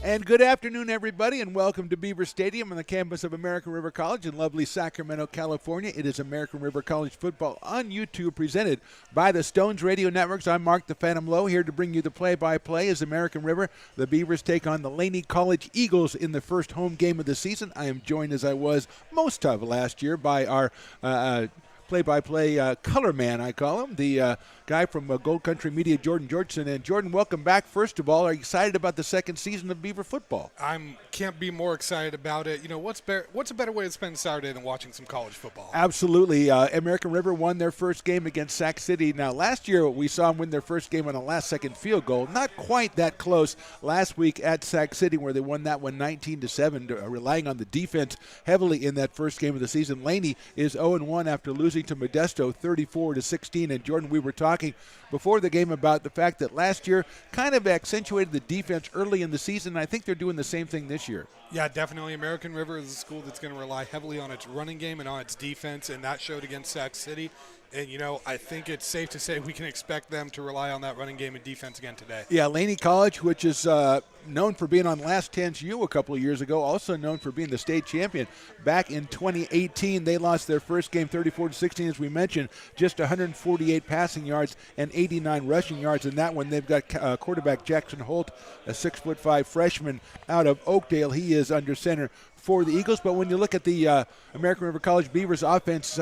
And good afternoon, everybody, and welcome to Beaver Stadium on the campus of American River College in lovely Sacramento, California. It is American River College football on YouTube, presented by the Stones Radio Networks. I'm Mark the Phantom Lowe, here to bring you the play-by-play as American River. The Beavers take on the Laney College Eagles in the first home game of the season. I am joined, as I was most of last year, by our play-by-play color man, I call him, the guy from Gold Country Media, Jordan Georgeson. And Jordan, welcome back. First of all, are you excited about the second season of Beaver football? Can't be more excited about it. You know, what's a better way to spend Saturday than watching some college football? Absolutely. American River won their first game against Sac City. Now, last year we saw them win their first game on a last-second field goal. Not quite that close last week at Sac City, where they won that one 19-7, relying on the defense heavily in that first game of the season. Laney is 0-1 after losing to Modesto 34-16. And Jordan, we were talking before the game about the fact that last year kind of accentuated the defense early in the season. I think they're doing the same thing this year. Yeah, definitely. American River is a school that's going to rely heavily on its running game and on its defense, and that showed against Sac City. And, you know, I think it's safe to say we can expect them to rely on that running game and defense again today. Yeah, Laney College, which is known for being on Last 10's U a couple of years ago, also known for being the state champion. Back in 2018, they lost their first game 34-16, as we mentioned, just 148 passing yards and 89 rushing yards. In that one, they've got quarterback Jackson Holt, a 6'5" freshman out of Oakdale. He is under center for the Eagles. But when you look at the American River College Beavers offense,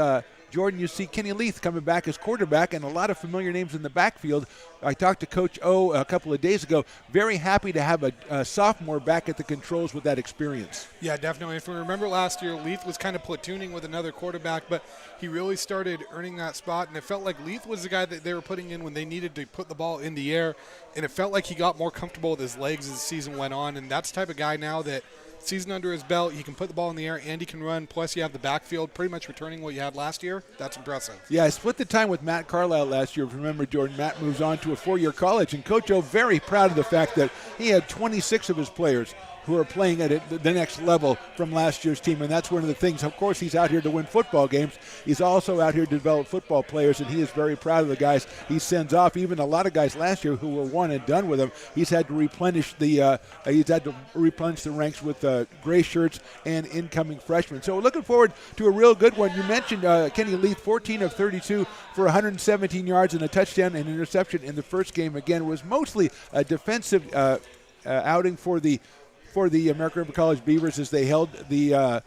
Jordan, you see Kenny Leith coming back as quarterback and a lot of familiar names in the backfield. I talked to Coach O a couple of days ago. Very happy to have a sophomore back at the controls with that experience. Yeah, definitely. If we remember last year, Leith was kind of platooning with another quarterback, but he really started earning that spot, and it felt like Leith was the guy that they were putting in when they needed to put the ball in the air, and it felt like he got more comfortable with his legs as the season went on, and that's the type of guy now that season under his belt, he can put the ball in the air and he can run, plus you have the backfield pretty much returning what you had last year. That's impressive. Yeah, I split the time with Matt Carlisle last year. If you remember, Jordan, Matt moves on to a 4-year college, and Coach O very proud of the fact that he had 26 of his players who are playing at the next level from last year's team, and that's one of the things. Of course, he's out here to win football games. He's also out here to develop football players, and he is very proud of the guys he sends off. Even a lot of guys last year who were one and done with him, he's had to replenish the ranks with gray shirts and incoming freshmen. So we're looking forward to a real good one. You mentioned Kenny Leith, 14 of 32 for 117 yards and a touchdown and interception in the first game. Again, was mostly a defensive outing for the American River College Beavers as they held the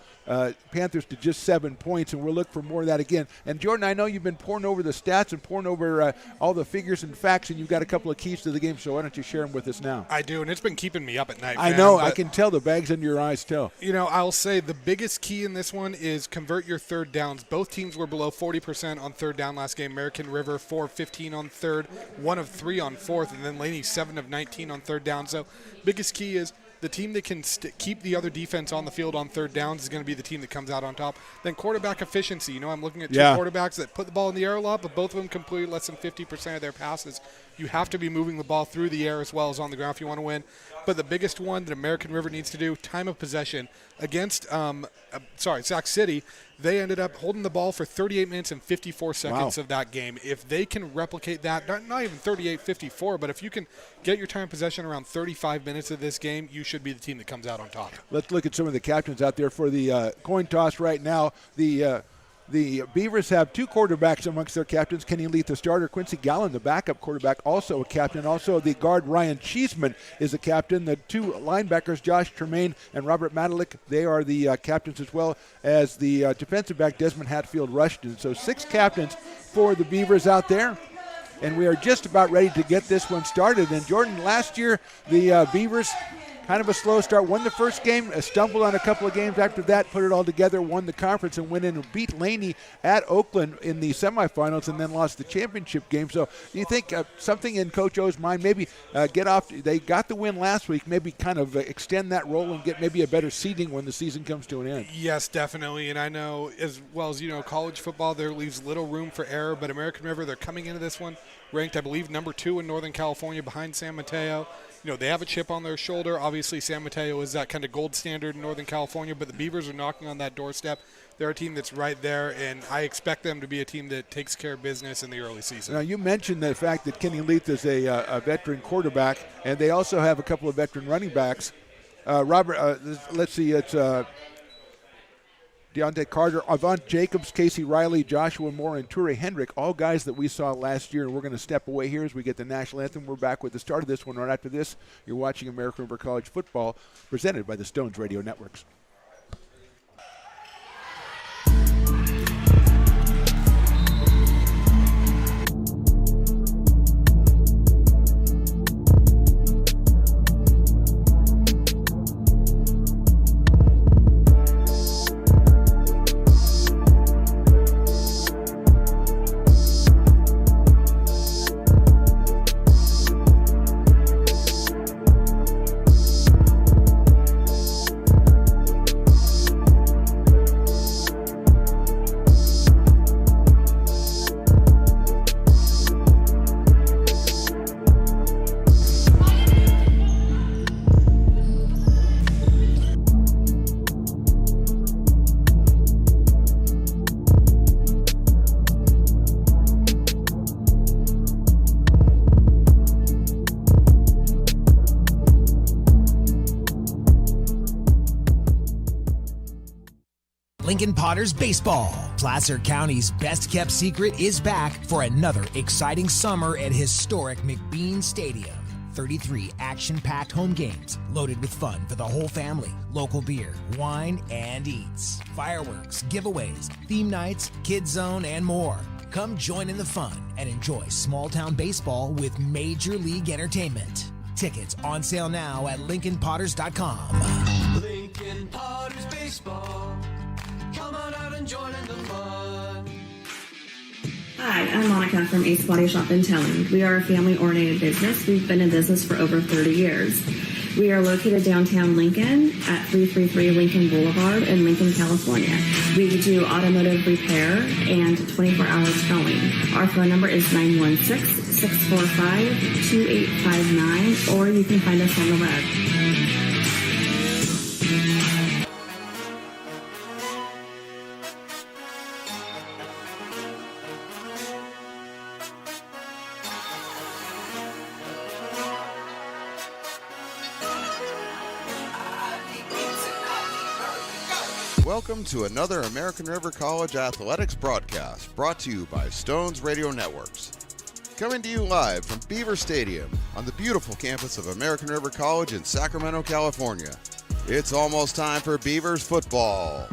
Panthers to just 7 points, and we'll look for more of that again. And Jordan, I know you've been pouring over the stats and pouring over all the figures and facts, and you've got a couple of keys to the game, so why don't you share them with us now? I do, and it's been keeping me up at night. I know, I can tell the bags under your eyes tell. You know, I'll say the biggest key in this one is convert your third downs. Both teams were below 40% on third down last game. American River 4 of 15 on third, 1 of 3 on fourth, and then Laney 7 of 19 on third down. So biggest key is the team that can keep the other defense on the field on third downs is going to be the team that comes out on top. Then quarterback efficiency. You know, I'm looking at two quarterbacks that put the ball in the air a lot, but both of them complete less than 50% of their passes. You have to be moving the ball through the air as well as on the ground if you want to win. But the biggest one that American River needs to do, time of possession. Against Sac City, they ended up holding the ball for 38 minutes and 54 seconds of that game. If they can replicate that, not even 38-54, but if you can get your time of possession around 35 minutes of this game, you should be the team that comes out on top. Let's look at some of the captains out there for the coin toss right now. The Beavers have two quarterbacks amongst their captains. Kenny Leith, the starter. Quincy Gallen, the backup quarterback, also a captain. Also, the guard Ryan Cheeseman is a captain. The two linebackers, Josh Tremaine and Robert Matalik, they are the captains, as well as the defensive back, Desmond Hatfield Rushton. So 6 captains for the Beavers out there. And we are just about ready to get this one started. And Jordan, last year, the Beavers, kind of a slow start, won the first game, stumbled on a couple of games after that, put it all together, won the conference, and went in and beat Laney at Oakland in the semifinals, and then lost the championship game. So do you think something in Coach O's mind, maybe they got the win last week, maybe kind of extend that role and get maybe a better seeding when the season comes to an end? Yes, definitely, and I know as well as you know, college football, there leaves little room for error, but American River, they're coming into this one ranked, I believe, number 2 in Northern California behind San Mateo. You know, they have a chip on their shoulder. Obviously, San Mateo is that kind of gold standard in Northern California, but the Beavers are knocking on that doorstep. They're a team that's right there, and I expect them to be a team that takes care of business in the early season. Now, you mentioned the fact that Kenny Leith is a veteran quarterback, and they also have a couple of veteran running backs Robert, let's see, it's Deontay Carter, Avant Jacobs, Casey Riley, Joshua Moore, and Ture Hendrick, all guys that we saw last year. And we're going to step away here as we get the national anthem. We're back with the start of this one right after this. You're watching American River College football presented by the Stones Radio Networks. Lincoln Potters Baseball. Placer County's best-kept secret is back for another exciting summer at historic McBean Stadium. 33 action-packed home games loaded with fun for the whole family. Local beer, wine, and eats. Fireworks, giveaways, theme nights, kids zone, and more. Come join in the fun and enjoy small-town baseball with Major League Entertainment. Tickets on sale now at LincolnPotters.com. Lincoln Potters Baseball. Come on out and join in the fun. Hi, I'm Monica from Ace Body Shop in Telling. We are a family-oriented business. We've been in business for over 30 years. We are located downtown Lincoln at 333 Lincoln Boulevard in Lincoln, California. We do automotive repair and 24-hour towing. Our phone number is 916-645-2859, or you can find us on the web. Welcome to another American River College Athletics broadcast brought to you by Stones Radio Networks. Coming to you live from Beaver Stadium on the beautiful campus of American River College in Sacramento, California. It's almost time for Beavers football.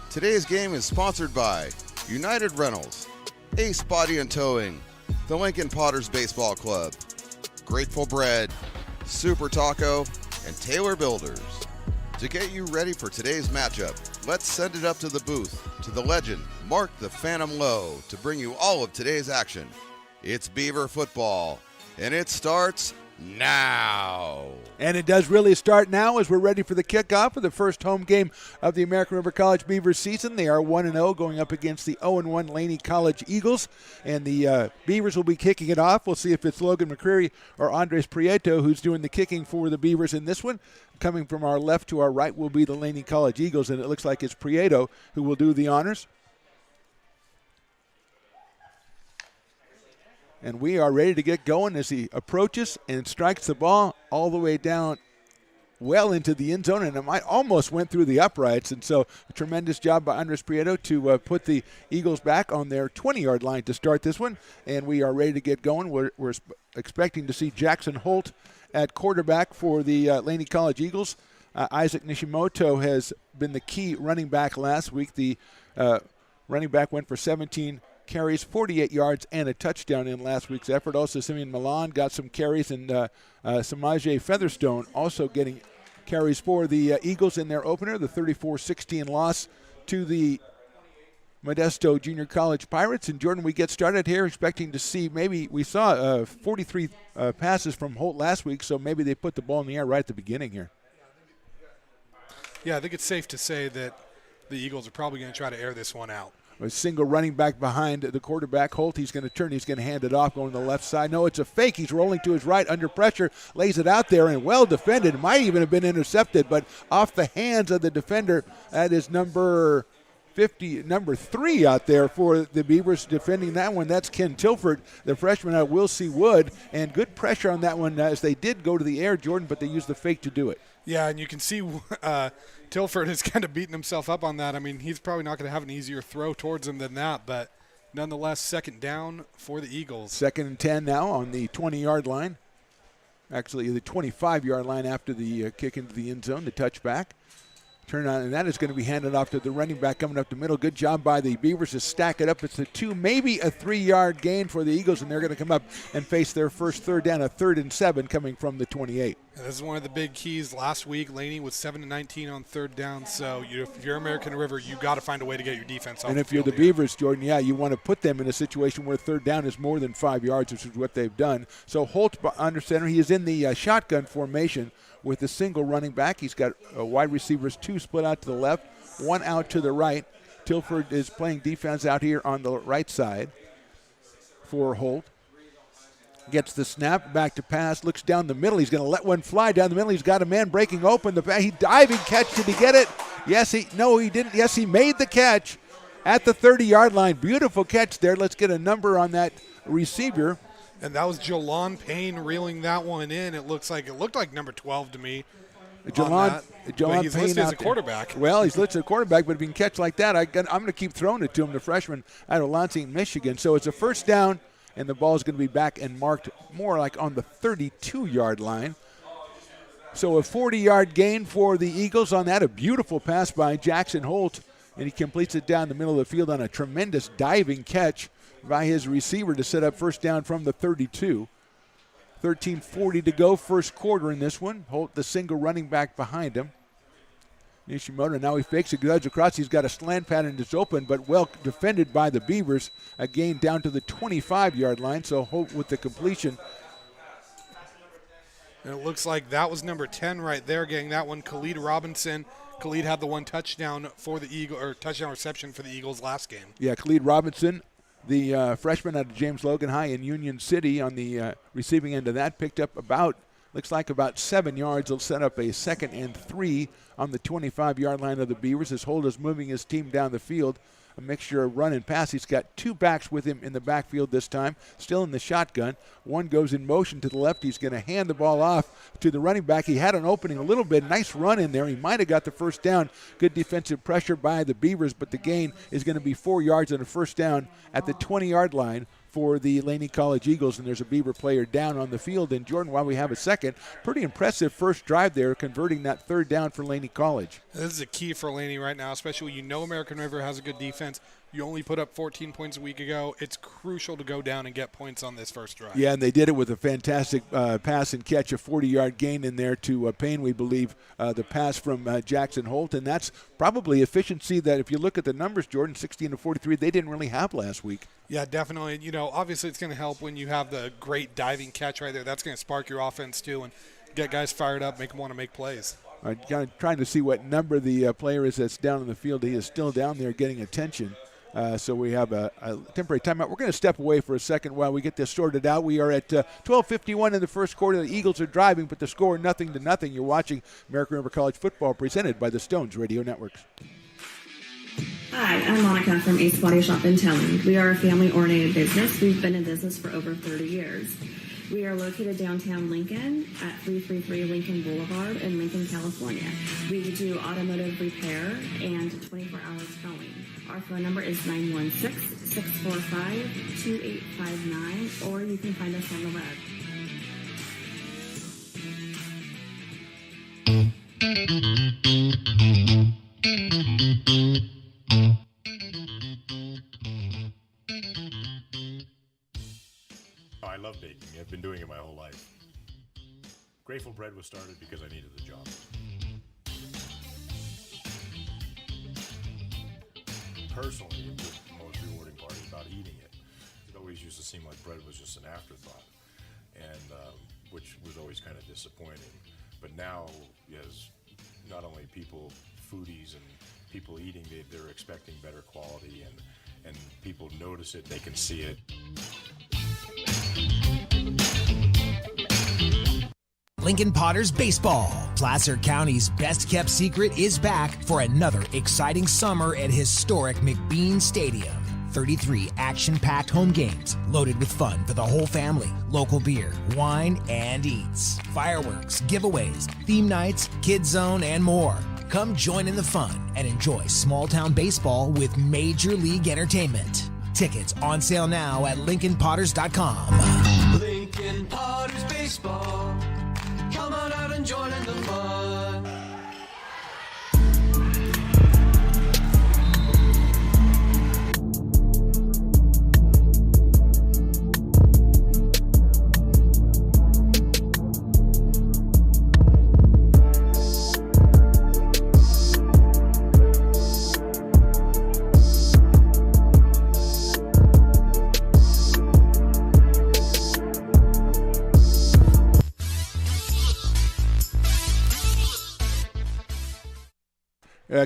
Today's game is sponsored by United Rentals, Ace Body and Towing, the Lincoln Potters Baseball Club, Grateful Bread, Super Taco, and Taylor Builders. To get you ready for today's matchup, let's send it up to the booth, to the legend, Mark the Phantom Lowe, to bring you all of today's action. It's Beaver football, and it starts now. And it does really start now as we're ready for the kickoff of the first home game of the American River College Beavers season. They are 1-0 going up against the 0-1 Laney College Eagles. And the Beavers will be kicking it off. We'll see if it's Logan McCreary or Andres Prieto who's doing the kicking for the Beavers in this one. Coming from our left to our right will be the Laney College Eagles, and it looks like it's Prieto who will do the honors. And we are ready to get going as he approaches and strikes the ball all the way down well into the end zone, and it almost went through the uprights. And so a tremendous job by Andres Prieto to put the Eagles back on their 20-yard line to start this one. And we are ready to get going. We're expecting to see Jackson Holt at quarterback for the Laney College Eagles. Isaac Nishimoto has been the key running back last week. The running back went for 17 carries, 48 yards, and a touchdown in last week's effort. Also, Simeon Milan got some carries, and Samaje Featherstone also getting carries for the Eagles in their opener, the 34-16 loss to the Modesto Junior College Pirates. And Jordan, we get started here expecting to see we saw 43 passes from Holt last week, so maybe they put the ball in the air right at the beginning here. Yeah, I think it's safe to say that the Eagles are probably going to try to air this one out. A single running back behind the quarterback, Holt. He's going to turn. He's going to hand it off, going to the left side. No, it's a fake. He's rolling to his right under pressure, lays it out there, and well defended. Might even have been intercepted, but off the hands of the defender. That is number 3 out there for the Beavers defending that one. That's Ken Tilford, the freshman out of Will C. Wood, and good pressure on that one as they did go to the air, Jordan, but they used the fake to do it. Yeah, and you can see Tilford is kind of beating himself up on that. I mean, he's probably not going to have an easier throw towards him than that, but nonetheless, second down for the Eagles. 2nd and 10 now on the 20-yard line. Actually, the 25-yard line after the kick into the end zone, the touchback. Turn on, and that is going to be handed off to the running back coming up the middle. Good job by the Beavers to stack it up. It's a 2, maybe a 3-yard gain for the Eagles, and they're going to come up and face their first third down, a 3rd and 7 coming from the 28. And this is one of the big keys. Last week, Laney was 7-19 on third down. So if you're American River, you got to find a way to get your defense off. And if you're the Beavers, Jordan, you want to put them in a situation where third down is more than 5 yards, which is what they've done. So Holt under center, he is in the shotgun formation with a single running back. He's got wide receivers, 2 split out to the left, 1 out to the right. Tilford is playing defense out here on the right side for Holt. Gets the snap, back to pass, looks down the middle. He's going to let one fly down the middle. He's got a man breaking open. He diving catch. Did he get it? Yes, he didn't. Yes, he made the catch at the 30-yard line. Beautiful catch there. Let's get a number on that receiver. And that was Jolan Payne reeling that one in. It looked like number 12 to me. Jolan he's Payne listed as a quarterback. Well, he's listed as a quarterback, but if he can catch like that, I'm going to keep throwing it to him, the freshman out of Lansing, Michigan. So it's a first down, and the ball is going to be back and marked more like on the 32-yard line. So a 40-yard gain for the Eagles on that. A beautiful pass by Jackson Holt, and he completes it down the middle of the field on a tremendous diving catch by his receiver to set up first down from the 32. 13:40 to go, first quarter in this one. Holt, the single running back behind him. Nishimoto, now he fakes it, goes across. He's got a slant pattern that's open, but well defended by the Beavers. A gain down to the 25-yard line, so Holt with the completion. And it looks like that was number 10 right there, getting that one, Khalid Robinson. Khalid had the one touchdown for the Eagle, or touchdown reception for the Eagles last game. Yeah, Khalid Robinson, the freshman out of James Logan High in Union City on the receiving end of that, picked up looks like about 7 yards. He'll set up a 2nd and 3 on the 25-yard line of the Beavers as Holt is moving his team down the field. A mixture of run and pass. He's got 2 backs with him in the backfield this time, still in the shotgun. One goes in motion to the left. He's going to hand the ball off to the running back. He had an opening a little bit. Nice run in there. He might have got the first down. Good defensive pressure by the Beavers, but the gain is going to be 4 yards and a first down at the 20-yard line for the Laney College Eagles, and there's a Beaver player down on the field. And Jordan, while we have a second, pretty impressive first drive there, converting that third down for Laney College. This is a key for Laney right now, especially when American River has a good defense. You only put up 14 points a week ago. It's crucial to go down and get points on this first drive. Yeah, and they did it with a fantastic pass and catch, a 40-yard gain in there to Payne, we believe, the pass from Jackson Holt. And that's probably efficiency that, if you look at the numbers, Jordan, 16-43, they didn't really have last week. Yeah, definitely. Obviously it's going to help when you have the great diving catch right there. That's going to spark your offense too and get guys fired up, make them want to make plays. Trying to see what number the player is that's down in the field. He is still down there getting attention. So we have a temporary timeout. We're going to step away for a second while we get this sorted out. We are at 12:51 in the first quarter. The Eagles are driving, but the score 0-0. You're watching American River College football presented by the Stones Radio Networks. Hi, I'm Monica from Ace Body Shop in Telling. We are a family-oriented business. We've been in business for over 30 years. We are located downtown Lincoln at 333 Lincoln Boulevard in Lincoln, California. We do automotive repair and 24-hour towing. Our phone number is 916-645-2859, or you can find us on the web. I love baking. I've been doing it my whole life. Grateful Bread was started because I needed the job. Personally, the most rewarding part is about eating it. It always used to seem like bread was just an afterthought, and which was always kind of disappointing. But now, as not only people, foodies, and people eating, they're expecting better quality, and people notice it, they can see it. Lincoln Potters Baseball. Placer County's best-kept secret is back for another exciting summer at historic McBean Stadium. 33 action-packed home games loaded with fun for the whole family. Local beer, wine, and eats. Fireworks, giveaways, theme nights, kids zone, and more. Come join in the fun and enjoy small-town baseball with Major League Entertainment. Tickets on sale now at LincolnPotters.com. Lincoln Potters Baseball. Come on out and join in the fun.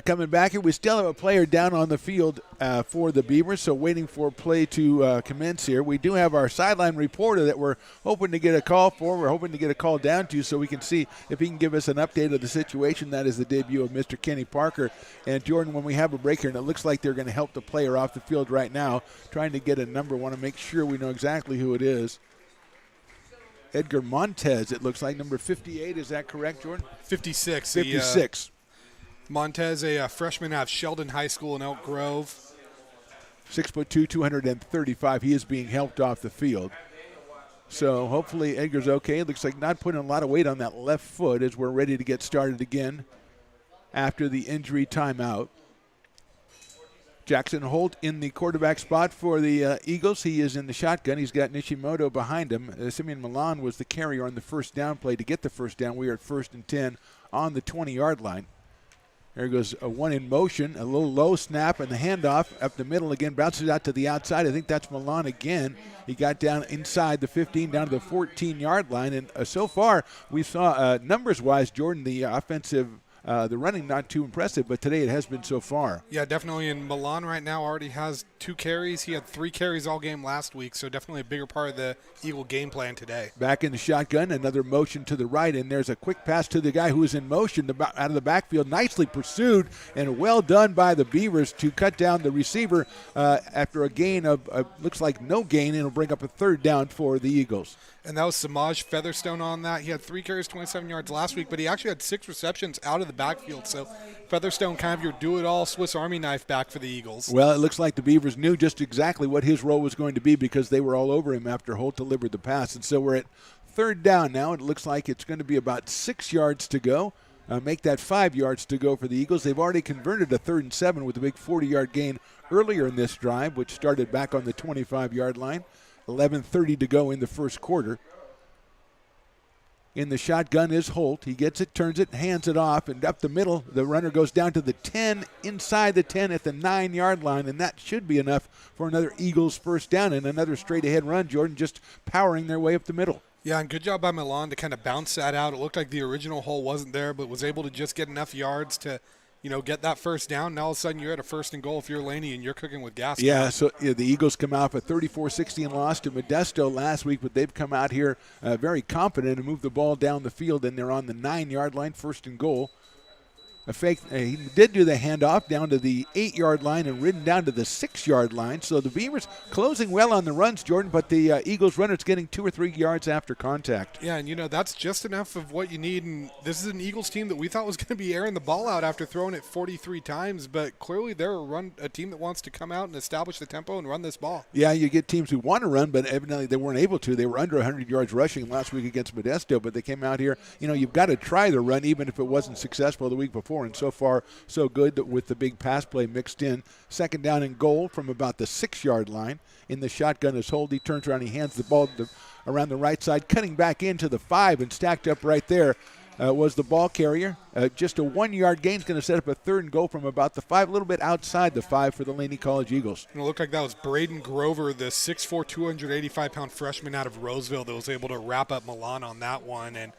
Coming back here, we still have a player down on the field for the Beavers, so waiting for play to commence here. We do have our sideline reporter that we're hoping to get a call for. We're hoping to get a call down to so we can see if he can give us an update of the situation. That is the debut of Mr. Kenny Parker. And, Jordan, when we have a break here, and it looks like they're going to help the player off the field right now, trying to get a number. Want to make sure we know exactly who it is. Edgar Montez, it looks like, number 58. Is that correct, Jordan? 56. 56. Montez, a freshman out of Sheldon High School in Elk Grove. 6'2", 235. He is being helped off the field. So hopefully Edgar's okay. It looks like not putting a lot of weight on that left foot as we're ready to get started again after the injury timeout. Jackson Holt in the quarterback spot for the Eagles. He is in the shotgun. He's got Nishimoto behind him. Simeon Milan was the carrier on the first down play to get the first down. We are at 1st and 10 on the 20-yard line. There goes a one in motion, a little low snap, and the handoff up the middle again, bounces out to the outside. I think that's Milan again. He got down inside the 15, down to the 14-yard line. And so far, we saw numbers-wise, Jordan, the offensive, the running not too impressive, but today it has been so far. Yeah, definitely. And Milan right now already has 2 carries. He had 3 carries all game last week, so definitely a bigger part of the Eagle game plan today. Back in the shotgun, another motion to the right, and there's a quick pass to the guy who is in motion out of the backfield. Nicely pursued and well done by the Beavers to cut down the receiver after a gain of, looks like no gain, and it'll bring up a 3rd down for the Eagles. And that was Samaj Featherstone on that. He had 3 carries, 27 yards last week, but he actually had 6 receptions out of the backfield. So Featherstone kind of your do-it-all Swiss Army knife back for the Eagles. Well, it looks like the Beavers knew just exactly what his role was going to be because they were all over him after Holt delivered the pass. And so we're at 3rd down now. It looks like it's going to be about 6 yards to go. Make that 5 yards to go for the Eagles. They've already converted a 3rd and 7 with a big 40-yard gain earlier in this drive, which started back on the 25-yard line. 11:30 to go in the first quarter. In the shotgun is Holt. He gets it, turns it, hands it off, and up the middle, the runner goes down to the 10, inside the 10 at the 9-yard line, and that should be enough for another Eagles first down and another straight-ahead run, Jordan, just powering their way up the middle. Yeah, and good job by Milan to kind of bounce that out. It looked like the original hole wasn't there, but was able to just get enough yards to get that first down. Now all of a sudden you're at a 1st and goal if you're Laney and you're cooking with gas. Yeah, so the Eagles come out with 34-16 loss to Modesto last week, but they've come out here very confident and moved the ball down the field, and they're on the 9-yard line, 1st and goal. A fake. He did do the handoff down to the 8-yard line and ridden down to the 6-yard line. So the Beavers closing well on the runs, Jordan, but the Eagles runner's getting 2 or 3 yards after contact. Yeah, and that's just enough of what you need. And this is an Eagles team that we thought was going to be airing the ball out after throwing it 43 times, but clearly they're a team that wants to come out and establish the tempo and run this ball. Yeah, you get teams who want to run, but evidently they weren't able to. They were under 100 yards rushing last week against Modesto, but they came out here. You've got to try the run even if it wasn't successful the week before, and so far so good with the big pass play mixed in. 2nd down and goal from about the 6-yard line. In the shotgun is Holt. He turns around, he hands the ball around the right side, cutting back into the 5, and stacked up right there was the ball carrier. Just a 1-yard gain is going to set up a 3rd and goal from about the 5, a little bit outside the 5 for the Laney College Eagles. And it looked like that was Braden Grover, the 6'4", 285-pound freshman out of Roseville that was able to wrap up Milan on that one and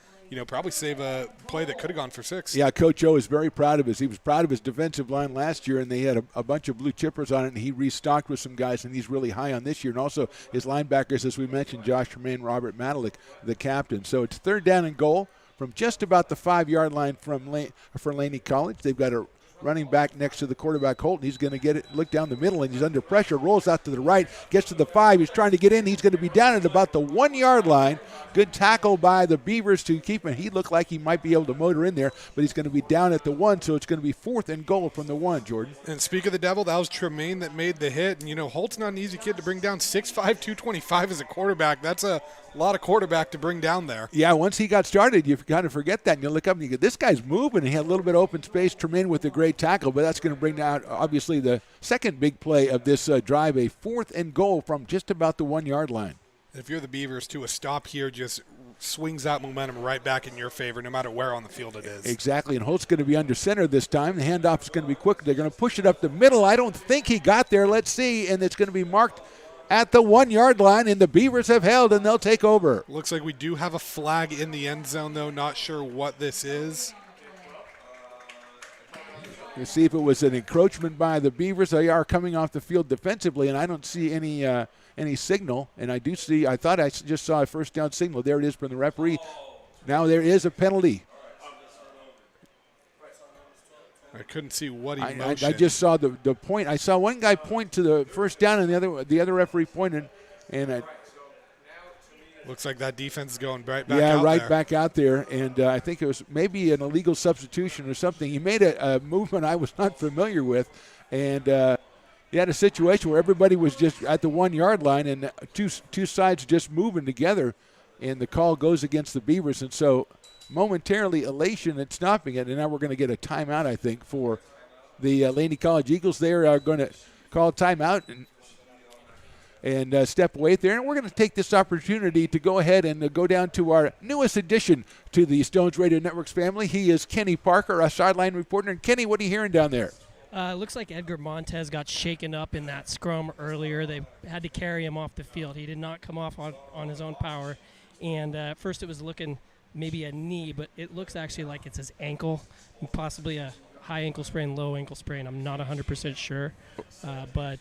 probably save a play that could have gone for 6. Yeah, Coach O is very proud of he was proud of his defensive line last year, and they had a bunch of blue chippers on it, and he restocked with some guys, and he's really high on this year. And also his linebackers, as we mentioned, Josh Tremaine, Robert Matalik, the captain. So it's 3rd down and goal from just about the 5-yard line for Laney College. They've got a running back next to the quarterback, Holton. He's going to get it, look down the middle, and he's under pressure, rolls out to the right, gets to the 5. He's trying to get in. He's going to be down at about the 1-yard line. Good tackle by the Beavers to keep him. He looked like he might be able to motor in there, but he's going to be down at the 1, so it's going to be 4th and goal from the 1, Jordan. And speak of the devil, that was Tremaine that made the hit. And, Holt's not an easy kid to bring down. 6'5", 225 as a quarterback. That's a lot of quarterback to bring down there. Yeah, once he got started, you kind of forget that. And you look up and you go, this guy's moving. He had a little bit of open space. Tremaine with a great tackle, but that's going to bring down, obviously, the second big play of this drive, a 4th and goal from just about the 1-yard line. If you're the Beavers, too, a stop here just swings that momentum right back in your favor, no matter where on the field it is. Exactly, and Holt's going to be under center this time. The handoff is going to be quick. They're going to push it up the middle. I don't think he got there. Let's see, and it's going to be marked at the 1-yard line, and the Beavers have held, and they'll take over. Looks like we do have a flag in the end zone, though. Not sure what this is. We'll see if it was an encroachment by the Beavers. They are coming off the field defensively, and I don't see any signal. And I thought I just saw a first down signal. There it is from the referee. Now there is a penalty. I couldn't see what he motioned. I just saw the point. I saw one guy point to the first down, and the other referee pointed, and looks like that defense is going right back out there. Back out there, and I think it was maybe an illegal substitution or something. He made a movement I was not familiar with, and he had a situation where everybody was just at the 1-yard line, and two sides just moving together, and the call goes against the Beavers, and so momentarily elation and stopping it, and now we're going to get a timeout, I think, for the Laney College Eagles. They are going to call timeout and step away there. And we're going to take this opportunity to go ahead and go down to our newest addition to the Stones Radio Networks family. He is Kenny Parker, our sideline reporter. And Kenny, what are you hearing down there? Looks like Edgar Montez got shaken up in that scrum earlier. They had to carry him off the field. He did not come off on his own power. And at first it was looking maybe a knee, but it looks actually like it's his ankle, possibly a high ankle sprain, low ankle sprain. I'm not 100% sure, but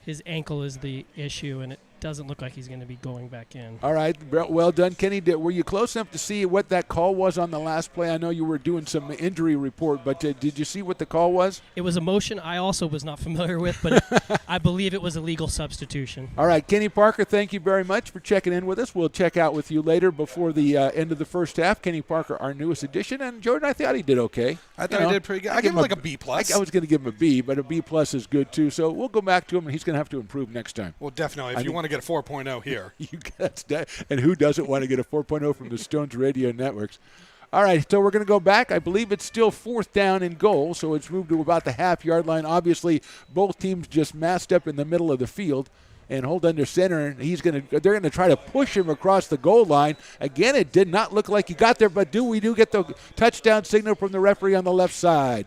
his ankle is the issue, and it doesn't look like he's going to be going back in. All right, well done, Kenny. Were you close enough to see what that call was on the last play? I know you were doing some injury report, but did you see what the call was? It was a motion I also was not familiar with, but I believe it was a legal substitution. All right, Kenny Parker, thank you very much for checking in with us. We'll check out with you later before the end of the first half. Kenny Parker, our newest addition, and Jordan, I thought he did okay. I thought he did pretty good. I give him like a B+. I was going to give him a B, but a B+ is good too. So we'll go back to him, and he's going to have to improve next time. Well, definitely. If you want to get a 4.0 here. And who doesn't want to get a 4.0 from the Stones Radio Networks? All right, so we're going to go back. I believe it's still 4th down and goal, so it's moved to about the half-yard line. Obviously, both teams just massed up in the middle of the field. And hold under center, and they're going to try to push him across the goal line. Again, it did not look like he got there, but we do get the touchdown signal from the referee on the left side.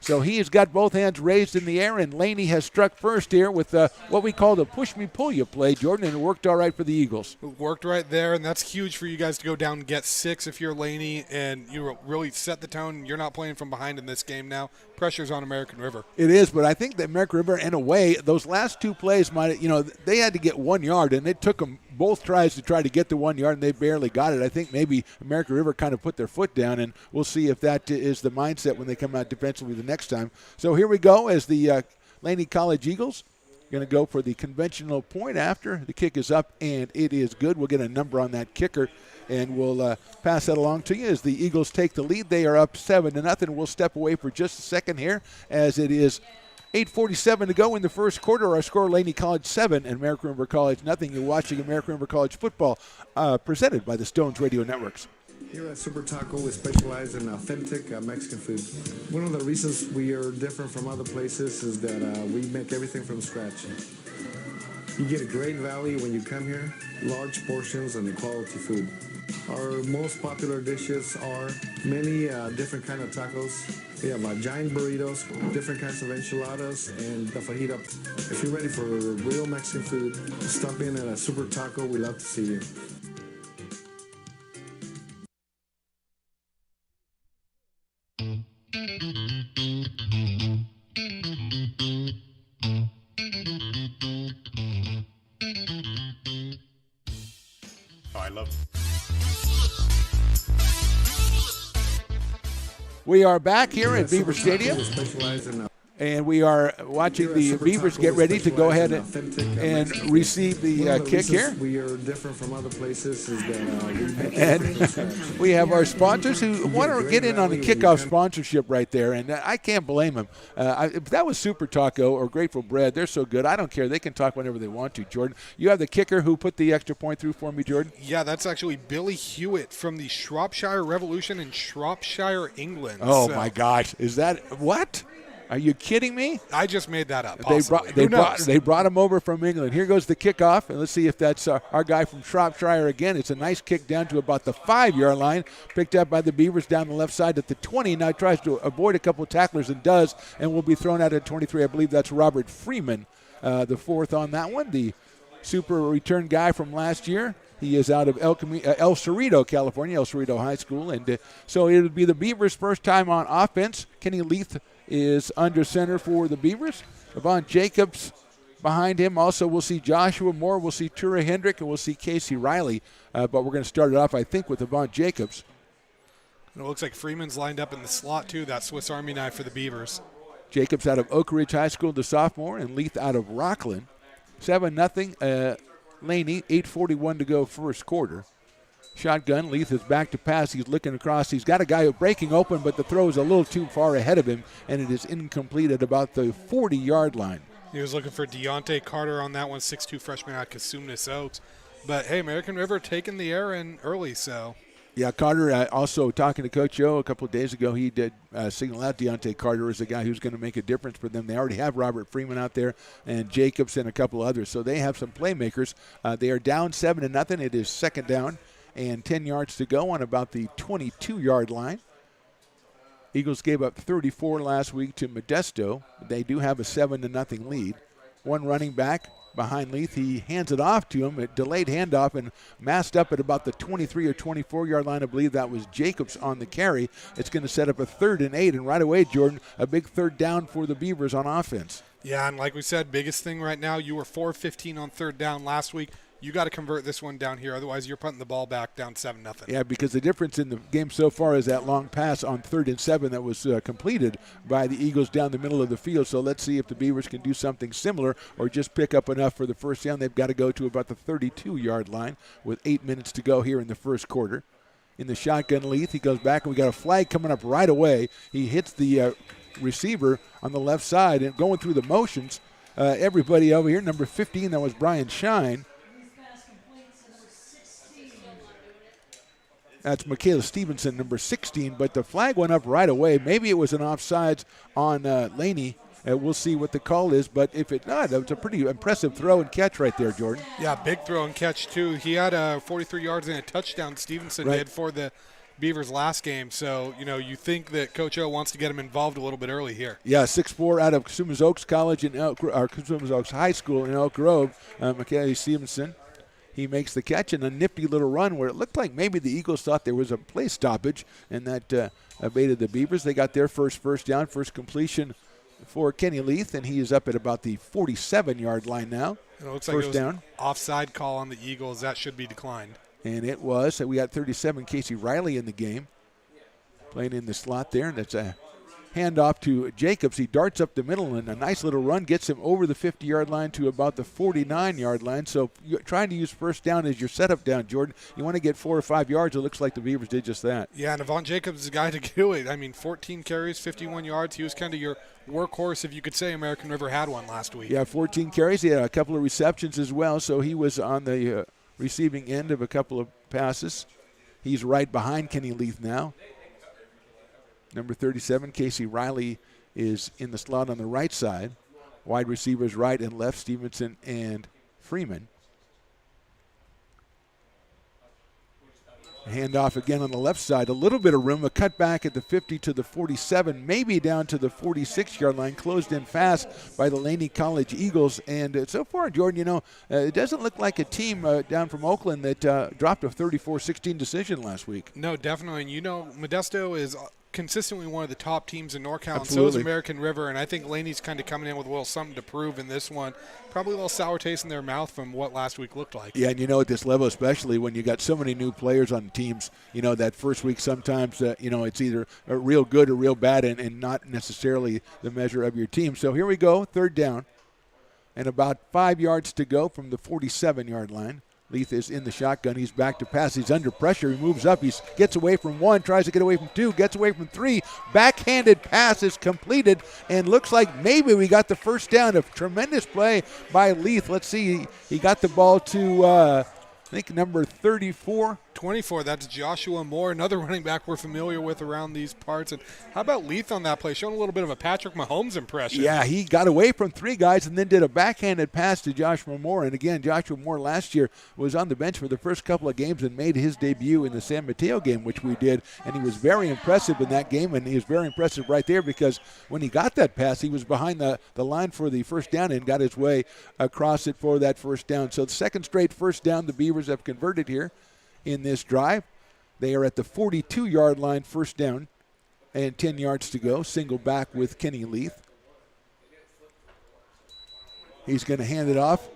So he has got both hands raised in the air, and Laney has struck first here with what we call the push-me-pull-you play, Jordan, and it worked all right for the Eagles. It worked right there, and that's huge for you guys to go down and get 6 if you're Laney, and you really set the tone. You're not playing from behind in this game now. Pressure's on American River. It is, but I think that American River, in a way, those last 2 plays they had to get 1 yard, and it took them both tries to try to get the 1 yard, and they barely got it. I think maybe American River kind of put their foot down, and we'll see if that is the mindset when they come out defensively the next time. So here we go as the Laney College Eagles going to go for the conventional point after. The kick is up, and it is good. We'll get a number on that kicker, and we'll pass that along to you as the Eagles take the lead. They are up 7-0. We'll step away for just a second here as it is 8:47 to go in the first quarter. Our score, Laney College 7 and American River College nothing. You're watching American River College football presented by the Stones Radio Networks. Here at Super Taco, we specialize in authentic Mexican food. One of the reasons we are different from other places is that we make everything from scratch. You get a great value when you come here, large portions and quality food. Our most popular dishes are many different kind of tacos. We have giant burritos, different kinds of enchiladas, and the fajita. If you're ready for real Mexican food, stop in at a Super Taco. We'd love to see you. We are back here at Beaver Stadium, We specialize in and we are watching the Beavers get ready to go ahead and receive the kick here. We are different from other places is that we make And everything from scratch. we have our sponsors who want to get in on the kickoff sponsorship right there, and I can't blame them. If that was Super Taco or Grateful Bread, they're so good. I don't care. They can talk whenever they want to. Jordan, you have the kicker who put the extra point through for me, Jordan? Yeah, that's actually Billy Hewitt from the Shropshire Revolution in Shropshire, England. Oh, So, my gosh. Is that what? Are you kidding me? I just made that up. Possibly. They brought him over from England. Here goes the kickoff, and let's see if that's our guy from Shropshire again. It's a nice kick down to about the 5-yard line, picked up by the Beavers down the left side at the 20. Now tries to avoid a couple of tacklers and does, and will be thrown out at 23. I believe that's Robert Freeman, the fourth on that one, the super return guy from last year. He is out of El Cerrito, California, El Cerrito High School, and so it would be the Beavers' first time on offense. Kenny Leith is under center for the Beavers. Yvonne Jacobs behind him. Also, we'll see Joshua Moore. We'll see Tura Hendrick, and we'll see Casey Riley. But we're going to start it off, I think, with Yvonne Jacobs. And it looks like Freeman's lined up in the slot, too, that Swiss Army knife for the Beavers. Jacobs out of Oak Ridge High School, the sophomore, and Leith out of Rockland. 7-0. Laney, 8:41 to go first quarter. Shotgun, Leith is back to pass. He's looking across. He's got a guy breaking open, but the throw is a little too far ahead of him, and it is incomplete at about the 40-yard line. He was looking for Deontay Carter on that one, 6'2 freshman out of Cosumnes Oaks. But, hey, American River taking the air in early, so. Yeah, Carter, also talking to Coach O a couple of days ago, he did signal out Deontay Carter as a guy who's going to make a difference for them. They already have Robert Freeman out there and Jacobs and a couple others, so they have some playmakers. They are down 7-0. It is second down and 10 yards to go on about the 22-yard line. Eagles gave up 34 last week to Modesto. They do have a 7-0 lead. One running back behind Leith. He hands it off to him. A delayed handoff and masked up at about the 23 or 24-yard line. I believe that was Jacobs on the carry. It's going to set up a 3rd and 8. And right away, Jordan, a big third down for the Beavers on offense. Yeah, and like we said, biggest thing right now, you were 4-15 on third down last week. You got to convert this one down here. Otherwise, you're punting the ball back down 7-0. Yeah, because the difference in the game so far is that long pass on 3rd and 7 that was completed by the Eagles down the middle of the field. So let's see if the Beavers can do something similar or just pick up enough for the first down. They've got to go to about the 32-yard line with 8 minutes to go here in the first quarter. In the shotgun, Leith, he goes back, and we got a flag coming up right away. He hits the receiver on the left side and going through the motions. Everybody over here, number 15, that was Brian Shine. That's Michaela Stevenson, number 16, but the flag went up right away. Maybe it was an offsides on Laney. We'll see what the call is, but if it not, that was a pretty impressive throw and catch right there, Jordan. Yeah, big throw and catch, too. He had 43 yards and a touchdown, Stevenson did, for the Beavers last game. So, you think that Coach O wants to get him involved a little bit early here. Yeah, 6'4" out of Cosumnes Oaks College or Cosumnes Oaks High School in Elk Grove, Michaela Stevenson. He makes the catch in a nifty little run where it looked like maybe the Eagles thought there was a play stoppage, and that abated the Beavers. They got their first down, first completion for Kenny Leith, and he is up at about the 47-yard line now. It looks like it was down. Offside call on the Eagles. That should be declined. And it was. So we got 37, Casey Riley in the game, playing in the slot there, and that's a handoff to Jacobs. He darts up the middle, and a nice little run gets him over the 50-yard line to about the 49-yard line. So you're trying to use first down as your setup down, Jordan. You want to get 4 or 5 yards. It looks like the Beavers did just that. Yeah, and Yvonne Jacobs is the guy to do it. I mean, 14 carries, 51 yards. He was kind of your workhorse, if you could say American River had one last week. Yeah, 14 carries. He had a couple of receptions as well, so he was on the receiving end of a couple of passes. He's right behind Kenny Leith now. Number 37, Casey Riley, is in the slot on the right side. Wide receivers right and left, Stevenson and Freeman. Handoff again on the left side. A little bit of room, a cut back at the 50 to the 47, maybe down to the 46-yard line. Closed in fast by the Laney College Eagles. And so far, Jordan, it doesn't look like a team down from Oakland that dropped a 34-16 decision last week. No, definitely. And Modesto is consistently one of the top teams in NorCal, and so is Absolutely. American River, and I think Laney's kind of coming in with a little something to prove in this one. Probably a little sour taste in their mouth from what last week looked like. Yeah, and at this level, especially when you got so many new players on teams, that first week sometimes, it's either a real good or real bad and not necessarily the measure of your team. So here we go, third down, and about 5 yards to go from the 47-yard line. Leith is in the shotgun. He's back to pass. He's under pressure. He moves up. He gets away from 1, tries to get away from 2, gets away from 3. Backhanded pass is completed, and looks like maybe we got the first down. A tremendous play by Leith. Let's see. He got the ball to, I think, number 34. 24, that's Joshua Moore, another running back we're familiar with around these parts. And how about Leith on that play, showing a little bit of a Patrick Mahomes impression? Yeah, he got away from 3 guys and then did a backhanded pass to Joshua Moore. And again, Joshua Moore last year was on the bench for the first couple of games and made his debut in the San Mateo game, which we did. And he was very impressive in that game, and he was very impressive right there because when he got that pass, he was behind the line for the first down and got his way across it for that first down. So the second straight first down the Beavers have converted here in this drive. They are at the 42-yard line, first down, and 10 yards to go. Single back with Kenny Leith. He's going to hand it off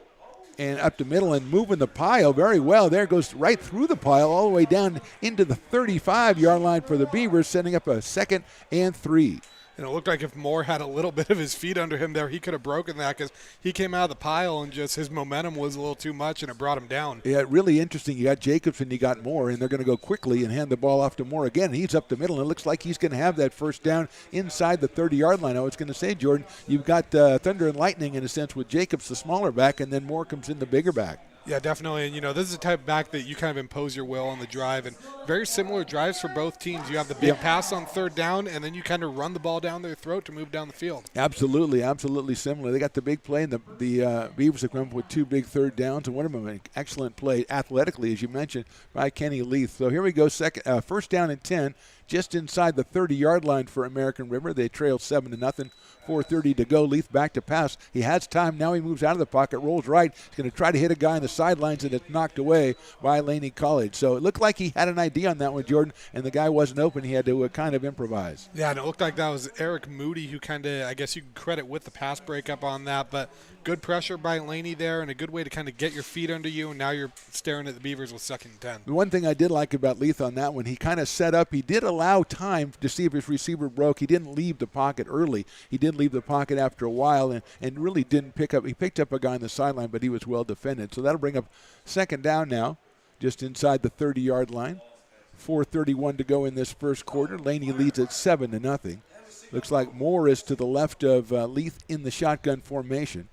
and up the middle and moving the pile very well. There goes right through the pile all the way down into the 35-yard line for the Beavers, setting up a 2nd and 3. And it looked like if Moore had a little bit of his feet under him there, he could have broken that because he came out of the pile and just his momentum was a little too much and it brought him down. Yeah, really interesting. You got Jacobs and you got Moore, and they're going to go quickly and hand the ball off to Moore again. He's up the middle, and it looks like he's going to have that first down inside the 30-yard line. I was going to say, Jordan, you've got Thunder and Lightning in a sense with Jacobs, the smaller back, and then Moore comes in the bigger back. Yeah, definitely. And, this is the type of back that you kind of impose your will on the drive. And very similar drives for both teams. You have the big pass on third down, and then you kind of run the ball down their throat to move down the field. Absolutely, absolutely similar. They got the big play, and the Beavers have come up with 2 big third downs, and one of them an excellent play athletically, as you mentioned, by Kenny Leith. So here we go, first down and 10, just inside the 30-yard line for American River. They trail 7-0. 4:30 to go. Leith back to pass. He has time. Now he moves out of the pocket, rolls right. He's going to try to hit a guy on the sidelines, and it's knocked away by Laney College. So it looked like he had an idea on that one, Jordan, and the guy wasn't open. He had to kind of improvise. Yeah, and it looked like that was Eric Moody who kind of, I guess you can credit with the pass breakup on that, but good pressure by Laney there and a good way to kind of get your feet under you, and now you're staring at the Beavers with 2nd and 10. The one thing I did like about Leith on that one, he kind of set up. He did allow time to see if his receiver broke. He didn't leave the pocket early. He did leave the pocket after a while and really didn't pick up. He picked up a guy on the sideline, but he was well defended. So that'll bring up 2nd down now, just inside the 30-yard line. 4:31 to go in this first quarter. Laney leads at 7-0. Looks like Moore is to the left of Leith in the shotgun formation.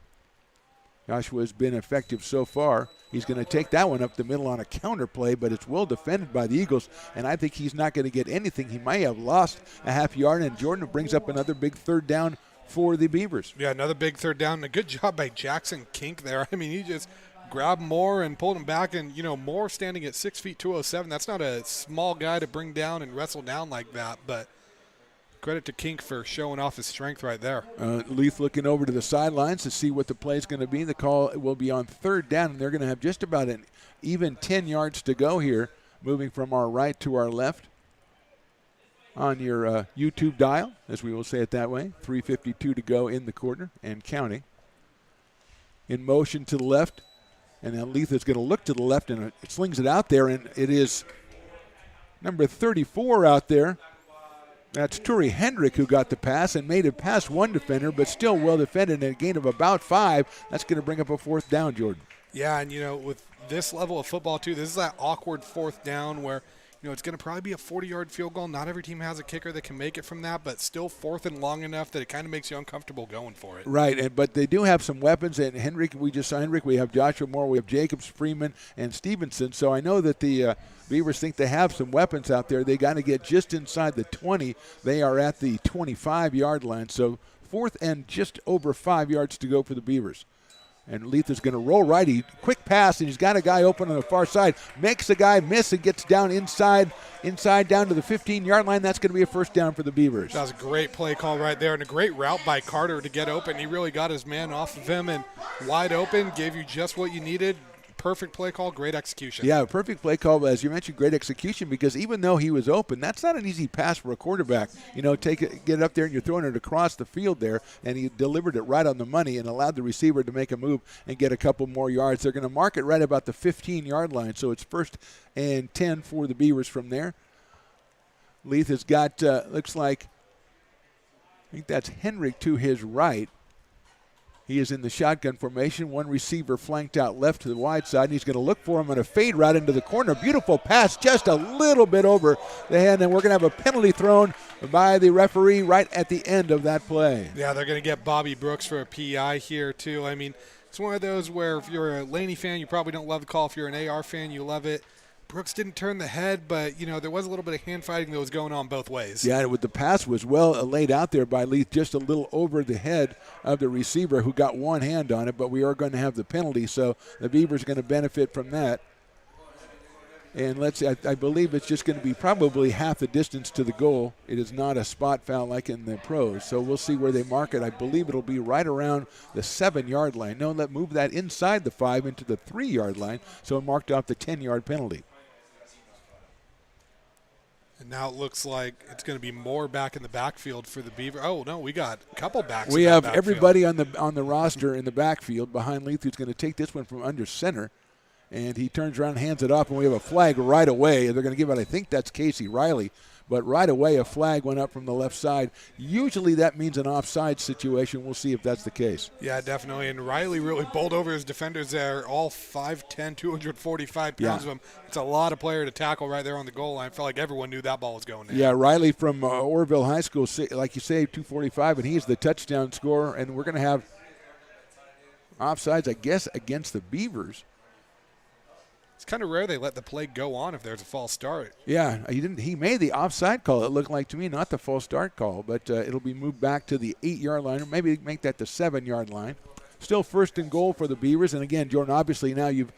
Joshua has been effective so far. He's going to take that one up the middle on a counter play, but it's well defended by the Eagles, and I think he's not going to get anything. He may have lost a half yard, and Jordan brings up another big third down for the Beavers. Yeah, another big third down. And a good job by Jackson Kink there. I mean, he just grabbed Moore and pulled him back, and, Moore standing at 6 feet 207. That's not a small guy to bring down and wrestle down like that, but credit to Kink for showing off his strength right there. Leith looking over to the sidelines to see what the play is going to be. The call will be on third down, and they're going to have just about an even 10 yards to go here, moving from our right to our left on your YouTube dial, as we will say it that way. 3:52 to go in the quarter and counting. In motion to the left, and then Leith is going to look to the left and it slings it out there, and it is number 34 out there. That's Turi Hendrick who got the pass and made it past one defender, but still well defended, and a gain of about 5. That's going to bring up a 4th down, Jordan. Yeah, and, with this level of football, too, this is that awkward 4th down where, it's going to probably be a 40-yard field goal. Not every team has a kicker that can make it from that, but still 4th and long enough that it kind of makes you uncomfortable going for it. Right, but they do have some weapons, and Hendrick, we just saw Hendrick. We have Joshua Moore, we have Jacobs, Freeman, and Stevenson. So I know that the Beavers think they have some weapons out there. They got to get just inside the 20. They are at the 25-yard line, so 4th and just over 5 yards to go for the Beavers. And Leith is going to roll right. Quick pass, and he's got a guy open on the far side. Makes the guy miss and gets down inside down to the 15-yard line. That's going to be a 1st down for the Beavers. That was a great play call right there and a great route by Carter to get open. He really got his man off of him and wide open, gave you just what you needed. perfect play call, great execution. Yeah, perfect play call, but as you mentioned, great execution, because even though he was open, that's not an easy pass for a quarterback. You know, get it up there and you're throwing it across the field there, and he delivered it right on the money and allowed the receiver to make a move and get a couple more yards. They're going to mark it right about the 15-yard line, so it's 1st and 10 for the Beavers from there. Leith has got, looks like, I think that's Henrik to his right. He is in the shotgun formation. One receiver flanked out left to the wide side, and he's going to look for him on a fade route into the corner. Beautiful pass, just a little bit over the head, and we're going to have a penalty thrown by the referee right at the end of that play. Yeah, they're going to get Bobby Brooks for a PI here, too. I mean, it's one of those where if you're a Laney fan, you probably don't love the call. If you're an AR fan, you love it. Brooks didn't turn the head, but, you know, there was a little bit of hand fighting that was going on both ways. Yeah, with the pass was well laid out there by Leith, just a little over the head of the receiver who got one hand on it, but we are going to have the penalty, so the Beavers are going to benefit from that. And let's see, I believe it's just going to be probably half the distance to the goal. It is not a spot foul like in the pros, so we'll see where they mark it. I believe it'll be right around the 7-yard line. No, let's move that inside the 5 into the 3-yard line, so it marked off the 10-yard penalty. And now it looks like it's going to be more back in the backfield for the Beaver. Oh, no, we got a couple backs. We have everybody on the roster in the backfield behind Leith, who's going to take this one from under center. And he turns around and hands it off, and we have a flag right away. They're going to give it, I think that's Casey Riley. But right away, a flag went up from the left side. Usually that means an offside situation. We'll see if that's the case. Yeah, definitely. And Riley really bowled over his defenders there, all 5'10", 245 pounds of them. It's a lot of player to tackle right there on the goal line. I felt like everyone knew that ball was going in. Yeah, Riley from Orville High School, like you say, 245, and he's the touchdown scorer. And we're going to have offsides, I guess, against the Beavers. It's kind of rare they let the play go on if there's a false start. Yeah, he made the offside call, it looked like to me, not the false start call, but it'll be moved back to the 8-yard line, or maybe make that the 7-yard line. Still 1st and goal for the Beavers, and again, Jordan, obviously now you've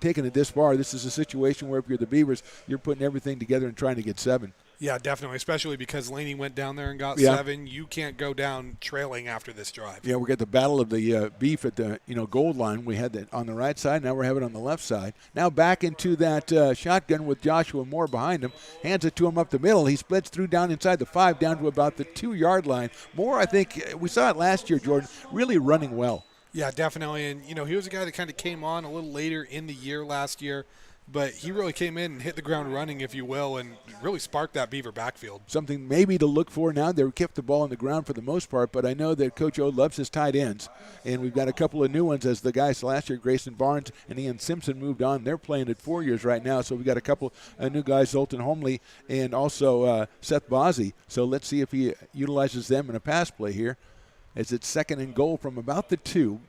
taken it this far. This is a situation where if you're the Beavers, you're putting everything together and trying to get 7. Yeah, definitely, especially because Laney went down there and got 7. You can't go down trailing after this drive. Yeah, we got the battle of the beef at the goal line. We had that on the right side. Now we're having it on the left side. Now back into that shotgun with Joshua Moore behind him. Hands it to him up the middle. He splits through down inside the 5 down to about the 2-yard line. Moore, I think, we saw it last year, Jordan, really running well. Yeah, definitely. And, he was a guy that kind of came on a little later in the year last year. But he really came in and hit the ground running, if you will, and really sparked that Beaver backfield. Something maybe to look for now. They kept the ball on the ground for the most part, but I know that Coach O loves his tight ends. And we've got a couple of new ones as the guys last year, Grayson Barnes and Ian Simpson, moved on. They're playing at 4 years right now, so we've got a couple of new guys, Zoltan Holmley and also Seth Bozzi. So let's see if he utilizes them in a pass play here. As it's 2nd and goal from about the 2.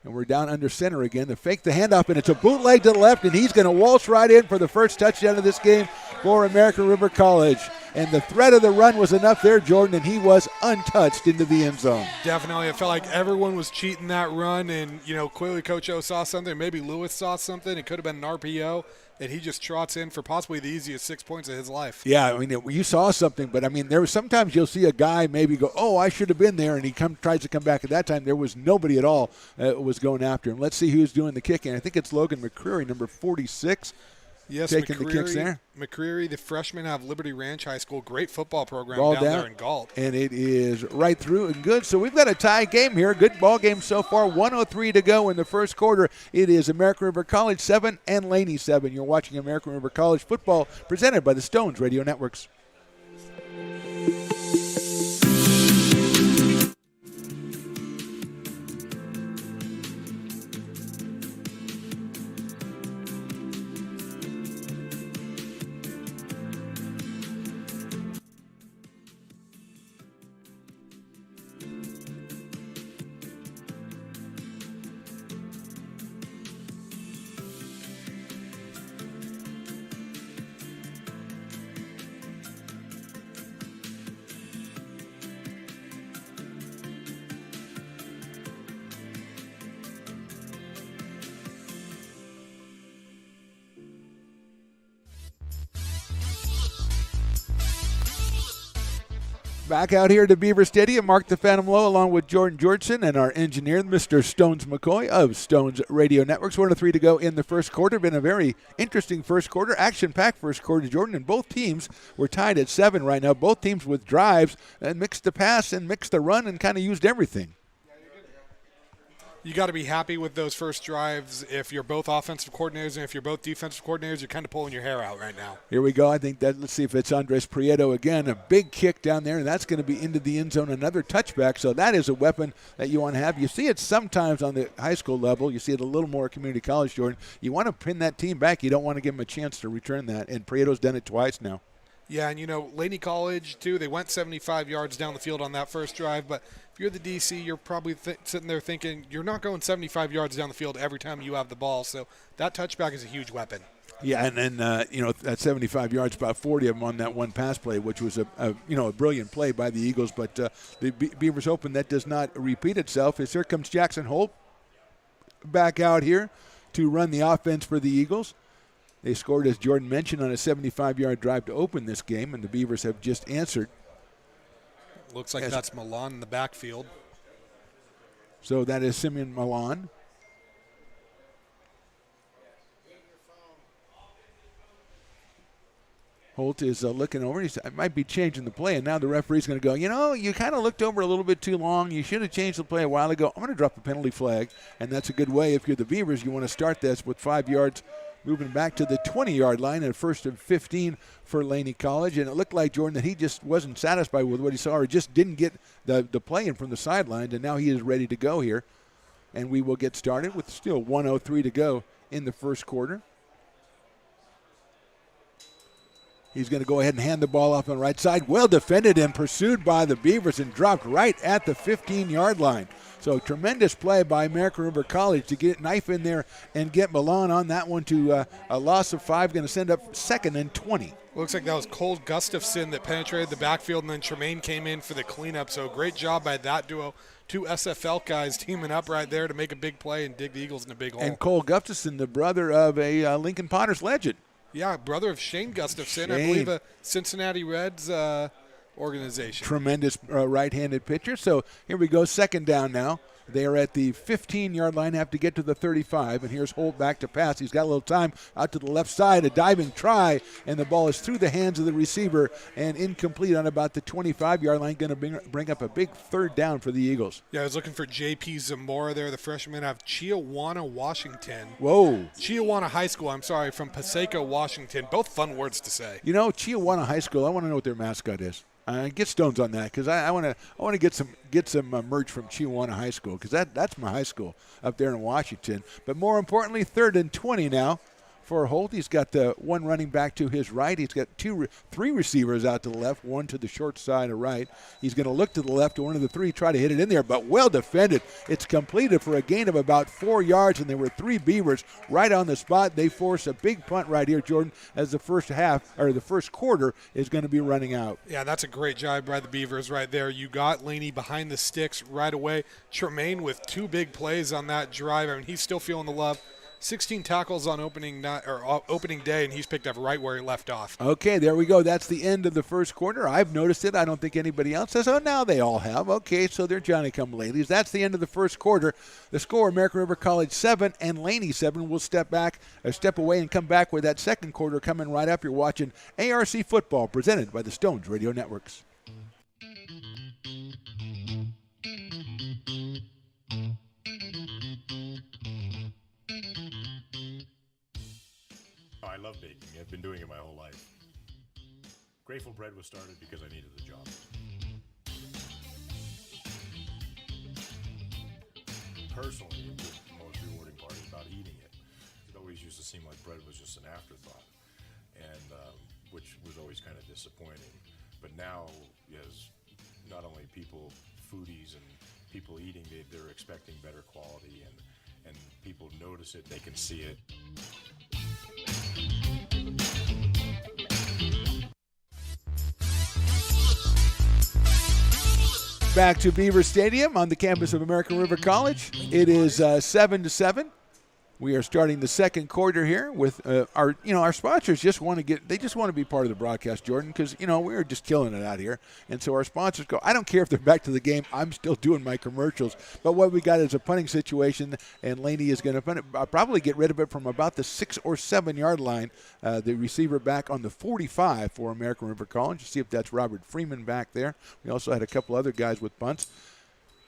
And we're down under center again. They fake the handoff, and it's a bootleg to the left, and he's going to waltz right in for the first touchdown of this game for American River College. And the threat of the run was enough there, Jordan, and he was untouched into the end zone. Definitely. I felt like everyone was cheating that run, and, clearly Coach O saw something. Maybe Lewis saw something. It could have been an RPO. And he just trots in for possibly the easiest 6 points of his life. Yeah, you saw something, but there was sometimes you'll see a guy maybe go, "Oh, I should have been there," and he tries to come back. At that time, there was nobody at all was going after him. Let's see who's doing the kicking. I think it's Logan McCreary, number 46. Yes, taking McCreary, the kicks there. McCreary, the freshman out of Liberty Ranch High School, great football program Ball down there in Galt. And it is right through and good. So we've got a tie game here. Good ball game so far. 1:03 to go in the first quarter. It is American River College 7 and Laney 7. You're watching American River College football presented by the Stones Radio Networks. Back out here to Beaver Stadium, Mark the Phantom Low along with Jordan Georgeson and our engineer, Mr. Stones McCoy of Stones Radio Networks. 1-3 to go in the first quarter. Been a very interesting first quarter, action-packed first quarter, Jordan, and both teams were tied at 7 right now. Both teams with drives and mixed the pass and mixed the run and kind of used everything. You got to be happy with those first drives. If you're both offensive coordinators and if you're both defensive coordinators, you're kind of pulling your hair out right now. Here we go. I think that, let's see if it's Andres Prieto again. A big kick down there, and that's going to be into the end zone, another touchback. So that is a weapon that you want to have. You see it sometimes on the high school level. You see it a little more at community college, Jordan. You want to pin that team back. You don't want to give them a chance to return that, and Prieto's done it twice now. Yeah, and Laney College, too, they went 75 yards down the field on that first drive, but if you're the DC, you're probably sitting there thinking you're not going 75 yards down the field every time you have the ball, so that touchback is a huge weapon. Yeah, and then, at 75 yards, about 40 of them on that one pass play, which was a brilliant play by the Eagles, but the Beavers hoping that does not repeat itself. As here comes Jackson Holt back out here to run the offense for the Eagles. They scored, as Jordan mentioned, on a 75-yard drive to open this game, and the Beavers have just answered. Looks like that's Milan in the backfield. So that is Simeon Milan. Holt is looking over. He said, I might be changing the play, and now the referee's going to go, you kind of looked over a little bit too long. You should have changed the play a while ago. I'm going to drop a penalty flag, and that's a good way. If you're the Beavers, you want to start this with 5 yards, moving back to the 20-yard line at first and 15 for Laney College. And it looked like, Jordan, that he just wasn't satisfied with what he saw or just didn't get the play in from the sidelines, and now he is ready to go here. And we will get started with still 1:03 to go in the first quarter. He's going to go ahead and hand the ball off on the right side. Well defended and pursued by the Beavers and dropped right at the 15-yard line. So tremendous play by American River College to get knife in there and get Milan on that one to a loss of 5. Going to send up 2nd and 20. Looks like that was Cole Gustafson that penetrated the backfield, and then Tremaine came in for the cleanup. So great job by that duo. 2 SFL guys teaming up right there to make a big play and dig the Eagles in a big hole. And Cole Gustafson, the brother of a Lincoln Potters legend. Yeah, brother of Shane Gustafson, I believe a Cincinnati Reds organization. Tremendous right-handed pitcher. So here we go, 2nd down now. They are at the 15-yard line, have to get to the 35, and here's Holt back to pass. He's got a little time out to the left side, a diving try, and the ball is through the hands of the receiver and incomplete on about the 25-yard line, going to bring up a big 3rd down for the Eagles. Yeah, I was looking for J.P. Zamora there, the freshman out of Chiawana, Washington. Whoa. Chiawana High School, from Paseo, Washington. Both fun words to say. Chiawana High School, I want to know what their mascot is. Get Stones on that because I want to get some merch from Chiawana High School because that's my high school up there in Washington. But more importantly, 3rd and 20 now for Holt. He's got the one running back to his right. He's got 3 receivers out to the left, one to the short side of right. He's going to look to the left to one of the 3, try to hit it in there, but well defended. It's completed for a gain of about 4 yards, and there were 3 Beavers right on the spot. They force a big punt right here, Jordan, as the first quarter is going to be running out. Yeah, that's a great job by the Beavers right there. You got Laney behind the sticks right away. Tremaine with 2 big plays on that drive. He's still feeling the love. 16 tackles on opening day, and he's picked up right where he left off. Okay, there we go. That's the end of the first quarter. I've noticed it. I don't think anybody else has. Oh, now they all have. Okay, so they're Johnny-come-latelys. That's the end of the first quarter. The score, American River College 7 and Laney 7. We'll step away and come back with that second quarter coming right up. You're watching ARC Football presented by the Stones Radio Networks. I love baking. I've been doing it my whole life. Grateful Bread was started because I needed the job. Personally, the most rewarding part is about eating it. It always used to seem like bread was just an afterthought, and which was always kind of disappointing. But now, as not only foodies and people eating, they're expecting better quality, and people notice it, they can see it. Back to Beaver Stadium on the campus of American River College. It is 7-7. We are starting the second quarter here with our sponsors just want to be part of the broadcast, Jordan, because, we're just killing it out here. And so our sponsors go, I don't care if they're back to the game, I'm still doing my commercials. But what we got is a punting situation, and Laney is going to punt it, probably get rid of it from about the 6 or 7 yard line. The receiver back on the 45 for American River College. See if that's Robert Freeman back there. We also had a couple other guys with punts.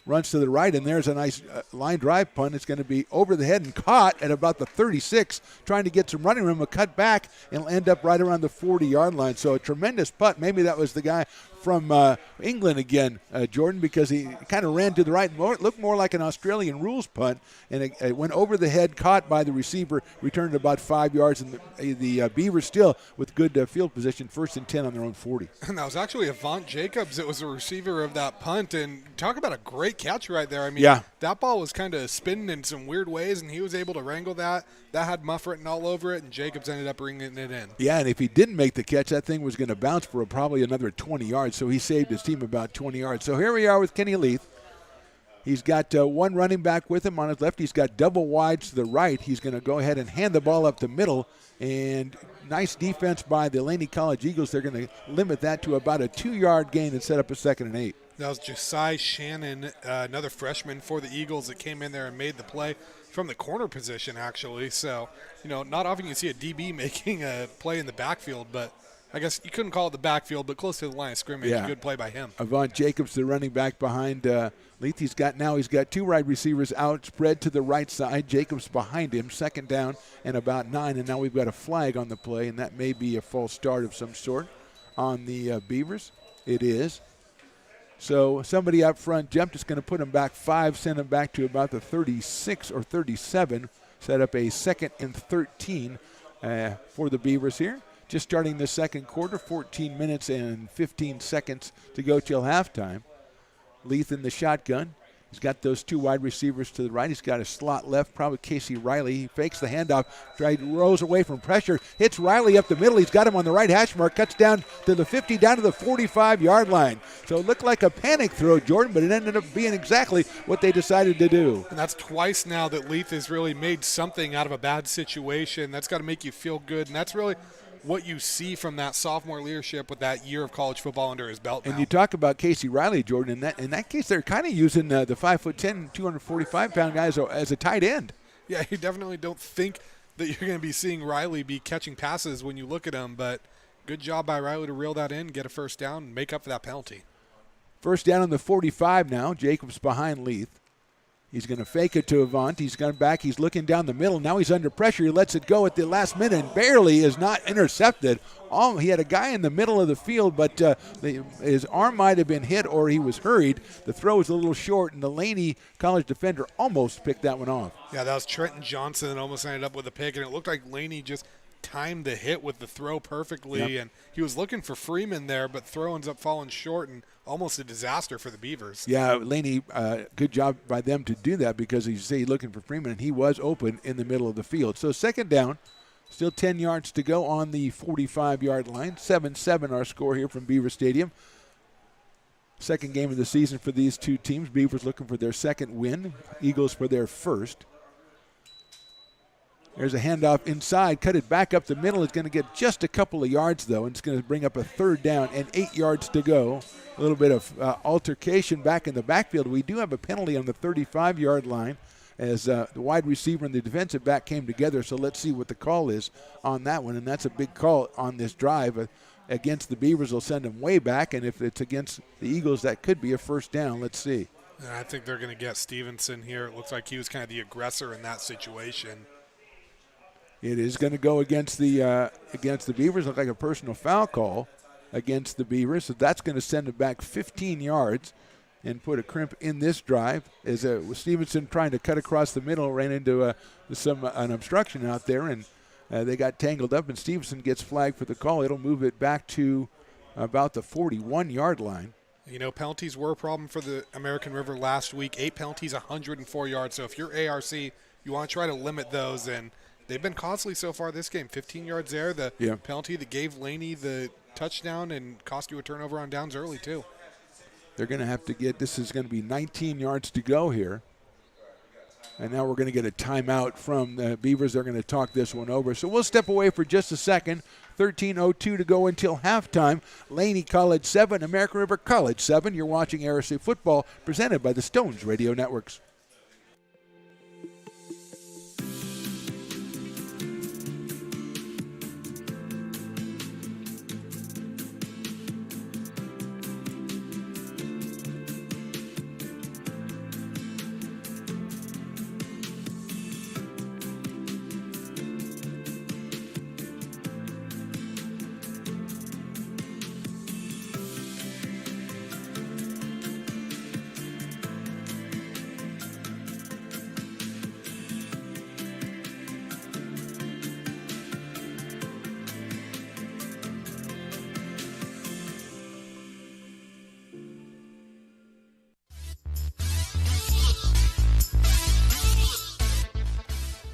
Runs to the right, and there's a nice line drive punt. It's going to be over the head and caught at about the 36, trying to get some running room, a cut back, and will end up right around the 40-yard line. So a tremendous punt. Maybe that was the guy from England again, Jordan, because he kind of ran to the right. It looked more like an Australian rules punt, and it went over the head, caught by the receiver, returned about 5 yards, and the Beavers still with good field position, 1st and 10 on their own 40. And that was actually Avant Jacobs that was the receiver of that punt, and talk about a great catch right there. I mean, that ball was kind of spinning in some weird ways, and he was able to wrangle that. That had Muff written all over it, and Jacobs ended up bringing it in. Yeah, and if he didn't make the catch, that thing was going to bounce for probably another 20 yards, so he saved his team about 20 yards. So here we are with Kenny Leith. He's got one running back with him on his left. He's got double wides to the right. He's going to go ahead and hand the ball up the middle, and nice defense by the Laney College Eagles. They're going to limit that to about a 2-yard gain and set up a 2nd and 8. That was Josiah Shannon, another freshman for the Eagles that came in there and made the play from the corner position, actually. So, not often you see a DB making a play in the backfield, but I guess you couldn't call it the backfield, but close to the line of scrimmage. Yeah. Good play by him. Avant Jacobs, the running back behind Leith. He's got 2 wide receivers out, spread to the right side. Jacobs behind him, 2nd down and about 9. And now we've got a flag on the play, and that may be a false start of some sort on the Beavers. It is. So somebody up front jumped. It's going to put him back 5, send him back to about the 36 or 37. Set up a 2nd and 13 for the Beavers here. Just starting the second quarter, 14 minutes and 15 seconds to go till halftime. Leith in the shotgun. He's got those 2 wide receivers to the right. He's got a slot left, probably Casey Riley. He fakes the handoff, rolls away from pressure, hits Riley up the middle. He's got him on the right hash mark, cuts down to the 50, down to the 45-yard line. So it looked like a panic throw, Jordan, but it ended up being exactly what they decided to do. And that's twice now that Leith has really made something out of a bad situation. That's got to make you feel good, and that's really what you see from that sophomore leadership with that year of college football under his belt now. And you talk about Casey Riley, Jordan. In that case, they're kind of using the 5'10", 245-pound guy as a tight end. Yeah, you definitely don't think that you're going to be seeing Riley be catching passes when you look at him, but good job by Riley to reel that in, get a 1st down, and make up for that penalty. 1st down on the 45 now. Jacobs behind Leith. He's going to fake it to Avant. He's gone back. He's looking down the middle. Now he's under pressure. He lets it go at the last minute and barely is not intercepted. He had a guy in the middle of the field, but his arm might have been hit or he was hurried. The throw was a little short, and the Laney College defender almost picked that one off. Yeah, that was Trenton Johnson that almost ended up with a pick, and it looked like Laney just timed the hit with the throw perfectly, and he was looking for Freeman there, but throw ends up falling short and almost a disaster for the Beavers. Yeah, Laney, good job by them to do that because you say looking for Freeman, and he was open in the middle of the field. So 2nd down, still 10 yards to go on the 45-yard line. 7-7 our score here from Beaver Stadium. Second game of the season for these 2 teams. Beavers looking for their 2nd win. Eagles for their 1st. There's a handoff inside, cut it back up the middle. It's going to get just a couple of yards, though, and it's going to bring up a 3rd down and 8 yards to go. A little bit of altercation back in the backfield. We do have a penalty on the 35-yard line as the wide receiver and the defensive back came together, so let's see what the call is on that one, and that's a big call on this drive. Against the Beavers, will send them way back, and if it's against the Eagles, that could be a 1st down. Let's see. And I think they're going to get Stevenson here. It looks like he was kind of the aggressor in that situation. It is going to go against the Beavers. Look like a personal foul call against the Beavers. So that's going to send it back 15 yards and put a crimp in this drive. As Stevenson trying to cut across the middle, ran into an obstruction out there, and they got tangled up, and Stevenson gets flagged for the call. It'll move it back to about the 41-yard line. Penalties were a problem for the American River last week. 8 penalties, 104 yards. So if you're ARC, you want to try to limit those, and they've been costly so far this game. 15 yards there. The penalty that gave Laney the touchdown and cost you a turnover on downs early, too. They're going to have to this is going to be 19 yards to go here. And now we're going to get a timeout from the Beavers. They're going to talk this one over. So we'll step away for just a second. 13:02 to go until halftime. Laney College 7, American River College 7. You're watching RSA Football presented by the Stones Radio Networks.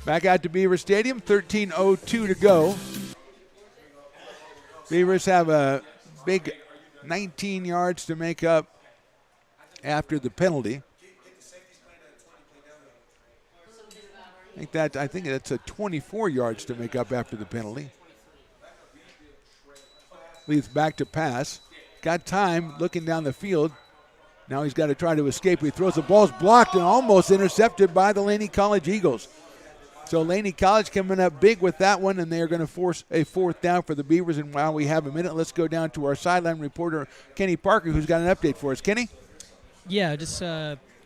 Back out to Beaver Stadium, 13:02 to go. Beavers have a big 19 yards to make up after the penalty. I think that's a 24 yards to make up after the penalty. Leads back to pass. Got time looking down the field. Now he's got to try to escape. He throws the ball's blocked and almost intercepted by the Laney College Eagles. So Laney College coming up big with that one, and they are going to force a fourth down for the Beavers. And while we have a minute, let's go down to our sideline reporter, Kenny Parker, who's got an update for us. Kenny? Yeah, just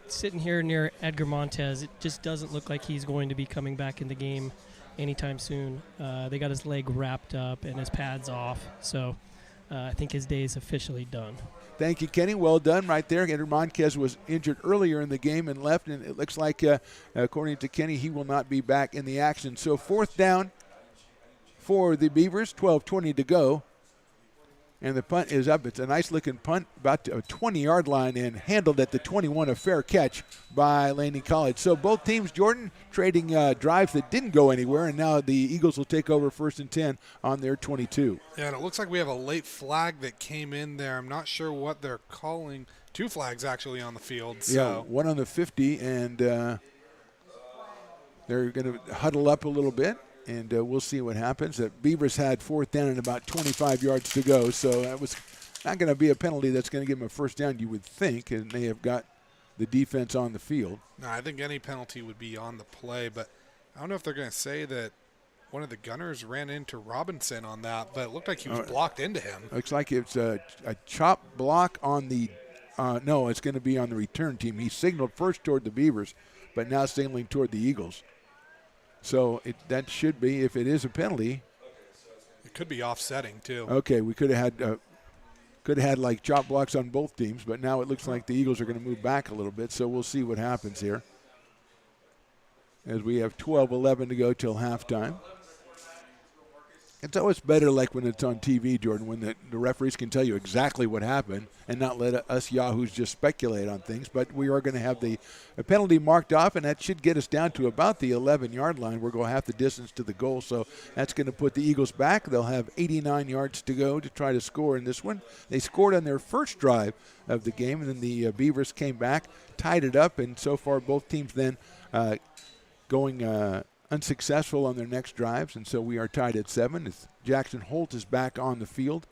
sitting here near Edgar Montez. It just doesn't look like he's going to be coming back in the game anytime soon. They got his leg wrapped up and his pads off. So I think his day is officially done. Thank you, Kenny. Well done right there. Edgar Montez was injured earlier in the game and left, and it looks like, according to Kenny, he will not be back in the action. So fourth down for the Beavers, 12:20 to go. And the punt is up. It's a nice-looking punt, about a 20-yard line, and handled at the 21, a fair catch by Laney College. So both teams, Jordan, trading drives that didn't go anywhere, and now the Eagles will take over 1st and 10 on their 22. Yeah, and it looks like we have a late flag that came in there. I'm not sure what they're calling. 2 flags, actually, on the field. So. Yeah, one on the 50, and they're going to huddle up a little bit. And we'll see what happens. Beavers had fourth down and about 25 yards to go, so that was not going to be a penalty that's going to give them a first down, you would think, and they have got the defense on the field. No, I think any penalty would be on the play, but I don't know if they're going to say that one of the gunners ran into Robinson on that, but it looked like he was blocked into him. Looks like it's a chop block on the no, it's going to be on the return team. He signaled first toward the Beavers, but now signaling toward the Eagles. So that should be, if it is a penalty. It could be offsetting, too. Okay, we could have had like chop blocks on both teams, but now it looks like the Eagles are going to move back a little bit, so we'll see what happens here as we have 12:11 to go till halftime. It's always better like when it's on TV, Jordan, when the referees can tell you exactly what happened and not let us yahoos just speculate on things. But we are going to have a penalty marked off, and that should get us down to about the 11-yard line. We're going to have the distance to the goal, so that's going to put the Eagles back. They'll have 89 yards to go to try to score in this one. They scored on their first drive of the game, and then the Beavers came back, tied it up, and so far both teams then going unsuccessful on their next drives, and so we are tied at 7. Jackson Holt is back on the field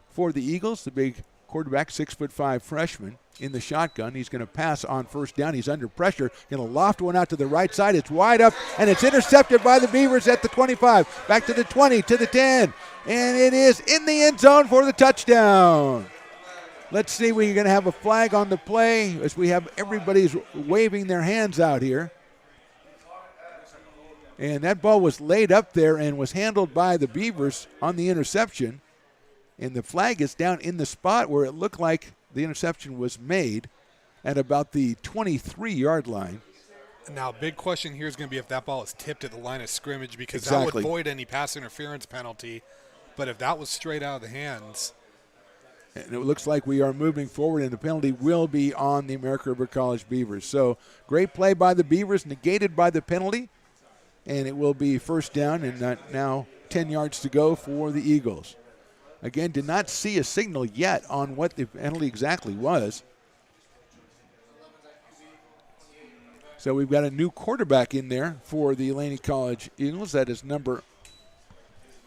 for the Eagles. The big quarterback, 6'5" freshman in the shotgun. He's going to pass on first down. He's under pressure. Going to loft one out to the right side. It's wide up, and it's intercepted by the Beavers at the 25. Back to the 20, to the 10, and it is in the end zone for the touchdown. Let's see, we're going to have a flag on the play as we have everybody's waving their hands out here. And that ball was laid up there and was handled by the Beavers on the interception. And the flag is down in the spot where it looked like the interception was made at about the 23-yard line. Now, big question here is going to be if that ball is tipped at the line of scrimmage, because exactly. That would void any pass interference penalty. But if that was straight out of the hands. And it looks like we are moving forward, and the penalty will be on the American River College Beavers. So great play by the Beavers, negated by the penalty. And it will be first down, and now 10 yards to go for the Eagles. Again, did not see a signal yet on what the penalty exactly was. So we've got a new quarterback in there for the Laney College Eagles. That is number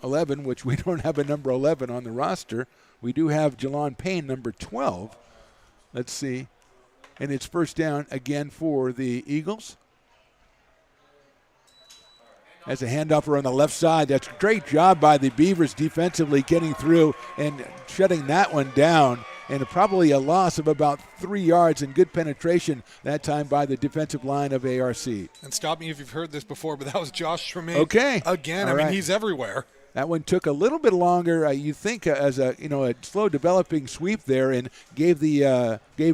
11, which we don't have a number 11 on the roster. We do have Jelon Payne, number 12. Let's see. And it's first down again for the Eagles. As a handoff on the left side. That's a great job by the Beavers defensively getting through and shutting that one down. And probably a loss of about 3 yards and good penetration that time by the defensive line of ARC. And stop me if you've heard this before, but that was Josh Tremaine. Okay. Again, All I mean, right. he's everywhere. That one took a little bit longer, you think, as a slow developing sweep there, and gave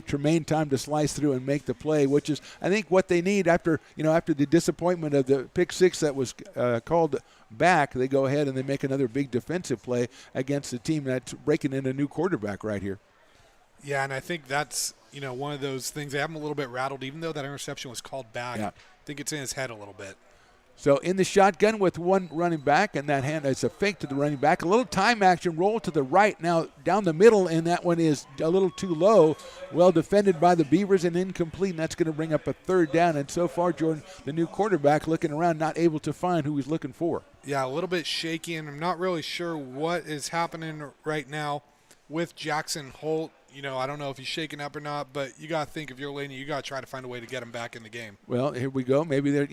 Tremaine time to slice through and make the play, which is I think what they need after the disappointment of the pick six that was called back. They go ahead and they make another big defensive play against a team that's breaking in a new quarterback right here. Yeah, and I think that's one of those things. They have him a little bit rattled, even though that interception was called back. Yeah. I think it's in his head a little bit. So in the shotgun with one running back, and that hand is a fake to the running back. A little time action roll to the right now down the middle, and that one is a little too low. Well defended by the Beavers and incomplete, and that's going to bring up a third down. And so far, Jordan, the new quarterback looking around, not able to find who he's looking for. Yeah, a little bit shaky, and I'm not really sure what is happening right now with Jackson Holt. I don't know if he's shaken up or not, but you got to think if you're Laney, you got to try to find a way to get him back in the game. Well, here we go. Maybe they're,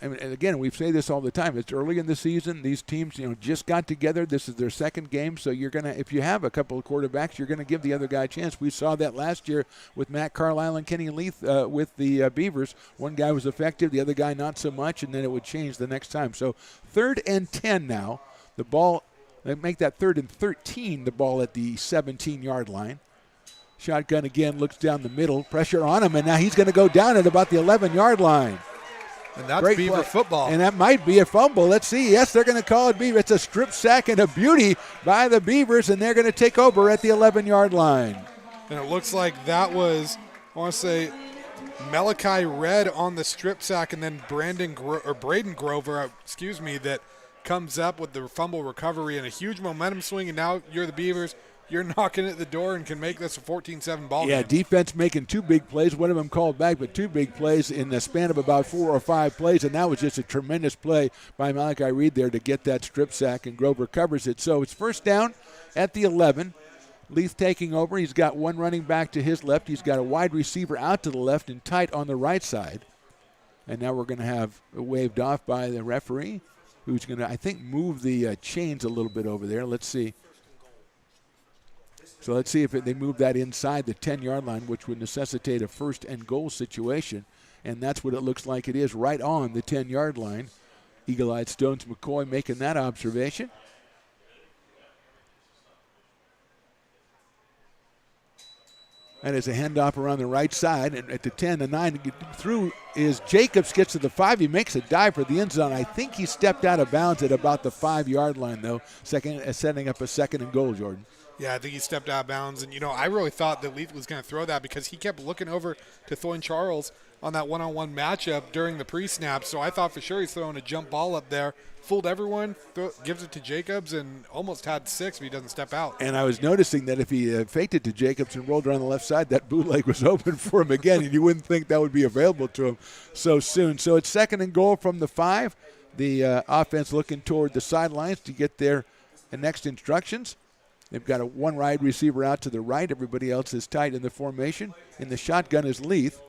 and again, we say this all the time. It's early in the season. These teams, just got together. This is their second game, so you're going to, if you have a couple of quarterbacks, you're going to give the other guy a chance. We saw that last year with Matt Carlisle and Kenny Leith with the Beavers. One guy was effective, the other guy not so much, and then it would change the next time. So 3rd and 10 now. The ball, they make that 3rd and 13, the ball at the 17-yard line. Shotgun again, looks down the middle, pressure on him, and now he's going to go down at about the 11-yard line. And that's Great Beaver play. football. And that might be a fumble. Let's see. Yes, they're going to call it Beaver. It's a strip sack and a beauty by the Beavers, and they're going to take over at the 11-yard line. And it looks like that was, I want to say, Malachi Red on the strip sack, and then Braden Grover, that comes up with the fumble recovery and a huge momentum swing, and now you're the Beavers. You're knocking at the door and can make this a 14-7 ball game. Yeah, defense making 2 big plays. One of them called back, but 2 big plays in the span of about 4 or 5 plays, and that was just a tremendous play by Malachi Reed there to get that strip sack, and Grover covers it. So it's first down at the 11. Leith taking over. He's got one running back to his left. He's got a wide receiver out to the left and tight on the right side. And now we're going to have it waved off by the referee, who's going to, I think, move the chains a little bit over there. Let's see. So let's see if they move that inside the 10-yard line, which would necessitate a 1st and goal situation. And that's what it looks like it is, right on the 10-yard line. Eagle-eyed Stones McCoy making that observation. That is a handoff around the right side. And at the 10, the 9 through is Jacobs, gets to the 5. He makes a dive for the end zone. I think he stepped out of bounds at about the 5-yard line, though, setting up a 2nd and goal, Jordan. Yeah, I think he stepped out of bounds. And, I really thought that Leith was going to throw that because he kept looking over to Thorne Charles on that one-on-one matchup during the pre-snap. So I thought for sure he's throwing a jump ball up there. Fooled everyone, gives it to Jacobs, and almost had 6 if he doesn't step out. And I was noticing that if he faked it to Jacobs and rolled around the left side, that bootleg was open for him again, and you wouldn't think that would be available to him so soon. So it's 2nd and goal from the 5. The offense looking toward the sidelines to get their next instructions. They've got one wide receiver out to the right. Everybody else is tight in the formation. In the shotgun is Leith.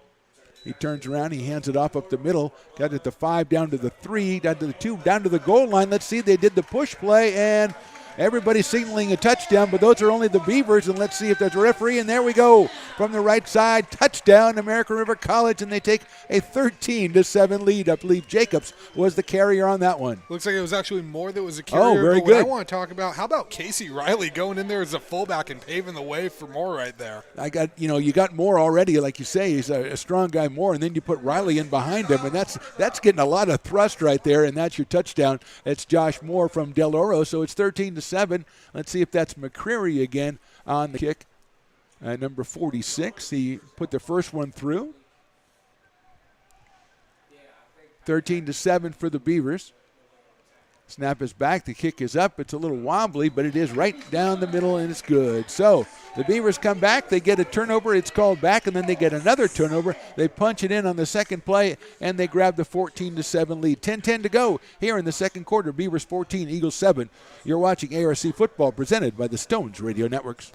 He turns around. He hands it off up the middle. Got it at the 5, down to the 3, down to the 2, down to the goal line. Let's see. They did the push play, and everybody's signaling a touchdown, but those are only the Beavers, and let's see if there's a referee, and there we go. From the right side, touchdown, American River College, and they take a 13-7 lead. I believe Jacobs was the carrier on that one. Looks like it was actually more that was a carrier. Oh, very but good. What I want to talk about, how about Casey Riley going in there as a fullback and paving the way for Moore right there? You got Moore already, like you say. He's a strong guy, Moore, and then you put Riley in behind him, and that's getting a lot of thrust right there, and that's your touchdown. It's Josh Moore from Del Oro, so it's 13-7. Let's see if that's McCreary again on the kick. Number 46, he put the first one through. 13-7 for the Beavers. Snap is back. The kick is up. It's a little wobbly, but it is right down the middle, and it's good. So the Beavers come back. They get a turnover. It's called back, and then they get another turnover. They punch it in on the second play, and they grab the 14-7 lead. 10-10 to go here in the second quarter. Beavers 14, Eagles 7. You're watching ARC Football presented by the Stones Radio Networks.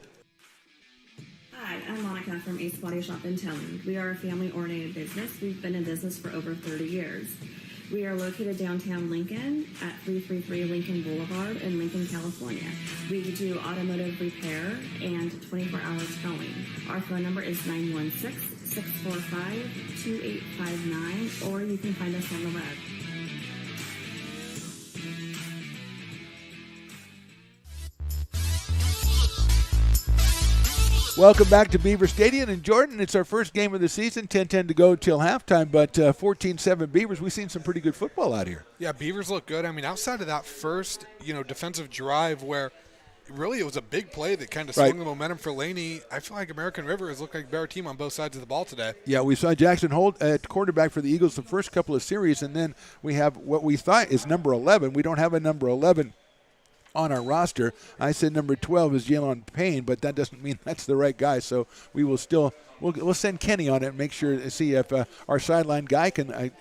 Hi, I'm Monica from Ace Body Shop in Telling. We are a family-oriented business. We've been in business for over 30 years. We are located downtown Lincoln at 333 Lincoln Boulevard in Lincoln, California. We do automotive repair and 24-hour towing. Our phone number is 916-645-2859, or you can find us on the web. Welcome back to Beaver Stadium in Jordan. It's our first game of the season, 10-10 to go till halftime, but 14-7 Beavers. We've seen some pretty good football out here. Yeah, Beavers look good. I mean, outside of that first, defensive drive where really it was a big play that kind of swung the momentum for Laney, I feel like American River has looked like a better team on both sides of the ball today. Yeah, we saw Jackson Holt at quarterback for the Eagles the first couple of series, and then we have what we thought is number 11. We don't have a number 11 on our roster. I said number 12 is Jalen Payne, but that doesn't mean that's the right guy. So we will still we'll send Kenny on it and make sure to see if our sideline guy can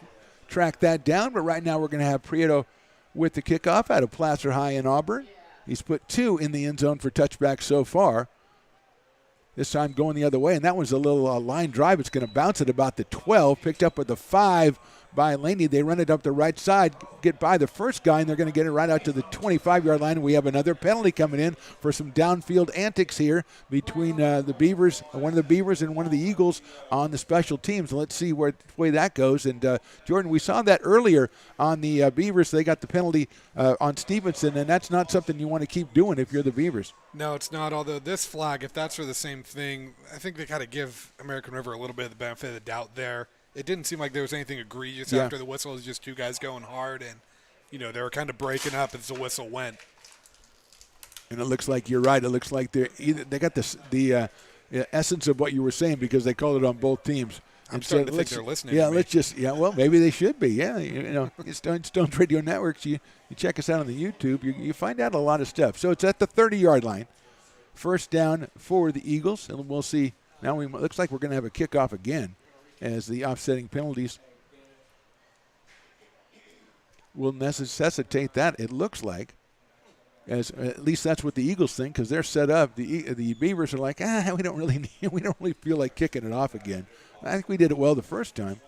track that down. But right now we're going to have Prieto with the kickoff out of Placer High in Auburn. He's put 2 in the end zone for touchbacks so far. This time going the other way, and that was a little line drive. It's going to bounce at about the 12, picked up with the 5 by Laney. They run it up the right side, get by the first guy, and they're going to get it right out to the 25-yard line. And we have another penalty coming in for some downfield antics here between the Beavers, one of the Beavers and one of the Eagles on the special teams. Let's see where way that goes. And Jordan, we saw that earlier on the Beavers. They got the penalty on Stevenson, and that's not something you want to keep doing if you're the Beavers. No, it's not. Although this flag, if that's for the same thing, I think they got to give American River a little bit of the benefit of the doubt there. It didn't seem like there was anything egregious after the whistle. It was just 2 guys going hard, and they were kind of breaking up as the whistle went. And it looks like you're right. It looks like they got the essence of what you were saying because they called it on both teams. I'm starting to think they're listening. Yeah, to me. well, maybe they should be. Yeah, it's Stones Radio Networks. You check us out on the YouTube. You find out a lot of stuff. So it's at the 30-yard line. First down for the Eagles, and we'll see. Now it looks like we're going to have a kickoff again, as the offsetting penalties will necessitate that, it looks like. As at least that's what the Eagles think, because they're set up. The Beavers are like, we don't really feel like kicking it off again. I think we did it well the first time.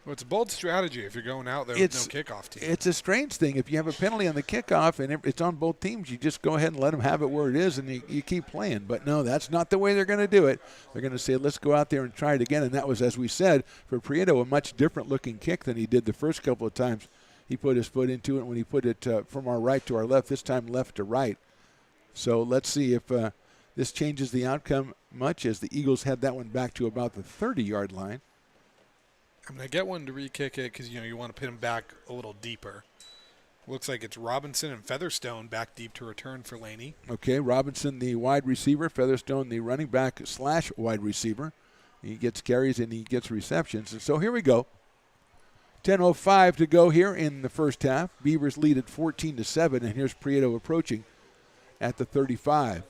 Well, it's a bold strategy if you're going out there with no kickoff team. It's a strange thing. If you have a penalty on the kickoff and it's on both teams, you just go ahead and let them have it where it is, and you keep playing. But no, that's not the way they're going to do it. They're going to say, let's go out there and try it again. And that was, as we said, for Prieto, a much different-looking kick than he did the first couple of times. He put his foot into it when he put it from our right to our left, this time left to right. So let's see if this changes the outcome much, as the Eagles had that one back to about the 30-yard line. I'm going to get one to re-kick it because, you want to put him back a little deeper. Looks like it's Robinson and Featherstone back deep to return for Laney. Okay, Robinson, the wide receiver. Featherstone, the running back / wide receiver. He gets carries and he gets receptions. And so here we go. 10:05 to go here in the first half. Beavers lead at 14-7, and here's Prieto approaching at the 35.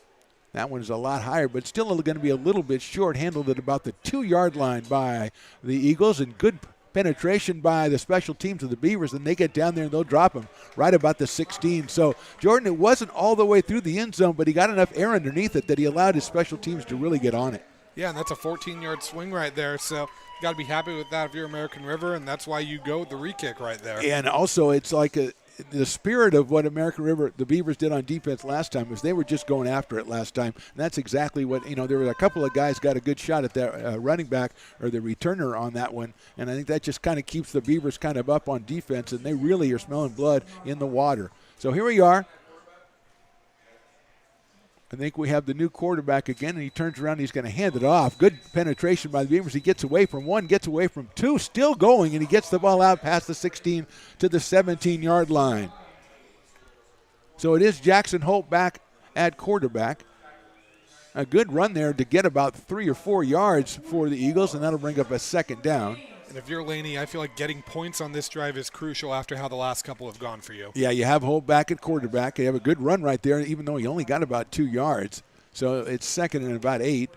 That one is a lot higher, but still going to be a little bit short, handled at about the 2-yard line by the Eagles, and good penetration by the special teams of the Beavers, and they get down there and they'll drop him right about the 16. So, Jordan, it wasn't all the way through the end zone, but he got enough air underneath it that he allowed his special teams to really get on it. Yeah, and that's a 14-yard swing right there, so you got to be happy with that if you're American River, and that's why you go with the re-kick right there. And also, it's like the spirit of what American River, the Beavers did on defense last time, was they were just going after it last time. And that's exactly what, there were a couple of guys got a good shot at that running back or the returner on that one. And I think that just kind of keeps the Beavers kind of up on defense, and they really are smelling blood in the water. So here we are. I think we have the new quarterback again, and he turns around and he's going to hand it off. Good penetration by the Beavers. He gets away from one, gets away from two, still going, and he gets the ball out past the 16 to the 17-yard line. So it is Jackson Holt back at quarterback. A good run there to get about 3 or 4 yards for the Eagles, and that'll bring up a second down. And if you're Laney, I feel like getting points on this drive is crucial after how the last couple have gone for you. Yeah, you have Holt back at quarterback. You have a good run right there, even though he only got about 2 yards. So it's second and about 8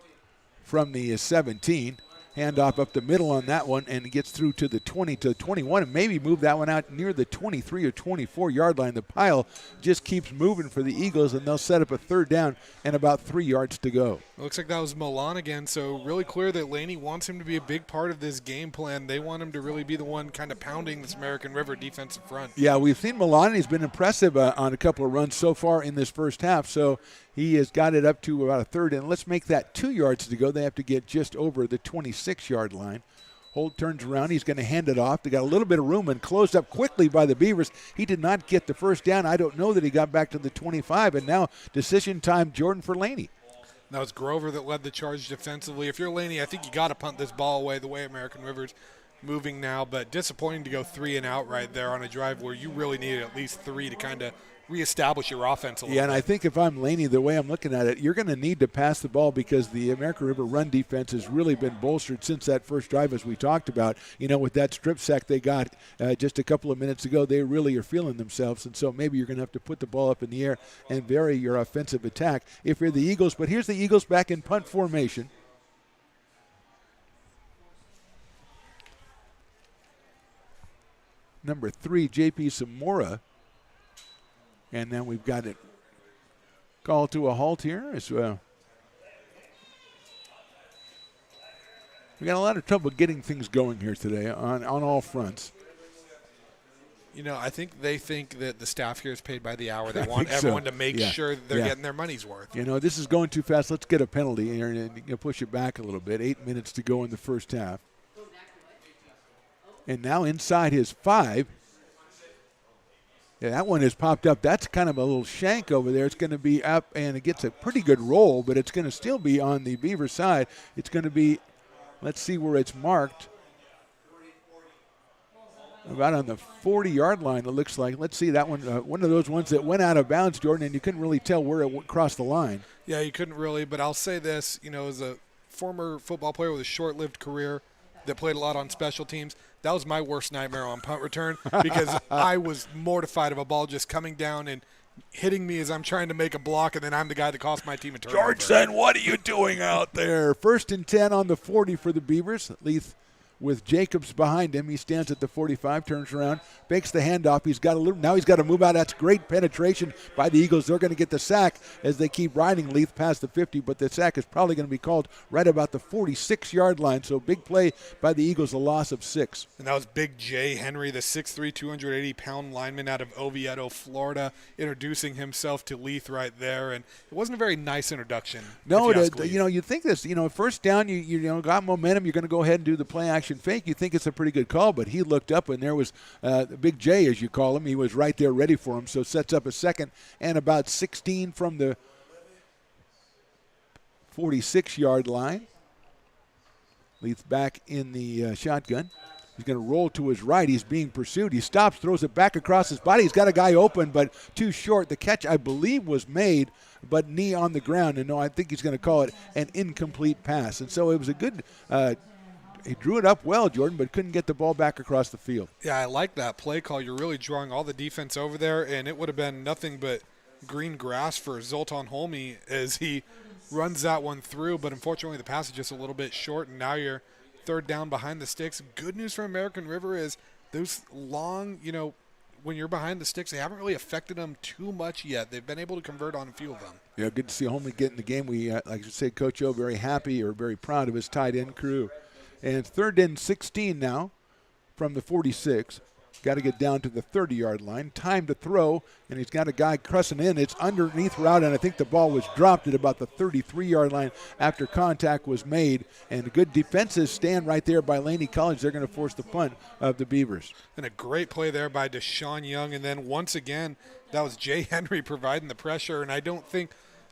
from the 17. Handoff up the middle on that one, and gets through to the 20 to 21, and maybe move that one out near the 23 or 24-yard line. The pile just keeps moving for the Eagles, and they'll set up a third down and about 3 yards to go. It looks like that was Milan again, so really clear that Laney wants him to be a big part of this game plan. They want him to really be the one kind of pounding this American River defensive front. Yeah, we've seen Milan. He's been impressive on a couple of runs so far in this first half, so he has got it up to about a third, and let's make that 2 yards to go. They have to get just over the 26-yard line. Holt turns around. He's going to hand it off. They got a little bit of room and closed up quickly by the Beavers. He did not get the first down. I don't know that he got back to the 25, and now decision time, Jordan, for Laney. That was Grover that led the charge defensively. If you're Laney, I think you got to punt this ball away the way American River's moving now, but disappointing to go 3 and out right there on a drive where you really needed at least 3 to kind of reestablish your offense a little bit. And I think if I'm Laney, the way I'm looking at it, you're going to need to pass the ball because the American River run defense has really been bolstered since that first drive, as we talked about. You know, with that strip sack they got just a couple of minutes ago, they really are feeling themselves. And so maybe you're going to have to put the ball up in the air and vary your offensive attack if you're the Eagles. But here's the Eagles back in punt formation. Number 3, J.P. Zamora. And then we've got it called to a halt here as well. We got a lot of trouble getting things going here today on all fronts. You know, I think they think that the staff here is paid by the hour. They want everyone to make sure that they're getting their money's worth. You know, this is going too fast. Let's get a penalty here and push it back a little bit. 8 minutes to go in the first half. And now inside his 5. Yeah, that one has popped up. That's kind of a little shank over there. It's going to be up, and it gets a pretty good roll, but it's going to still be on the Beaver side. It's going to be, let's see where it's marked. About on the 40-yard line, it looks like. Let's see that one. One of those ones that went out of bounds, Jordan, and you couldn't really tell where it crossed the line. Yeah, you couldn't really, but I'll say this, you know, as a former football player with a short-lived career that played a lot on special teams, that was my worst nightmare on punt return because I was mortified of a ball just coming down and hitting me as I'm trying to make a block, and then I'm the guy that cost my team a turnover. Georgeson, what are you doing out there? 1st and 10 on the 40 for the Beavers. Leith with Jacobs behind him. He stands at the 45, turns around, fakes the handoff. Now he's got to move out. That's great penetration by the Eagles. They're going to get the sack as they keep riding Leith past the 50, but the sack is probably going to be called right about the 46-yard line. So big play by the Eagles, a loss of 6. And that was Big J. Henry, the 6'3", 280-pound lineman out of Oviedo, Florida, introducing himself to Leith right there. And it wasn't a very nice introduction. No, you'd think this, first down, you got momentum, you're going to go ahead and do the play action fake. You think it's a pretty good call, but he looked up and there was Big J, as you call him. He was right there ready for him, so sets up a 2nd and about 16 from the 46-yard line. Leith back in the shotgun. He's going to roll to his right. He's being pursued. He stops, throws it back across his body. He's got a guy open, but too short. The catch, I believe, was made, but knee on the ground. And no, I think he's going to call it an incomplete pass. And so it was a good he drew it up well, Jordan, but couldn't get the ball back across the field. Yeah, I like that play call. You're really drawing all the defense over there, and it would have been nothing but green grass for Zoltan Holme as he runs that one through. But unfortunately, the pass is just a little bit short, and now you're 3rd down behind the sticks. Good news for American River is those long, when you're behind the sticks, they haven't really affected them too much yet. They've been able to convert on a few of them. Yeah, good to see Holme get in the game. We, like I said, Coach O, very happy or very proud of his tight end crew. And it's 3rd and 16 now from the 46. Got to get down to the 30-yard line. Time to throw, and he's got a guy crossing in. It's underneath route, and I think the ball was dropped at about the 33-yard line after contact was made. And good defenses stand right there by Laney College. They're going to force the punt of the Beavers. And a great play there by Deshaun Young. And then once again, that was Jay Henry providing the pressure. And I don't think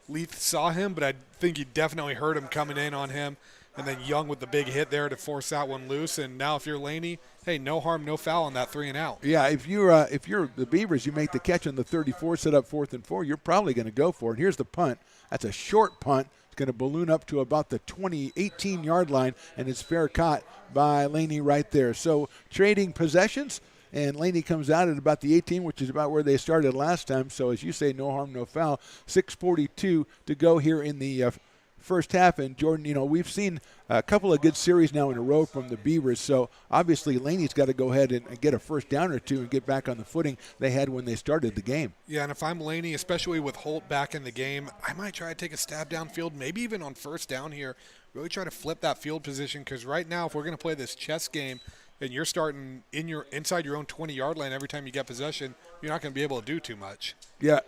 Leith saw him, but I think he definitely heard him coming in on him. And then Young with the big hit there to force that one loose. And now if you're Laney, hey, no harm, no foul on that 3 and out. Yeah, if you're the Beavers, you make the catch on the 34, set up 4th and 4, you're probably going to go for it. Here's the punt. That's a short punt, It's going to balloon up to about the 18-yard line, and it's fair caught by Laney right there. So trading possessions, and Laney comes out at about the 18, which is about where they started last time. So as you say, no harm, no foul. 6:42 to go here in the first half. And Jordan, we've seen a couple of good series now in a row from the Beavers. So obviously Laney's got to go ahead and get a first down or two and get back on the footing they had when they started the game. Yeah, and if I'm Laney, especially with Holt back in the game, I might try to take a stab downfield, maybe even on first down here. Really try to flip that field position, because right now if we're going to play this chess game and you're starting inside your own 20-yard line every time you get possession, you're not going to be able to do too much. Yeah.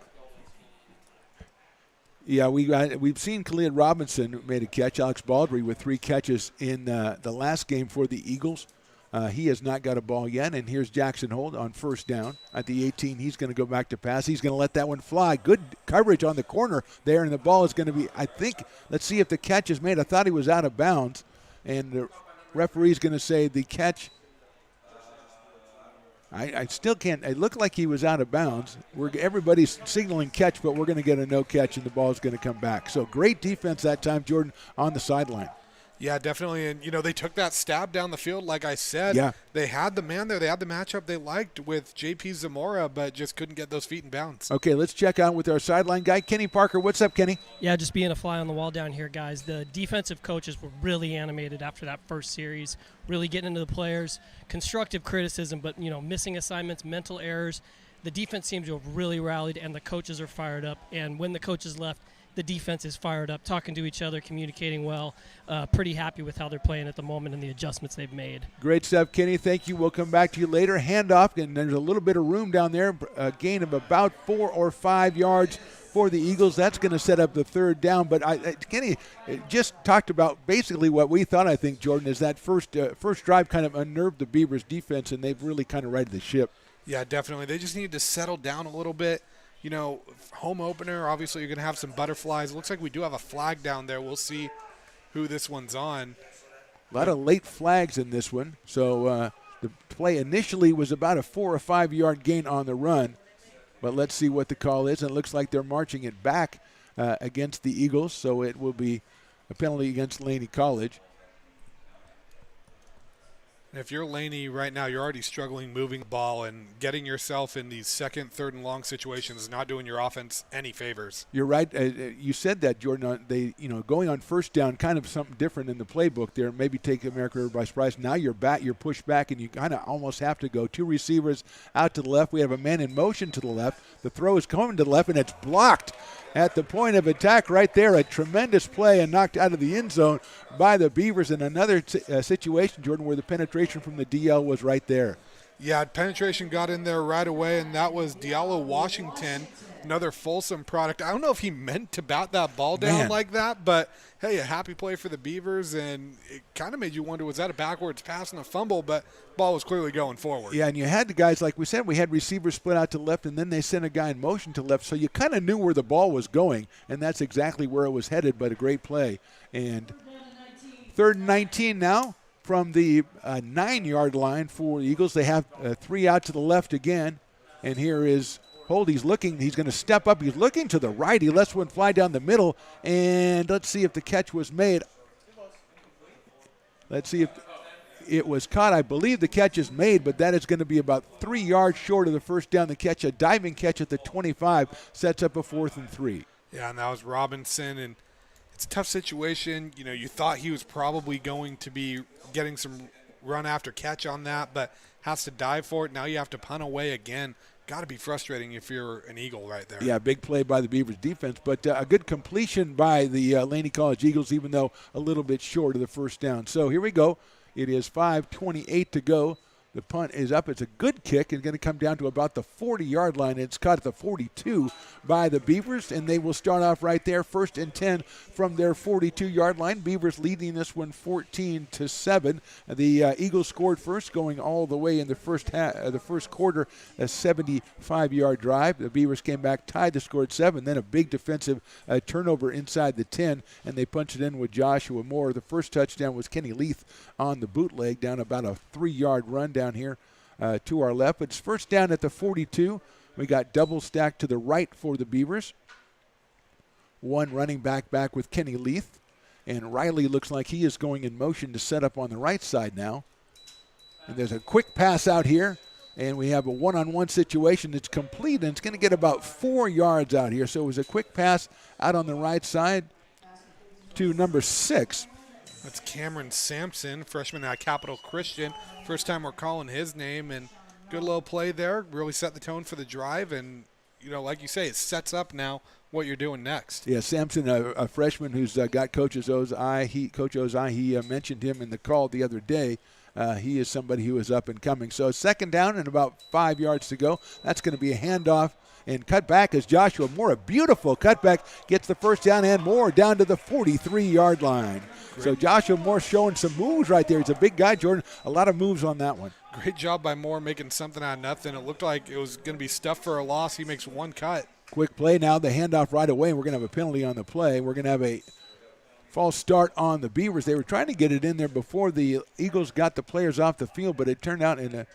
Yeah, we've seen Khalid Robinson who made a catch. Alex Baldry with 3 catches in the last game for the Eagles. He has not got a ball yet, and here's Jackson Holt on first down at the 18. He's going to go back to pass. He's going to let that one fly. Good coverage on the corner there, and the ball is going to be, let's see if the catch is made. I thought he was out of bounds, and the referee's going to say the catch. I still can't. It looked like he was out of bounds. Everybody's signaling catch, but we're going to get a no catch, and the ball is going to come back. So great defense that time, Jordan, on the sideline. Yeah, definitely. And, they took that stab down the field, like I said. Yeah. They had the man there. They had the matchup they liked with J.P. Zamora, but just couldn't get those feet in bounds. Okay, let's check out with our sideline guy, Kenny Parker. What's up, Kenny? Yeah, just being a fly on the wall down here, guys. The defensive coaches were really animated after that first series, really getting into the players. Constructive criticism, but, missing assignments, mental errors. The defense seems to have really rallied, and the coaches are fired up. And when the coaches left, the defense is fired up, talking to each other, communicating well. Pretty happy with how they're playing at the moment and the adjustments they've made. Great stuff, Kenny. Thank you. We'll come back to you later. Handoff, and there's a little bit of room down there, a gain of about 4 or 5 yards for the Eagles. That's going to set up the third down. But Kenny just talked about basically what we thought, I think, Jordan, is that first drive kind of unnerved the Beavers' defense, and they've really kind of righted the ship. Yeah, definitely. They just need to settle down a little bit. Home opener, obviously you're going to have some butterflies. It looks like we do have a flag down there. We'll see who this one's on. A lot of late flags in this one. So the play initially was about a 4 or 5 yard gain on the run. But let's see what the call is. And it looks like they're marching it back against the Eagles. So it will be a penalty against Laney College. If you're Laney right now, you're already struggling moving the ball, and getting yourself in these second, third, and long situations is not doing your offense any favors. You're right. You said that, Jordan. Going on first down, kind of something different in the playbook there. Maybe take American River by surprise. Now you're pushed back, and you kind of almost have to go. 2 receivers out to the left. We have a man in motion to the left. The throw is coming to the left, and it's blocked at the point of attack right there. A tremendous play and knocked out of the end zone by the Beavers in another situation, Jordan, where the penetration from the DL was right there. Yeah, penetration got in there right away, and that was Diallo Washington, another Folsom product. I don't know if he meant to bat that ball down like that, but, hey, a happy play for the Beavers, and it kind of made you wonder, was that a backwards pass and a fumble? But ball was clearly going forward. Yeah, and you had the guys, like we said, we had receivers split out to left, and then they sent a guy in motion to left, so you kind of knew where the ball was going, and that's exactly where it was headed, but a great play. And 3rd and 19 now. From the 9-yard line for the Eagles. They have 3 out to the left again. And here is Holt. He's looking. He's going to step up. He's looking to the right. He lets one fly down the middle. And let's see if the catch was made. Let's see if it was caught. I believe the catch is made, but that is going to be about 3 yards short of the first down. The catch, a diving catch at the 25, sets up a 4th and 3. Yeah, and that was Robinson. And it's a tough situation. You thought he was probably going to be getting some run after catch on that, but has to dive for it. Now you have to punt away again. Got to be frustrating if you're an Eagle right there. Yeah, big play by the Beavers defense, but a good completion by the Laney College Eagles, even though a little bit short of the first down. So here we go. It is 5:28 to go. The punt is up. It's a good kick. It's going to come down to about the 40-yard line. It's caught at the 42 by the Beavers, and they will start off right there, 1st and 10 from their 42-yard line. Beavers leading this one 14-7. The Eagles scored first, going all the way in the first quarter, a 75-yard drive. The Beavers came back, tied the score at 7, then a big defensive turnover inside the 10, and they punched it in with Joshua Moore. The first touchdown was Kenny Leith on the bootleg down about a 3-yard run down here to our left. It's first down at the 42. We got double stacked to the right for the Beavers. one running back with Kenny Leith. And Riley looks like he is going in motion to set up on the right side now. And there's a quick pass out here. And we have a one-on-one situation that's complete, and it's going to get about 4 yards out here. So it was a quick pass out on the right side to number 6. That's Cameron Sampson, freshman at Capital Christian. First time we're calling his name, and good little play there. Really set the tone for the drive, and, like you say, it sets up now what you're doing next. Yeah, Sampson, a freshman who's got Coach O's eye. Coach O's eye, he mentioned him in the call the other day. He is somebody who is up and coming. So second down and about 5 yards to go. That's going to be a handoff and cut back as Joshua Moore, a beautiful cutback, gets the first down and more down to the 43-yard line. Great. So Joshua Moore showing some moves right there. He's a big guy, Jordan. A lot of moves on that one. Great job by Moore making something out of nothing. It looked like it was going to be stuffed for a loss. He makes one cut. Quick play now, the handoff right away. We're going to have a penalty on the play. We're going to have a false start on the Beavers. They were trying to get it in there before the Eagles got the players off the field, but it turned out and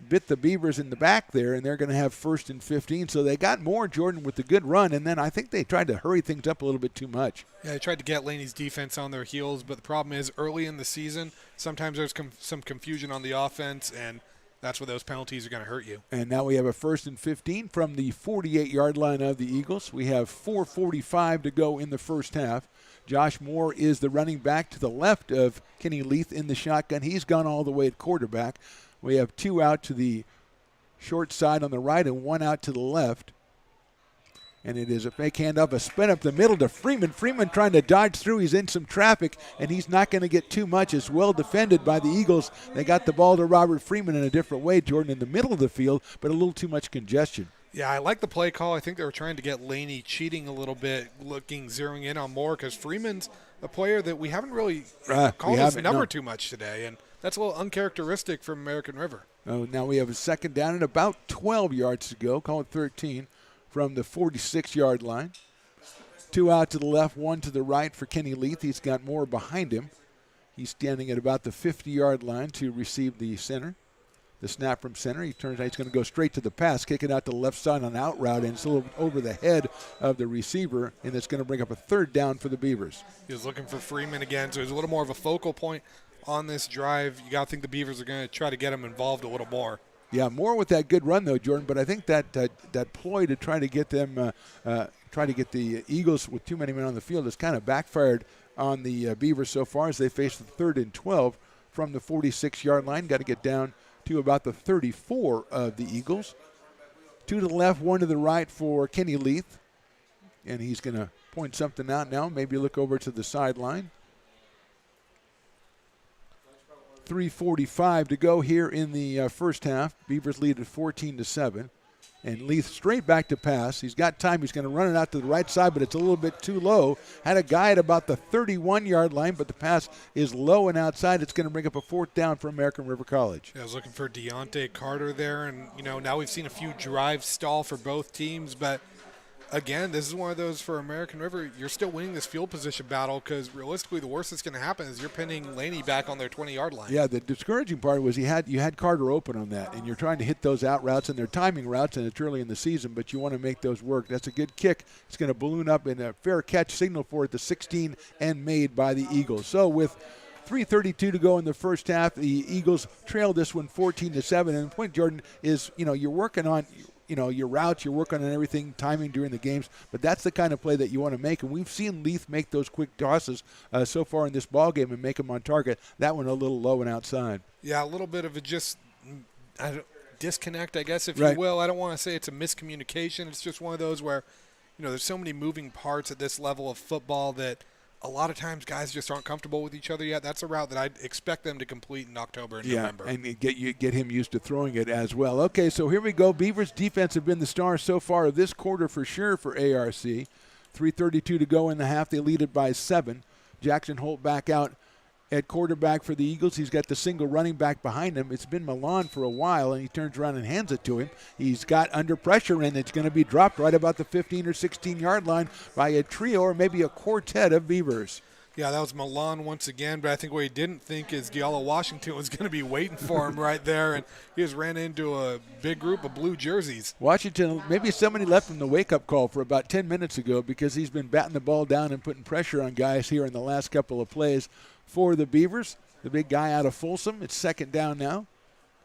bit the Beavers in the back there, and they're going to have 1st and 15. So they got more, Jordan, with the good run, and then I think they tried to hurry things up a little bit too much. Yeah, they tried to get Laney's defense on their heels, but the problem is early in the season, sometimes there's some confusion on the offense, and that's where those penalties are going to hurt you. And now we have a 1st and 15 from the 48-yard line of the Eagles. We have 4:45 to go in the first half. Josh Moore is the running back to the left of Kenny Leith in the shotgun. He's gone all the way at quarterback. We have 2 out to the short side on the right and 1 out to the left. And it is a fake handoff, a spin up the middle to Freeman. Freeman trying to dodge through. He's in some traffic, and he's not going to get too much. It's well defended by the Eagles. They got the ball to Robert Freeman in a different way, Jordan, in the middle of the field, but a little too much congestion. Yeah, I like the play call. I think they were trying to get Laney cheating a little bit, zeroing in on Moore, because Freeman's a player that we haven't really called his number too much today, and that's a little uncharacteristic from American River. Oh, now we have a second down and about 12 yards to go, call it 13, from the 46-yard line. 2 out to the left, 1 to the right for Kenny Leith. He's got Moore behind him. He's standing at about the 50-yard line to receive the center. The snap from center. He turns out he's going to go straight to the pass, kick it out to the left side on an out route, and it's a little over the head of the receiver, and it's going to bring up a 3rd down for the Beavers. He was looking for Freeman again, so he's a little more of a focal point on this drive. You got to think the Beavers are going to try to get him involved a little more. Yeah, more with that good run though, Jordan. But I think that ploy to try to get them, try to get the Eagles with too many men on the field has kind of backfired on the Beavers so far as they face the 3rd and 12 from the 46-yard line. Got to get down to about the 34 of the Eagles. 2 to the left, 1 to the right for Kenny Leith. And he's going to point something out now, maybe look over to the sideline. 3:45 to go here in the first half. Beavers lead at 14-7. And Leith straight back to pass. He's got time. He's going to run it out to the right side, but it's a little bit too low. Had a guy at about the 31-yard line, but the pass is low and outside. It's going to bring up a 4th down for American River College. Yeah, I was looking for Deontay Carter there, and, now we've seen a few drives stall for both teams, but again, this is one of those for American River. You're still winning this field position battle because realistically the worst that's going to happen is you're pinning Laney back on their 20-yard line. Yeah, the discouraging part was you had Carter open on that, and you're trying to hit those out routes, and they're timing routes, and it's early in the season, but you want to make those work. That's a good kick. It's going to balloon up in a fair catch signal for it, the 16 and made by the Eagles. So with 3:32 to go in the first half, the Eagles trail this one 14-7, and the point, Jordan, is you're working on your routes, you're working on everything, timing during the games, but that's the kind of play that you want to make, and we've seen Leith make those quick tosses so far in this ball game and make them on target. That one a little low and outside. Yeah, a little bit of a disconnect, I guess, if you will. I don't want to say it's a miscommunication. It's just one of those where, there's so many moving parts at this level of football that a lot of times guys just aren't comfortable with each other yet. That's a route that I'd expect them to complete in October and November. And get him used to throwing it as well. Okay, so here we go. Beavers defense have been the star so far of this quarter for sure for ARC. 3:32 to go in the half. They lead it by 7. Jackson Holt back out at quarterback for the Eagles. He's got the single running back behind him. It's been Milan for a while, and he turns around and hands it to him. He's got under pressure, and it's going to be dropped right about the 15 or 16-yard line by a trio or maybe a quartet of Beavers. Yeah, that was Milan once again, but I think what he didn't think is Diallo Washington was going to be waiting for him right there, and he just ran into a big group of blue jerseys. Washington, maybe somebody left him the wake-up call for about 10 minutes ago because he's been batting the ball down and putting pressure on guys here in the last couple of plays for the Beavers. The big guy out of Folsom. It's second down now,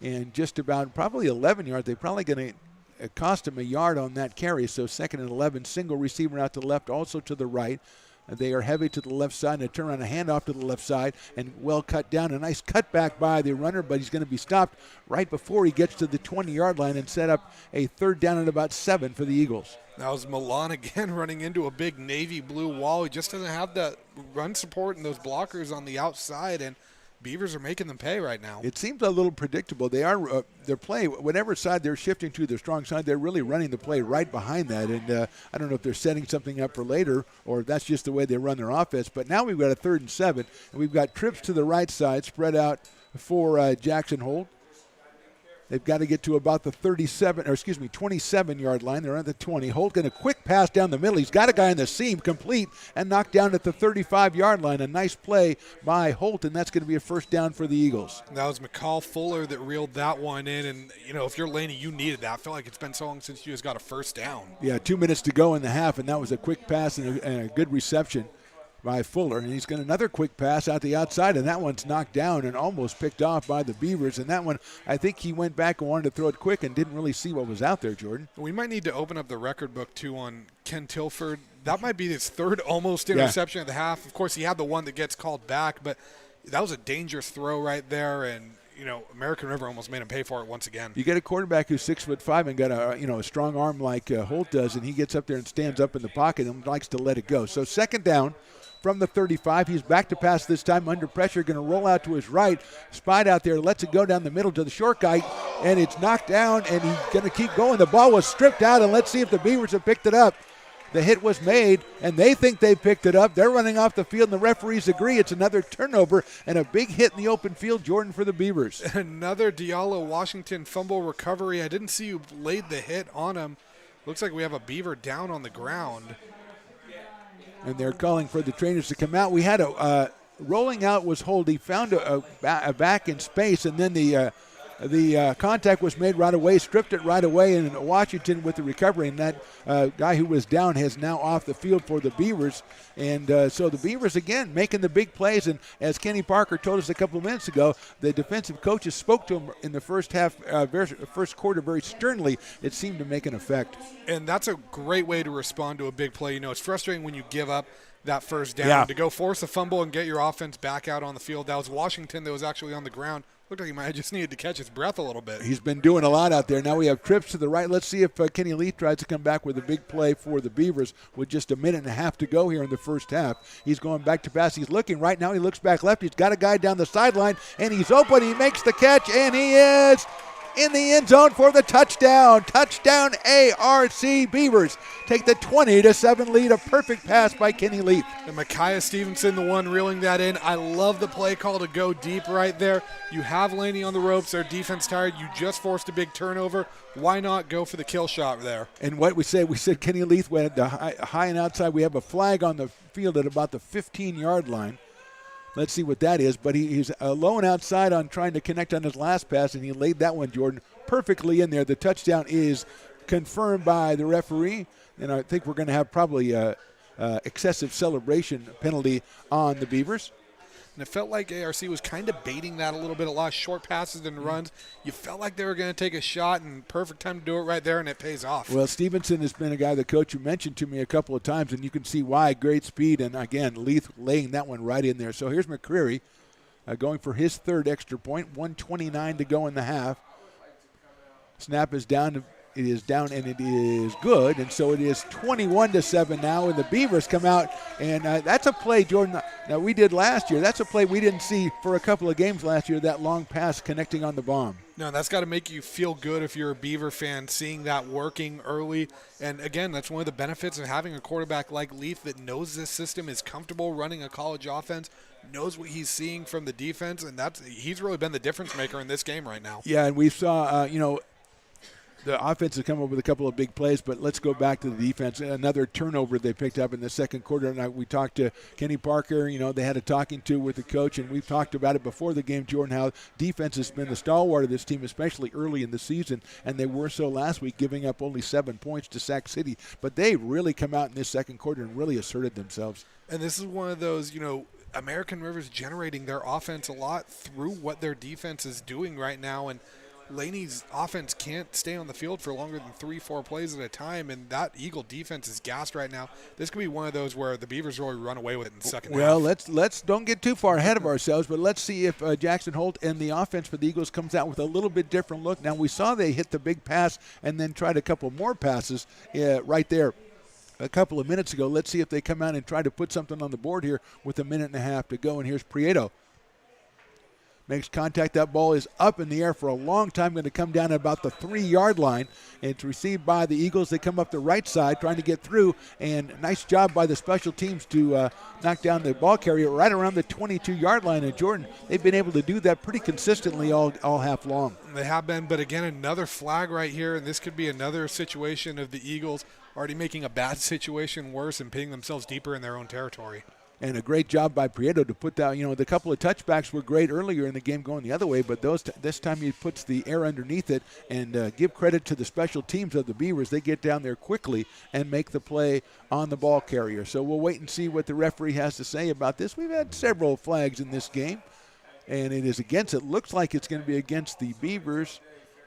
and just about probably 11 yards. They're probably going to cost him a yard on that carry, so second and 11. Single receiver out to the left, also to the right. They are heavy to the left side, and a turn around, a handoff to the left side, and well cut down. A nice cutback by the runner, but he's going to be stopped right before he gets to the 20-yard line and set up a third down at about 7 for the Eagles. That was Milan again running into a big navy blue wall. He just doesn't have that run support and those blockers on the outside, and Beavers are making them pay right now. It seems a little predictable. They're playing whatever side they're shifting to, their strong side. They're really running the play right behind that, and I don't know if they're setting something up for later or if that's just the way they run their offense. But now we've got a 3rd and 7, and we've got trips to the right side spread out for Jackson Holt. They've got to get to about the 27-yard line. They're at the 20. Holt getting a quick pass down the middle. He's got a guy in the seam, complete, and knocked down at the 35-yard line. A nice play by Holt, and that's going to be a first down for the Eagles. That was McCall Fuller that reeled that one in, and, if you're Laney, you needed that. I feel like it's been so long since you just got a first down. Yeah, 2 minutes to go in the half, and that was a quick pass and a good reception by Fuller, and he's got another quick pass out the outside, and that one's knocked down and almost picked off by the Beavers. And that one, I think he went back and wanted to throw it quick and didn't really see what was out there, Jordan. We might need to open up the record book, too, on Ken Tilford. That might be his 3rd almost interception at the half. Of course, he had the one that gets called back, but that was a dangerous throw right there, and American River almost made him pay for it once again. You get a quarterback who's 6'5" and got a strong arm like Holt does, and he gets up there and stands up in the pocket and likes to let it go. So second down from the 35. He's back to pass this time under pressure, going to roll out to his right. Spied out there, lets it go down the middle to the short guy, and it's knocked down, and he's going to keep going. The ball was stripped out, and let's see if the Beavers have picked it up. The hit was made, and they think they picked it up. They're running off the field, and the referees agree. It's another turnover and a big hit in the open field, Jordan, for the Beavers. Another Diallo Washington fumble recovery. I didn't see who laid the hit on him. Looks like we have a Beaver down on the ground. And they're calling for the trainers to come out. We had rolling out was Holt. He found a back in space, and then the contact was made right away, stripped it right away, and Washington with the recovery. And that guy who was down is now off the field for the Beavers. And so the Beavers, again, making the big plays. And as Kenny Parker told us a couple of minutes ago, the defensive coaches spoke to him in the first quarter very sternly. It seemed to make an effect. And that's a great way to respond to a big play. It's frustrating when you give up that first down. To go force a fumble and get your offense back out on the field. That was Washington that was actually on the ground. Looked like he might have just needed to catch his breath a little bit. He's been doing a lot out there. Now we have trips to the right. Let's see if Kenny Leaf tries to come back with a big play for the Beavers with just a minute and a half to go here in the first half. He's going back to pass. He's looking right now. He looks back left. He's got a guy down the sideline, and he's open. He makes the catch, and he is in the end zone for the touchdown. Touchdown ARC. Beavers take the 20-7 lead. A perfect pass by Kenny Leaf. And Micaiah Stevenson, the one reeling that in. I love the play call to go deep right there. You have Laney on the ropes. Their defense tired. You just forced a big turnover. Why not go for the kill shot there? And what we said Kenny Leaf went high and outside. We have a flag on the field at about the 15-yard line. Let's see what that is. But he's alone outside on trying to connect on his last pass, and he laid that one, Jordan, perfectly in there. The touchdown is confirmed by the referee, and I think we're going to have probably a excessive celebration penalty on the Beavers. And it felt like ARC was kind of baiting that a little bit. A lot of short passes and runs. You felt like they were going to take a shot, and perfect time to do it right there, and it pays off. Well, Stevenson has been a guy, the coach, who mentioned to me a couple of times, and you can see why. Great speed, and again, Leith laying that one right in there. So here's McCreary going for his third extra point. 1:29 to go in the half. Snap is down. It is down, and it is good. And so it is 21-7 now, and the Beavers come out. And that's a play, Jordan, that we did last year. That's a play we didn't see for a couple of games last year, that long pass connecting on the bomb. No, that's got to make you feel good if you're a Beaver fan, seeing that working early. And, again, that's one of the benefits of having a quarterback like Leaf that knows this system, is comfortable running a college offense, knows what he's seeing from the defense, and he's really been the difference maker in this game right now. Yeah, and we saw, the offense has come up with a couple of big plays, but let's go back to the defense. Another turnover they picked up in the second quarter. And we talked to Kenny Parker. They had a talking to with the coach, and we've talked about it before the game, Jordan, how defense has been the stalwart of this team, especially early in the season, and they were so last week, giving up only 7 points to Sac City. But they really come out in this second quarter and really asserted themselves. And this is one of those, American River's generating their offense a lot through what their defense is doing right now, and Laney's offense can't stay on the field for longer than 3-4 plays at a time, and that Eagle defense is gassed right now. This could be one of those where the Beavers really run away with it in the second half. Well, let's don't get too far ahead of ourselves, but let's see if Jackson Holt and the offense for the Eagles comes out with a little bit different look. Now, we saw they hit the big pass and then tried a couple more passes right there a couple of minutes ago. Let's see if they come out and try to put something on the board here with a minute and a half to go. And here's Prieto. Makes contact. That ball is up in the air for a long time, going to come down at about the 3-yard line. It's received by the Eagles. They come up the right side trying to get through, and nice job by the special teams to knock down the ball carrier right around the 22-yard line. And Jordan, they've been able to do that pretty consistently all half long. They have been, but again, another flag right here, and this could be another situation of the Eagles already making a bad situation worse and pitting themselves deeper in their own territory. And a great job by Prieto to put that, the couple of touchbacks were great earlier in the game going the other way, but this time he puts the air underneath it, and give credit to the special teams of the Beavers. They get down there quickly and make the play on the ball carrier. So we'll wait and see what the referee has to say about this. We've had several flags in this game, and it looks like it's going to be against the Beavers.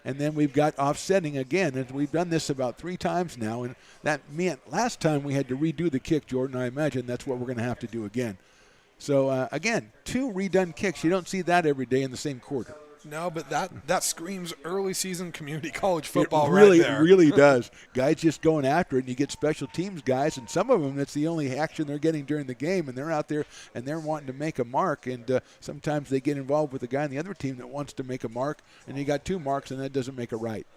And then we've got offsetting again, and we've done this about 3 times now, and that meant last time we had to redo the kick, Jordan. I imagine that's what we're going to have to do again. So, again, 2 redone kicks. You don't see that every day in the same quarter. No, but that screams early season community college football right there. It really does. Guys just going after it, and you get special teams guys, and some of them, that's the only action they're getting during the game, and they're out there, and they're wanting to make a mark, and sometimes they get involved with a guy on the other team that wants to make a mark, and you got 2 marks, and that doesn't make it right.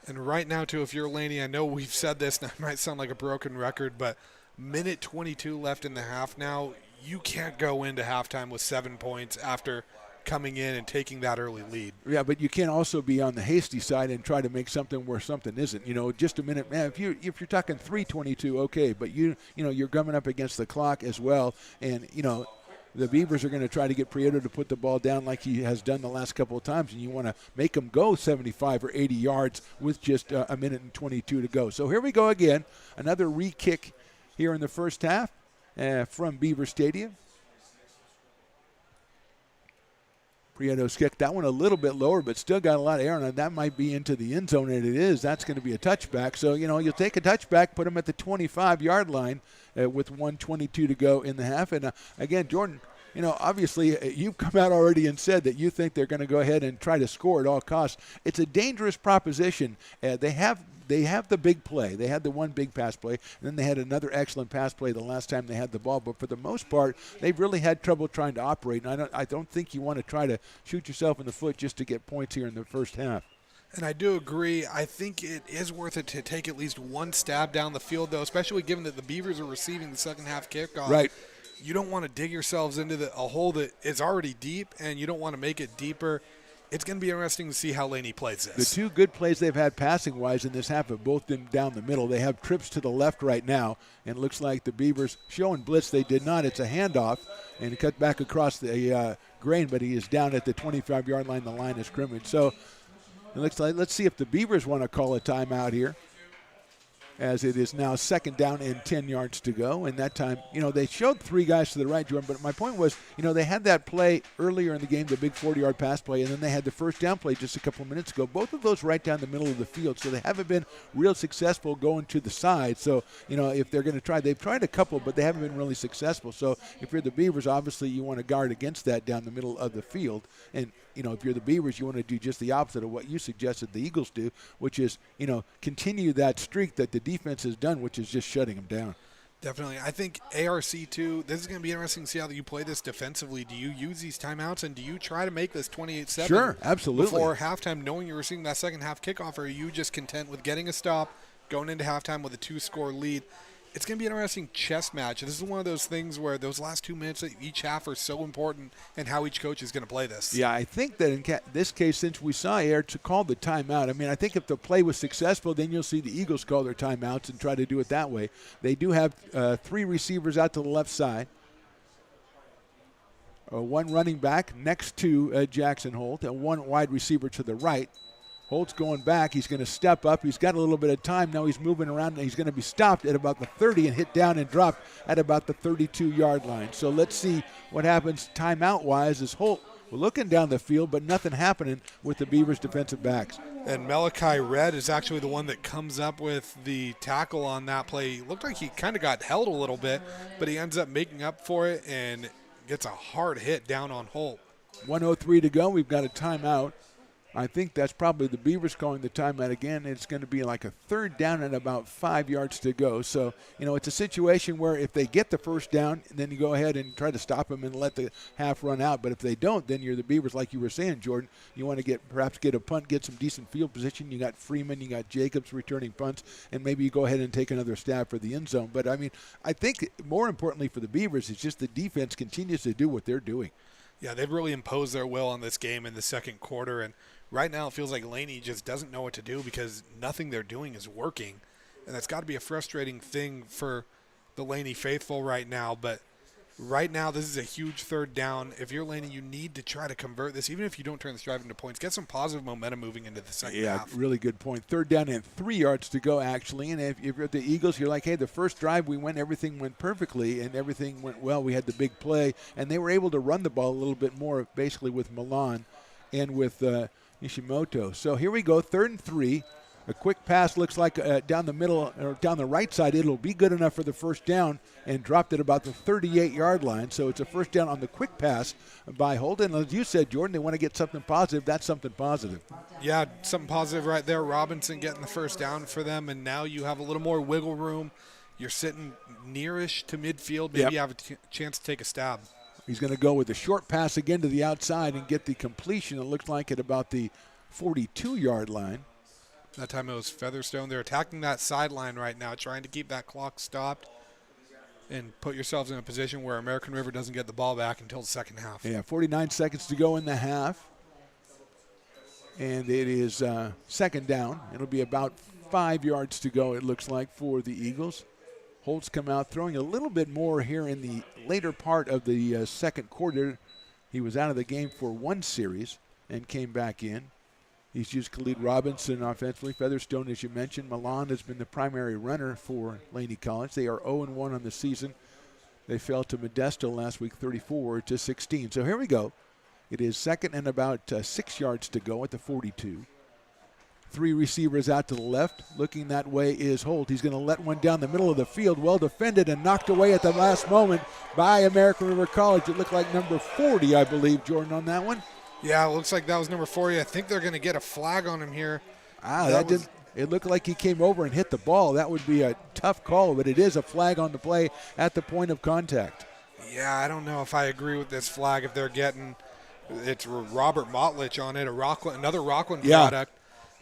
And right now, too, if you're Laney, I know we've said this, and it might sound like a broken record, but minute 22 left in the half now, you can't go into halftime with 7 points after coming in and taking that early lead. Yeah, but you can't also be on the hasty side and try to make something where something isn't. Just a minute, man. If you're talking 3:22, okay, but you're coming up against the clock as well, and the Beavers are going to try to get Prieto to put the ball down like he has done the last couple of times, and you want to make him go 75 or 80 yards with just a minute and 22 to go. So here we go again, another re-kick here in the first half from Beaver Stadium. Prieto's kicked that one a little bit lower, but still got a lot of air on it. That might be into the end zone, and it is. That's going to be a touchback. So, you'll take a touchback, put him at the 25-yard line with 1:22 to go in the half. And, again, Jordan, obviously you've come out already and said that you think they're going to go ahead and try to score at all costs. It's a dangerous proposition. They have the big play. They had the one big pass play, and then they had another excellent pass play the last time they had the ball. But for the most part, they've really had trouble trying to operate. And I don't think you want to try to shoot yourself in the foot just to get points here in the first half. And I do agree. I think it is worth it to take at least one stab down the field, though, especially given that the Beavers are receiving the second half kickoff. Right. You don't want to dig yourselves into a hole that is already deep, and you don't want to make it deeper. It's going to be interesting to see how Laney plays this. The 2 good plays they've had passing-wise in this half have both been down the middle. They have trips to the left right now, and it looks like the Beavers showing blitz. They did not. It's a handoff, and it cut back across the grain, but he is down at the 25-yard line, the line of scrimmage. So it looks like, let's see if the Beavers want to call a timeout here, as it is now second down and 10 yards to go. And that time, they showed 3 guys to the right, Jordan, but my point was, they had that play earlier in the game, the big 40-yard pass play, and then they had the first down play just a couple of minutes ago. Both of those right down the middle of the field, so they haven't been real successful going to the side. So, if they're going to try, they've tried a couple, but they haven't been really successful. So if you're the Beavers, obviously you want to guard against that down the middle of the field. And if you're the Beavers, you want to do just the opposite of what you suggested the Eagles do, which is, continue that streak that the defense has done, which is just shutting them down. Definitely. I think ARC, too, this is going to be interesting to see how you play this defensively. Do you use these timeouts, and do you try to make this 28-7 Sure, absolutely. before halftime, knowing you're receiving that second half kickoff, or are you just content with getting a stop, going into halftime with a 2-score lead? it's going to be an interesting chess match. This is one of those things where those last 2 minutes of each half are so important and how each coach is going to play this. Yeah, I think that in this case, since we saw Air to call the timeout, I mean, I think if the play was successful, then you'll see the Eagles call their timeouts and try to do it that way. They do have 3 receivers out to the left side. 1 running back next to Jackson Holt, and 1 wide receiver to the right. Holt's going back. He's going to step up. He's got a little bit of time. Now he's moving around, and he's going to be stopped at about the 30 and hit down and dropped at about the 32-yard line. So let's see what happens timeout-wise as Holt looking down the field, but nothing happening with the Beavers defensive backs. And Malachi Red is actually the one that comes up with the tackle on that play. Looked like he kind of got held a little bit, but he ends up making up for it and gets a hard hit down on Holt. 1:03 to go. We've got a timeout. I think that's probably the Beavers calling the timeout again. It's going to be like a 3rd down and about 5 yards to go. So, it's a situation where if they get the first down, then you go ahead and try to stop them and let the half run out. But if they don't, then you're the Beavers, like you were saying, Jordan. You want to perhaps get a punt, get some decent field position. You got Freeman, you got Jacobs returning punts, and maybe you go ahead and take another stab for the end zone. But, I think more importantly for the Beavers is just the defense continues to do what they're doing. Yeah, they've really imposed their will on this game in the second quarter, and right now it feels like Laney just doesn't know what to do because nothing they're doing is working, and that's got to be a frustrating thing for the Laney faithful right now. But right now this is a huge 3rd down. If you're Laney, you need to try to convert this, even if you don't turn this drive into points. Get some positive momentum moving into the second half. Yeah, really good point. 3rd down and 3 yards to go, actually. And if you're at the Eagles, you're like, hey, the first drive everything went perfectly and everything went well. We had the big play, and they were able to run the ball a little bit more, basically with Milan and with Nishimoto. So here we go, 3rd and 3. A quick pass looks like down the middle or down the right side. It'll be good enough for the first down and dropped at about the 38-yard line. So it's a first down on the quick pass by Holden. As you said, Jordan, they want to get something positive. That's something positive. Yeah, something positive right there. Robinson getting the first down for them, and now you have a little more wiggle room. You're sitting nearish to midfield. Maybe you have a chance to take a stab. He's going to go with a short pass again to the outside and get the completion. It looks like at about the 42-yard line. That time it was Featherstone. They're attacking that sideline right now, trying to keep that clock stopped and put yourselves in a position where American River doesn't get the ball back until the second half. Yeah, 49 seconds to go in the half. And it is 2nd down. It'll be about 5 yards to go, it looks like, for the Eagles. Holt's come out throwing a little bit more here in the later part of the second quarter. He was out of the game for 1 series and came back in. He's used Khalid Robinson offensively. Featherstone, as you mentioned. Milan has been the primary runner for Laney College. They are 0-1 on the season. They fell to Modesto last week, 34-16. So here we go. It is 2nd and about 6 yards to go at the 42. 3 receivers out to the left. Looking that way is Holt. He's going to let one down the middle of the field. Well defended and knocked away at the last moment by American River College. It looked like number 40, I believe, Jordan, on that one. Yeah, it looks like that was number 40. I think they're going to get a flag on him here. It looked like he came over and hit the ball. That would be a tough call, but it is a flag on the play at the point of contact. Yeah, I don't know if I agree with this flag if they're getting it's Robert Motlich on it, another Rockland product.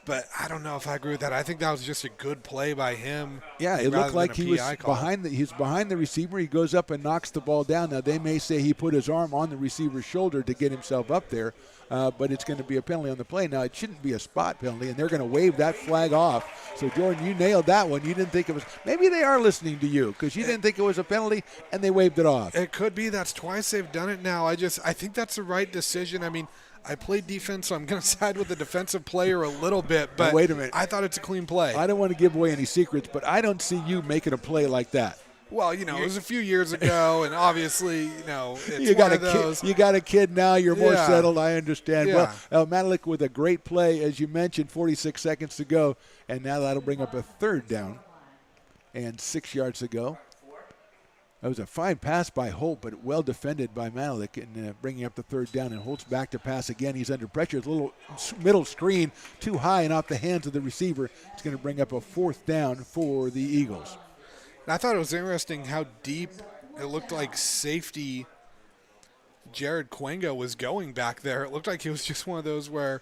But I don't know if I agree with that. I think that was just a good play by him. Yeah, it looked like he was behind the receiver. He goes up and knocks the ball down. Now, they may say he put his arm on the receiver's shoulder to get himself up there, but it's going to be a penalty on the play. Now, it shouldn't be a spot penalty, and they're going to wave that flag off. So, Jordan, you nailed that one. You didn't think it was – maybe they are listening to you because you didn't think it was a penalty, and they waved it off. It could be. That's twice they've done it now. I think that's the right decision. I mean – I played defense, so I'm going to side with the defensive player a little bit, but wait a minute. I thought it's a clean play. I don't want to give away any secrets, but I don't see you making a play like that. Well, it was a few years ago, and obviously, it's one of those. You got a kid now. You're more settled. I understand. Yeah. Well, Matalik with a great play, as you mentioned, 46 seconds to go, and now that'll bring up a 3rd down and 6 yards to go. That was a fine pass by Holt, but well defended by Matalik and bringing up the 3rd down. And Holt's back to pass again. He's under pressure. It's a little middle screen too high and off the hands of the receiver. It's going to bring up a 4th down for the Eagles. And I thought it was interesting how deep it looked like safety Jared Quenga was going back there. It looked like he was just one of those where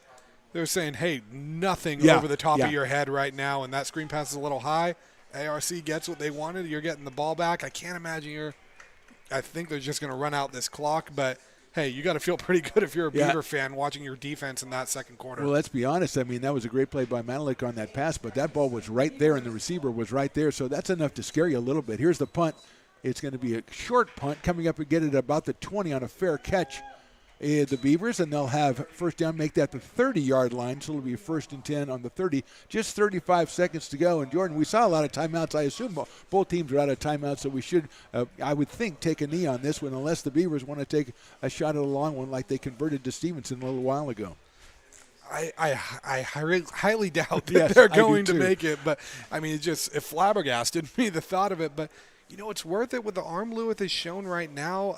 they were saying, hey, nothing over the top of your head right now, and that screen pass is a little high. ARC gets what they wanted. You're getting the ball back. I can't imagine I think they're just going to run out this clock, but hey, you got to feel pretty good if you're a Beaver fan watching your defense in that second quarter. Well, let's be honest. I mean, that was a great play by Manalik on that pass, but that ball was right there, and the receiver was right there, so that's enough to scare you a little bit. Here's the punt. It's going to be a short punt coming up and get it about the 20 on a fair catch. The Beavers, and they'll have first down, make that the 30-yard line, so it'll be 1st and 10 on the 30. Just 35 seconds to go. And, Jordan, we saw a lot of timeouts. I assume both teams are out of timeouts, so we should, I would think, take a knee on this one, unless the Beavers want to take a shot at a long one like they converted to Stevenson a little while ago. I highly doubt that they're going to make it, but, I mean, it flabbergasted me, the thought of it. But, it's worth it with the arm Lewis has shown right now.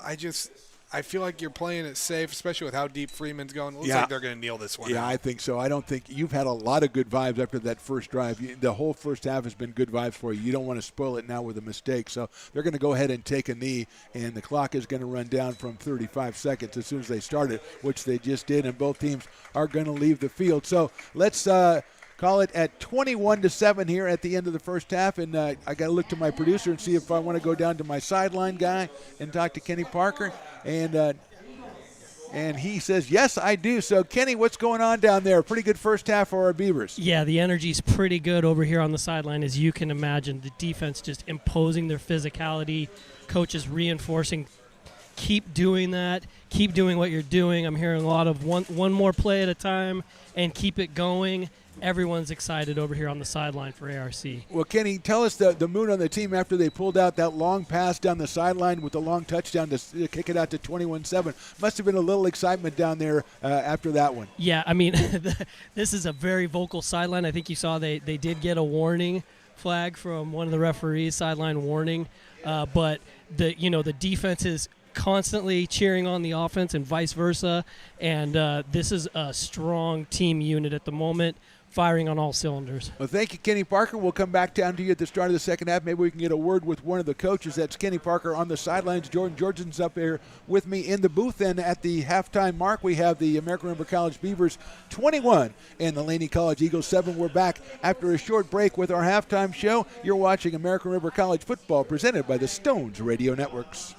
I feel like you're playing it safe, especially with how deep Freeman's going. It looks like they're going to kneel this one. Yeah, I think so. I don't think you've had a lot of good vibes after that first drive. The whole first half has been good vibes for you. You don't want to spoil it now with a mistake. So they're going to go ahead and take a knee, and the clock is going to run down from 35 seconds as soon as they start it, which they just did, and both teams are going to leave the field. So let's call it at 21-7 here at the end of the first half, and I got to look to my producer and see if I want to go down to my sideline guy and talk to Kenny Parker, and he says yes, I do. So Kenny, what's going on down there? Pretty good first half for our Beavers. Yeah, the energy's pretty good over here on the sideline, as you can imagine. The defense just imposing their physicality, coaches reinforcing. Keep doing that. Keep doing what you're doing. I'm hearing a lot of one more play at a time and keep it going. Everyone's excited over here on the sideline for ARC. Well, Kenny, tell us the mood on the team after they pulled out that long pass down the sideline with the long touchdown to kick it out to 21-7. Must have been a little excitement down there after that one. Yeah, I mean, this is a very vocal sideline. I think you saw they did get a warning flag from one of the referees, sideline warning. But the defense is constantly cheering on the offense and vice versa. And this is a strong team unit at the moment, firing on all cylinders. Well, thank you, Kenny Parker. We'll come back down to you at the start of the second half. Maybe we can get a word with one of the coaches. That's Kenny Parker on the sidelines. Jordan Georgian's up here with me in the booth. And at the halftime mark, we have the American River College Beavers 21 and the Laney College Eagles 7. We're back after a short break with our halftime show. You're watching American River College football presented by the Stones Radio Networks.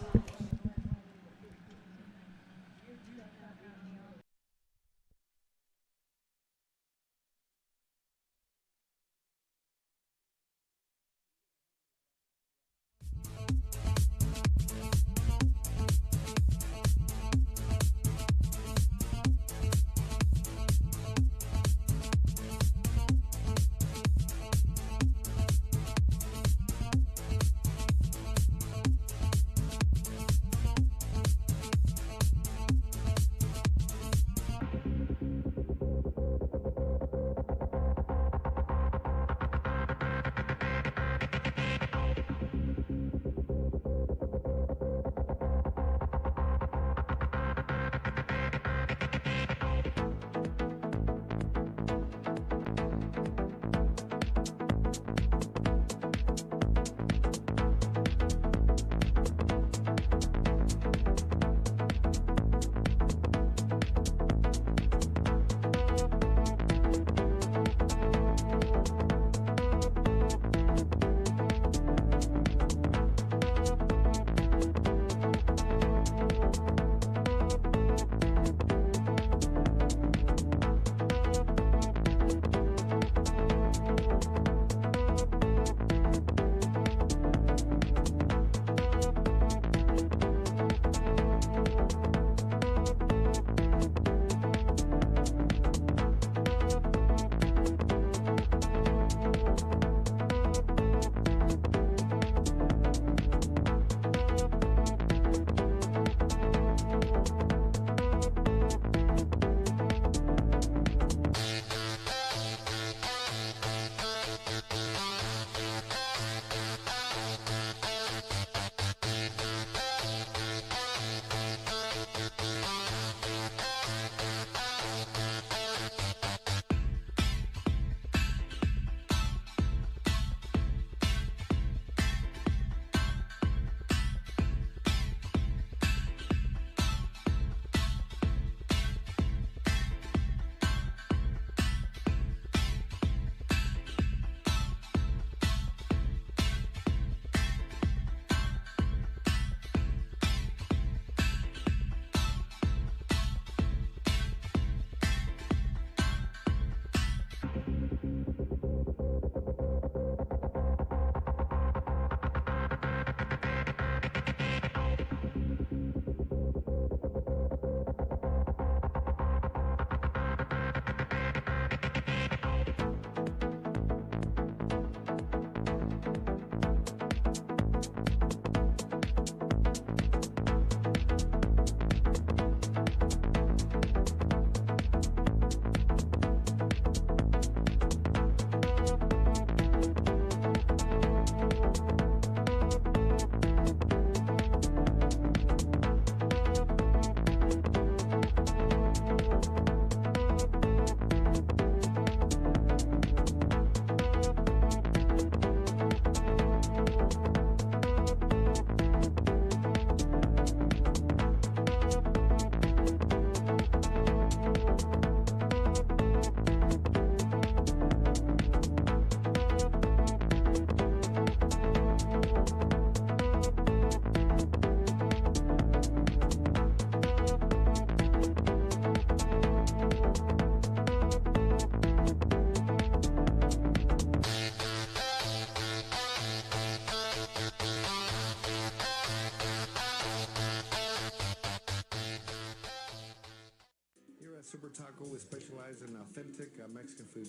authentic Mexican food.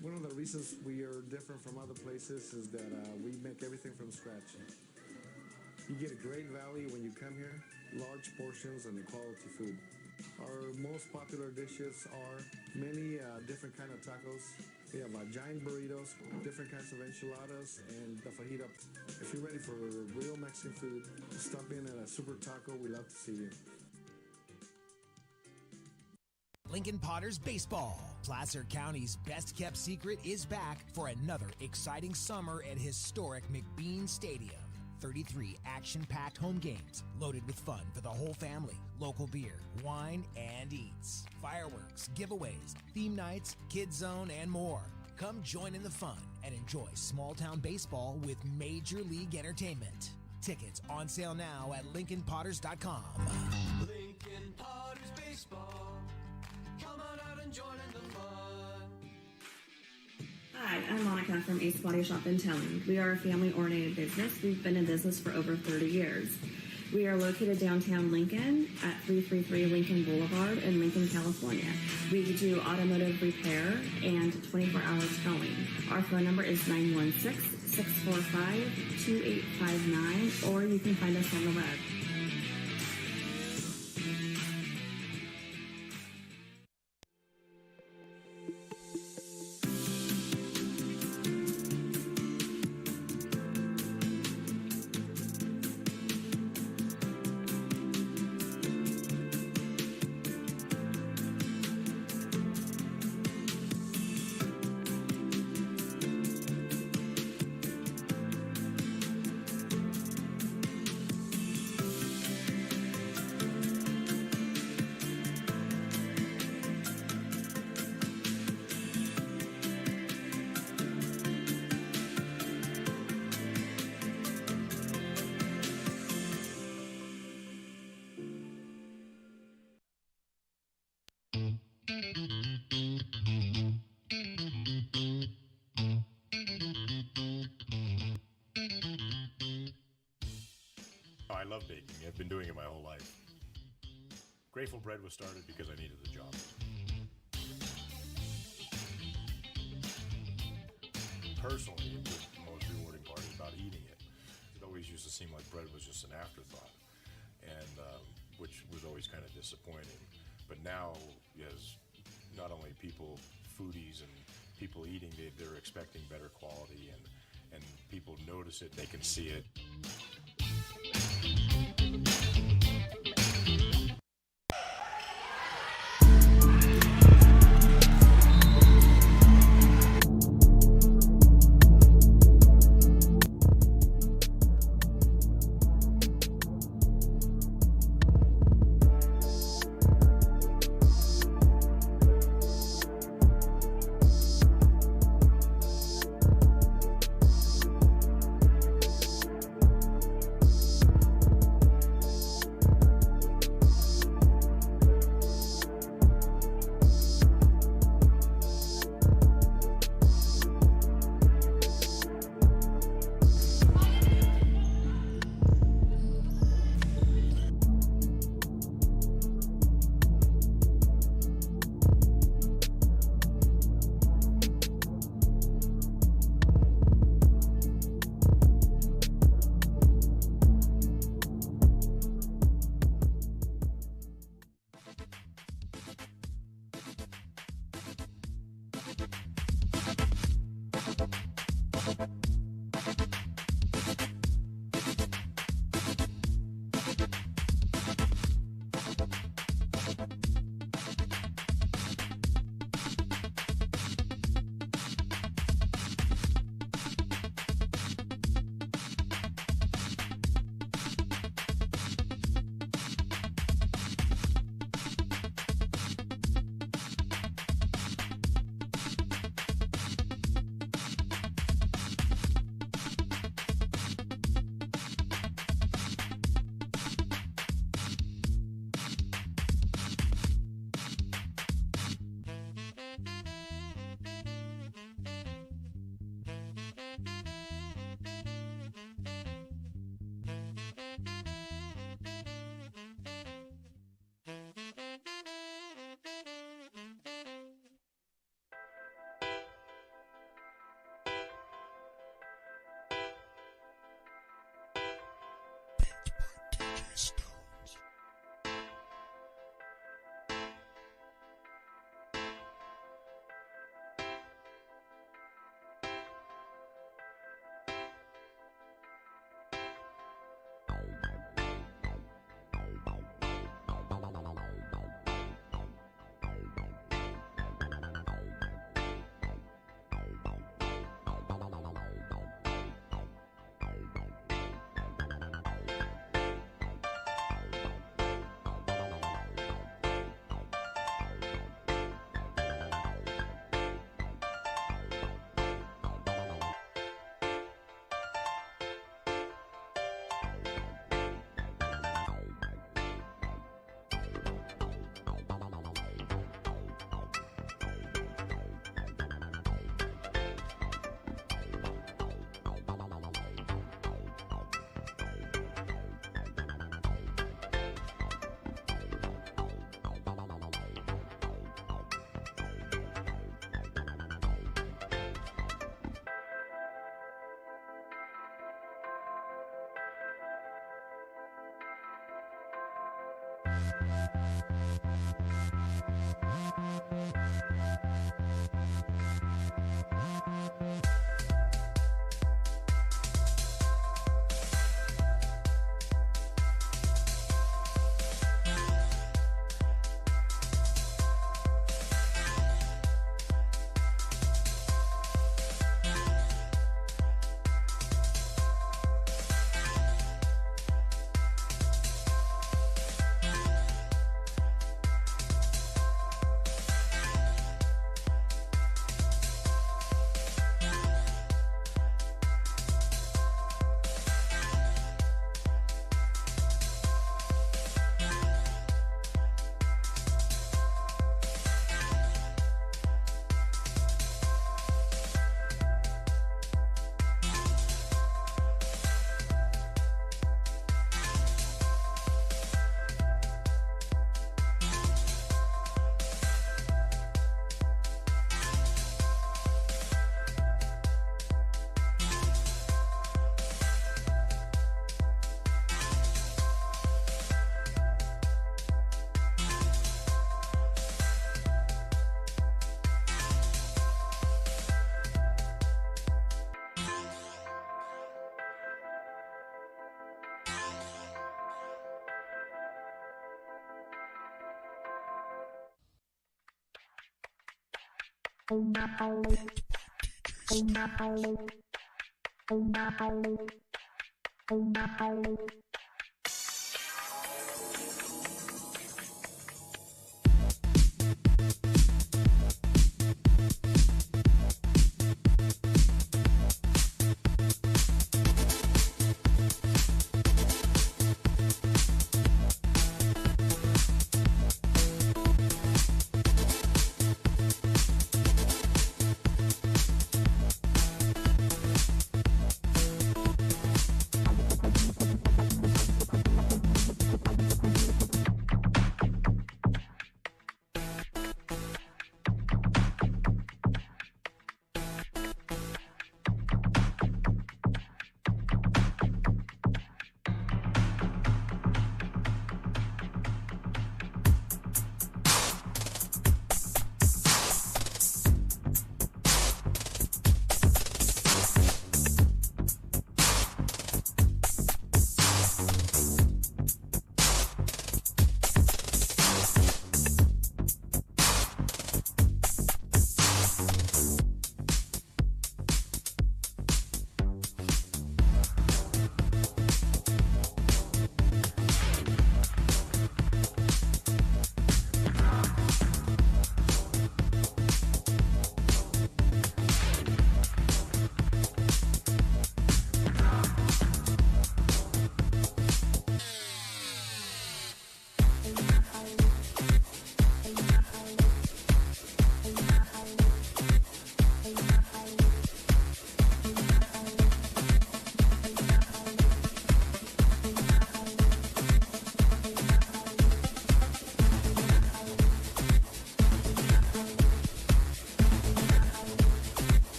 One of the reasons we are different from other places is that we make everything from scratch. You get a great value when you come here, large portions and quality food. Our most popular dishes are many different kind of tacos. We have giant burritos, different kinds of enchiladas, and the fajita. If you're ready for real Mexican food, stop in at a Super Taco. We love to see you. Lincoln Potters Baseball. Placer County's best-kept secret is back for another exciting summer at historic McBean Stadium. 33 action-packed home games loaded with fun for the whole family. Local beer, wine, and eats. Fireworks, giveaways, theme nights, kids zone, and more. Come join in the fun and enjoy small-town baseball with Major League Entertainment. Tickets on sale now at LincolnPotters.com. Lincoln Potters Baseball. Come on out and join in the fun. Hi, I'm Monica from Ace Body Shop in Telling. We are a family-oriented business. We've been in business for over 30 years. We are located downtown Lincoln at 333 Lincoln Boulevard in Lincoln, California. We do automotive repair and 24-hour towing. Our phone number is 916-645-2859, or you can find us on the web. I love baking. I've been doing it my whole life. Grateful Bread was started because I needed the job. Personally, the most rewarding part is about eating it. It always used to seem like bread was just an afterthought, and which was always kind of disappointing. But now, as not only people, foodies and people eating, they're expecting better quality, and people notice it, they can see it.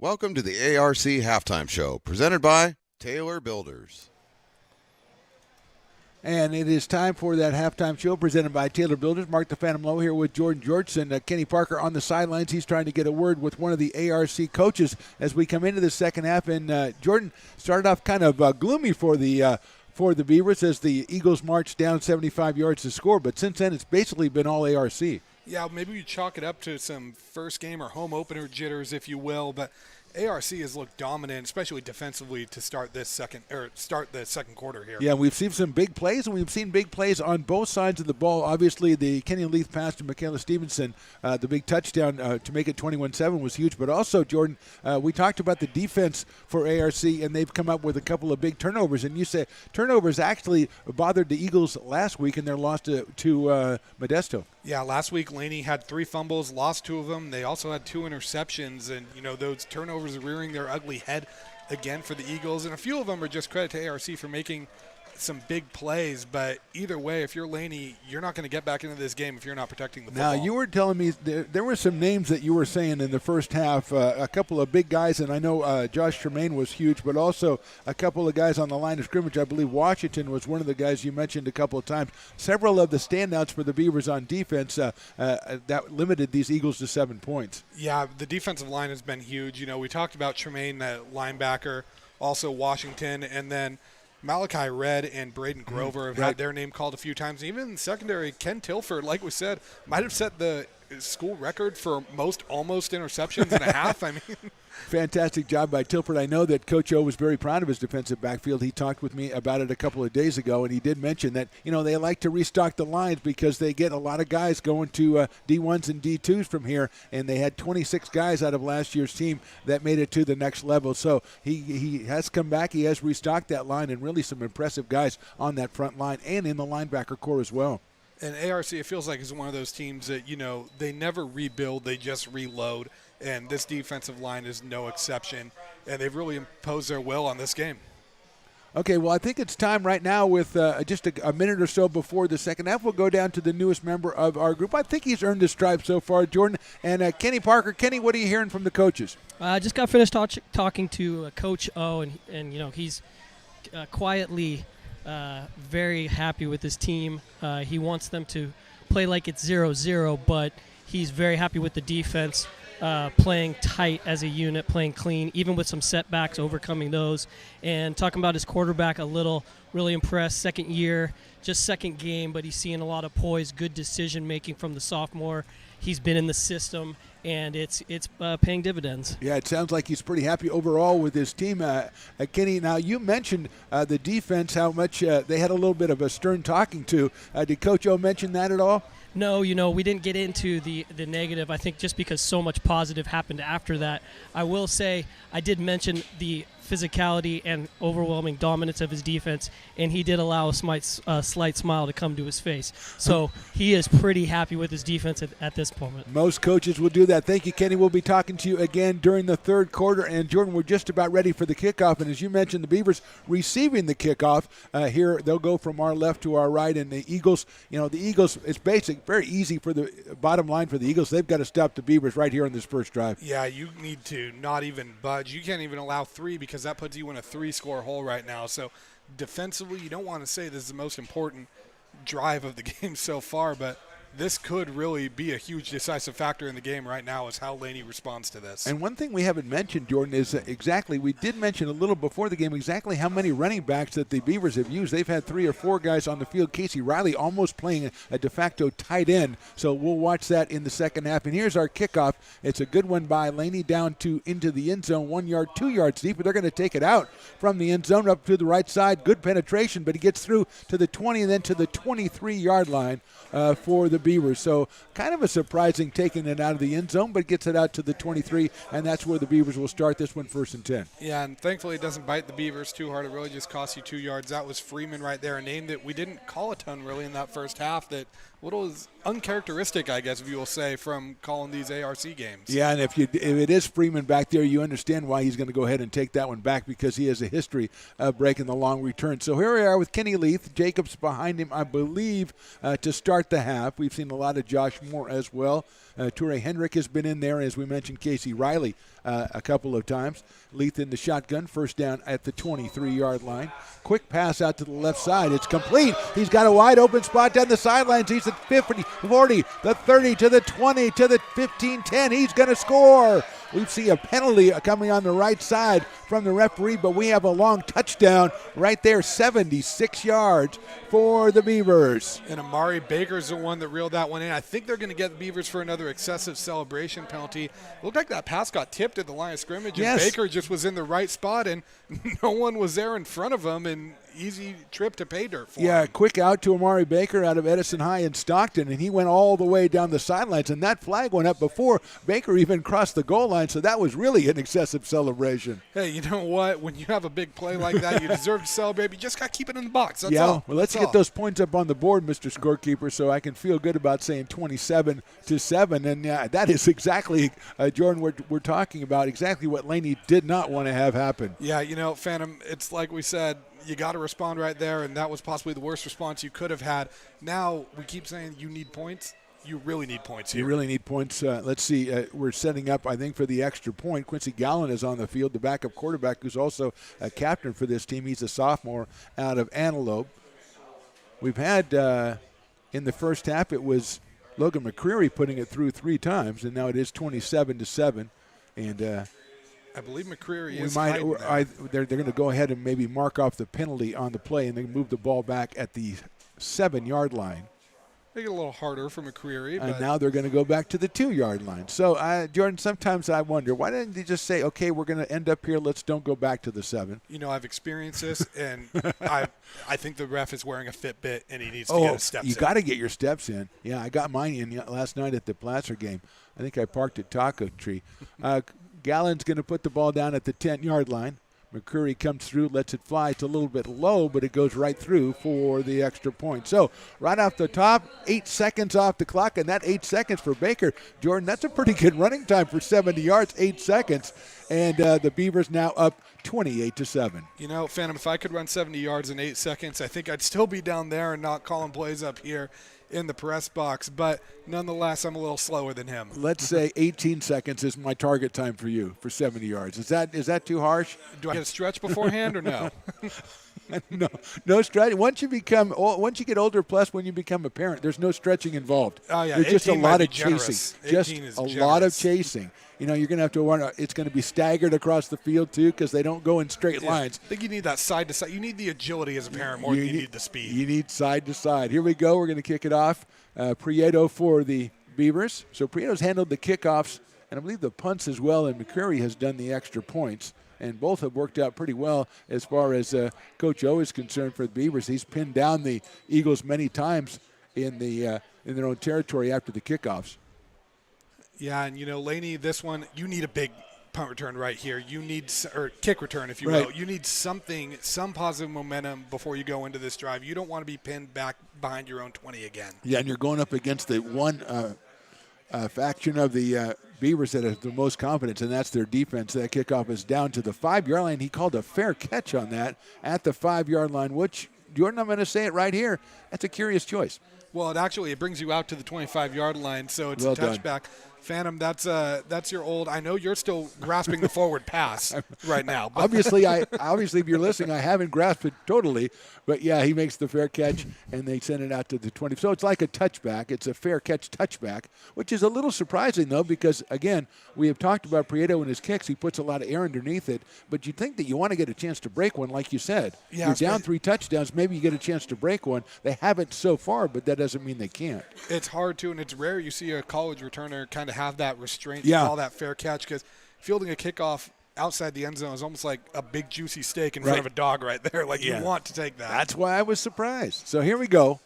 Welcome to the ARC Halftime Show, presented by Taylor Builders. And it is time for that halftime show presented by Taylor Builders. Mark the Phantom Low here with Jordan Georgeson. Kenny Parker on the sidelines. He's trying to get a word with one of the ARC coaches as we come into the second half. And Jordan started off kind of gloomy for the Beavers as the Eagles marched down 75 yards to score. But since then, it's basically been all ARC. Yeah, maybe you chalk it up to some first game or home opener jitters, if you will. But ARC has looked dominant, especially defensively, to start the second quarter here. Yeah, we've seen some big plays, and we've seen big plays on both sides of the ball. Obviously, the Kenny Leith pass to Michaela Stevenson, the big touchdown to make it 21-7 was huge. But also, Jordan, we talked about the defense for ARC, and they've come up with a couple of big turnovers. And you say turnovers actually bothered the Eagles last week in their loss to Modesto. Yeah, last week Laney had 3 fumbles, lost 2 of them. They also had 2 interceptions, and those turnovers are rearing their ugly head again for the Eagles. And a few of them are just credit to ARC for making some big plays. But either way, if you're Laney, you're not going to get back into this game if you're not protecting the football. Now, you were telling me there were some names that you were saying in the first half, a couple of big guys, and I know Josh Tremaine was huge, but also a couple of guys on the line of scrimmage. I believe Washington was one of the guys you mentioned a couple of times. Several of the standouts for the Beavers on defense that limited these Eagles to 7 points. Yeah, the defensive line has been huge. We talked about Tremaine, the linebacker, also Washington, and then Malachi Red and Braden Grover have had their name called a few times. Even in secondary, Ken Tilford, like we said, might have set the school record for most almost interceptions in a half. I mean, fantastic job by Tilford. I know that Coach O was very proud of his defensive backfield. He talked with me about it a couple of days ago, and he did mention that, they like to restock the lines because they get a lot of guys going to D1s and D2s from here, and they had 26 guys out of last year's team that made it to the next level. So he has come back. He has restocked that line, and really some impressive guys on that front line and in the linebacker core as well. And ARC, it feels like, is one of those teams that, they never rebuild, they just reload. And this defensive line is no exception. And they've really imposed their will on this game. Okay, well, I think it's time right now with just a minute or so before the second half. We'll go down to the newest member of our group. I think he's earned his stripe so far, Jordan. And Kenny Parker. Kenny, what are you hearing from the coaches? I just got finished talking to Coach O, and he's quietly very happy with his team. He wants them to play like it's 0-0, but he's very happy with the defense, playing tight as a unit, playing clean, even with some setbacks, overcoming those. And talking about his quarterback a little, really impressed. Second year, just second game, but he's seeing a lot of poise, good decision-making from the sophomore. He's been in the system, and it's paying dividends. Yeah, it sounds like he's pretty happy overall with his team. Kenny, now you mentioned the defense, how much they had a little bit of a stern talking to. Did Coach O mention that at all? No, we didn't get into the negative, I think, just because so much positive happened after that. I will say I did mention the physicality and overwhelming dominance of his defense, and he did allow a slight smile to come to his face. So he is pretty happy with his defense at this moment. Most coaches will do that. Thank you, Kenny. We'll be talking to you again during the third quarter. And, Jordan, we're just about ready for the kickoff. And as you mentioned, the Beavers receiving the kickoff. Here they'll go from our left to our right. And the Eagles, it's basic, very easy for the bottom line for the Eagles. They've got to stop the Beavers right here on this first drive. Yeah, you need to not even budge. You can't even allow 3 because that puts you in a 3-score hole right now. So defensively, you don't want to say this is the most important drive of the game so far, but this could really be a huge decisive factor in the game right now is how Laney responds to this. And one thing we haven't mentioned, Jordan, is we did mention a little before the game exactly how many running backs that the Beavers have used. They've had 3 or 4 guys on the field. Casey Riley almost playing a de facto tight end. So we'll watch that in the second half. And here's our kickoff. It's a good one by Laney down into the end zone, 1 yard, 2 yards deep. But they're going to take it out from the end zone up to the right side. Good penetration, but he gets through to the 20 and then to the 23-yard line for the Beavers. So kind of a surprising taking it out of the end zone, but gets it out to the 23, and that's where the Beavers will start this one 1st and 10. Yeah, and thankfully it doesn't bite the Beavers too hard. It really just costs you 2 yards. That was Freeman right there, a name that we didn't call a ton really in that first half that little uncharacteristic, I guess, if you will say, from calling these ARC games. Yeah, and if it is Freeman back there, you understand why he's going to go ahead and take that one back, because he has a history of breaking the long return. So here we are with Kenny Leith. Jacobs behind him, I believe, to start the half. We've seen a lot of Josh Moore as well. Toure Henrik has been in there, as we mentioned, Casey Riley a couple of times. Leith in the shotgun, first down at the 23-yard line. Quick pass out to the left side. It's complete. He's got a wide open spot down the sidelines. He's at 50, 40, the 30, to the 20, to the 15, 10. He's going to score. We see a penalty coming on the right side from the referee, but we have a long touchdown right there, 76 yards for the Beavers. And Amari Baker's the one that reeled that one in. I think they're going to get the Beavers for another excessive celebration penalty. It looked like that pass got tipped at the line of scrimmage, and Baker just was in the right spot, and no one was there in front of him, and easy trip to pay dirt for him. Quick out to Amari Baker out of Edison High in Stockton, and he went all the way down the sidelines, and that flag went up before Baker even crossed the goal line, so that was really an excessive celebration. Hey, you know what? When you have a big play like that, you deserve to celebrate. You just got to keep it in the box. That's all. Well, let's get those points up on the board, Mr. Scorekeeper, so I can feel good about saying 27-7, and that is exactly, Jordan, we're talking about exactly what Laney did not want to have happen. Yeah, Phantom, it's like we said, you got to respond right there, and that was possibly the worst response you could have had. Now we keep saying you need points. You really need points here. You really need points. Let's see. We're setting up, I think, for the extra point. Quincy Gallen is on the field, the backup quarterback, who's also a captain for this team. He's a sophomore out of Antelope. We've had, in the first half, it was Logan McCreary putting it through 3 times, and now it is 27-7. And I believe McCreary is they're going to go ahead and maybe mark off the penalty on the play, and they move the ball back at the 7-yard line. Make it a little harder for McCreary. And now they're going to go back to the 2-yard line. So, Jordan, sometimes I wonder, why didn't they just say, okay, we're going to end up here, let's don't go back to the 7? I've experienced this, and I think the ref is wearing a Fitbit, and he needs to get his steps in. You got to get your steps in. Yeah, I got mine in last night at the Placer game. I think I parked at Taco Tree. Gallen's going to put the ball down at the 10-yard line. McCreary comes through, lets it fly. It's a little bit low, but it goes right through for the extra point. So right off the top, 8 seconds off the clock, and that 8 seconds for Baker. Jordan, that's a pretty good running time for 70 yards, 8 seconds. And the Beavers now up 28-7. Phantom, if I could run 70 yards in 8 seconds, I think I'd still be down there and not calling plays up here in the press box, but nonetheless, I'm a little slower than him. Let's say 18 seconds is my target time for you for 70 yards. Is that too harsh? Do I get a stretch beforehand or no? No stretch. Once you get older, plus when you become a parent, there's no stretching involved. Oh yeah, there's just a lot of generous. chasing. Just a lot of chasing. You're going to have to wonder. It's going to be staggered across the field too, because they don't go in straight lines. I think you need that side to side. You need the agility as a parent more than you need the speed. You need side to side. Here we go. We're going to kick it off. Prieto for the Beavers. So Prieto's handled the kickoffs, and I believe the punts as well, and McCreary has done the extra points. And both have worked out pretty well as far as Coach O is concerned for the Beavers. He's pinned down the Eagles many times in their own territory after the kickoffs. Yeah, and Laney, this one, you need a big punt return right here. You need, or kick return, if you will. You need some positive momentum before you go into this drive. You don't want to be pinned back behind your own 20 again. Yeah, and you're going up against the one faction of the Beavers that have the most confidence, and that's their defense. That kickoff is down to the 5-yard line. He called a fair catch on that at the 5-yard line, which, Jordan, I'm going to say it right here, that's a curious choice. Well, it brings you out to the 25-yard line, so it's a touchback. Phantom, that's your old. I know you're still grasping the forward pass right now. Obviously, if you're listening, I haven't grasped it totally, but yeah, he makes the fair catch, and they send it out to the 20. So it's like a touchback. It's a fair catch touchback, which is a little surprising though, because again, we have talked about Prieto and his kicks. He puts a lot of air underneath it, but you think that you want to get a chance to break one, like you said. Yeah, you're down 3 touchdowns. Maybe you get a chance to break one. They haven't so far, but that doesn't mean they can't. It's hard to, and it's rare you see a college returner kind of have that restraint to call that fair catch, because fielding a kickoff outside the end zone is almost like a big juicy steak in front of a dog right there. You want to take that. That's why I was surprised. So here we go.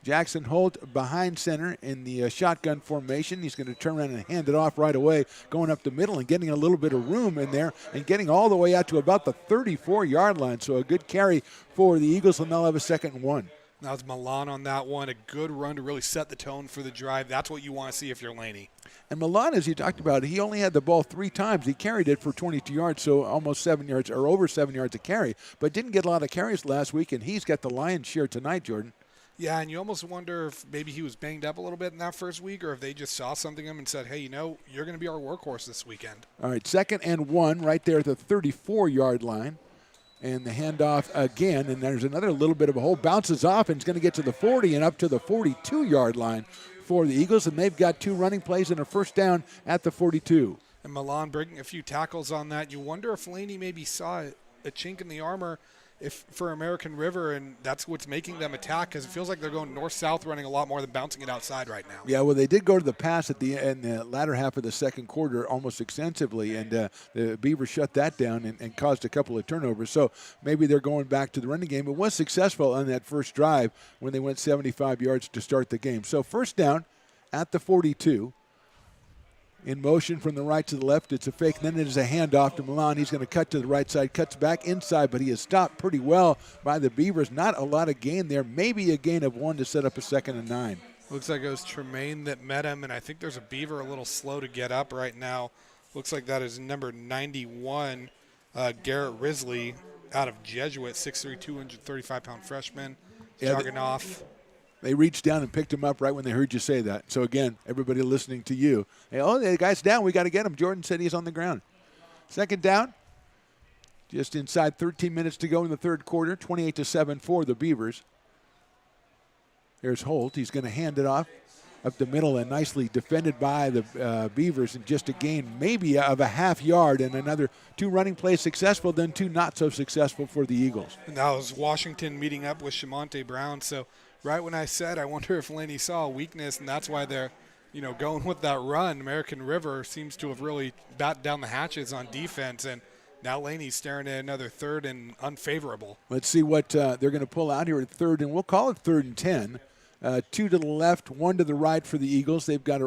Jackson Holt behind center in the shotgun formation. He's going to turn around and hand it off right away, going up the middle and getting a little bit of room in there and getting all the way out to about the 34-yard line. So a good carry for the Eagles, and they'll have a 2nd and 1. That was Milan on that one. A good run to really set the tone for the drive. That's what you want to see if you're Laney. And Milan, as you talked about, he only had the ball 3 times. He carried it for 22 yards, so almost 7 yards or over 7 yards a carry, but didn't get a lot of carries last week, and he's got the lion's share tonight, Jordan. Yeah, and you almost wonder if maybe he was banged up a little bit in that first week, or if they just saw something in him and said, hey, you're going to be our workhorse this weekend. All right, 2nd and 1 right there at the 34-yard line. And the handoff again, and there's another little bit of a hole. Bounces off, and it's going to get to the 40 and up to the 42-yard line for the Eagles, and they've got 2 running plays and a first down at the 42. And Milan bringing a few tackles on that. You wonder if Laney maybe saw a chink in the armor for American River, and that's what's making them attack, because it feels like they're going north-south running a lot more than bouncing it outside right now. Yeah, well, they did go to the pass in the latter half of the second quarter almost extensively, and the Beavers shut that down and caused a couple of turnovers. So maybe they're going back to the running game. It was successful on that first drive when they went 75 yards to start the game. So first down at the 42. In motion from the right to the left. It's a fake. Then it is a handoff to Milan. He's going to cut to the right side, cuts back inside, but he is stopped pretty well by the Beavers. Not a lot of gain there. Maybe a gain of 1 to set up a 2nd and 9. Looks like it was Tremaine that met him, and I think there's a Beaver a little slow to get up right now. Looks like that is number 91, Garrett Risley, out of Jesuit, 6'3", 235-pound freshman, jogging off. They reached down and picked him up right when they heard you say that. So, again, everybody listening to you, hey, the guy's down. We got to get him. Jordan said he's on the ground. 2nd down, just inside 13 minutes to go in the third quarter, 28-7 for the Beavers. There's Holt. He's going to hand it off up the middle and nicely defended by the Beavers, and just a gain maybe of a half yard, and another 2 running plays successful, then 2 not so successful for the Eagles. And that was Washington meeting up with Shamonte Brown. So right when I said I wonder if Laney saw a weakness, and that's why they're going with that run, American River seems to have really battened down the hatches on defense, and now Laney's staring at another 3rd and unfavorable. Let's see what they're going to pull out here at 3rd, and we'll call it 3rd and 10. 2 to the left, 1 to the right for the Eagles. They've got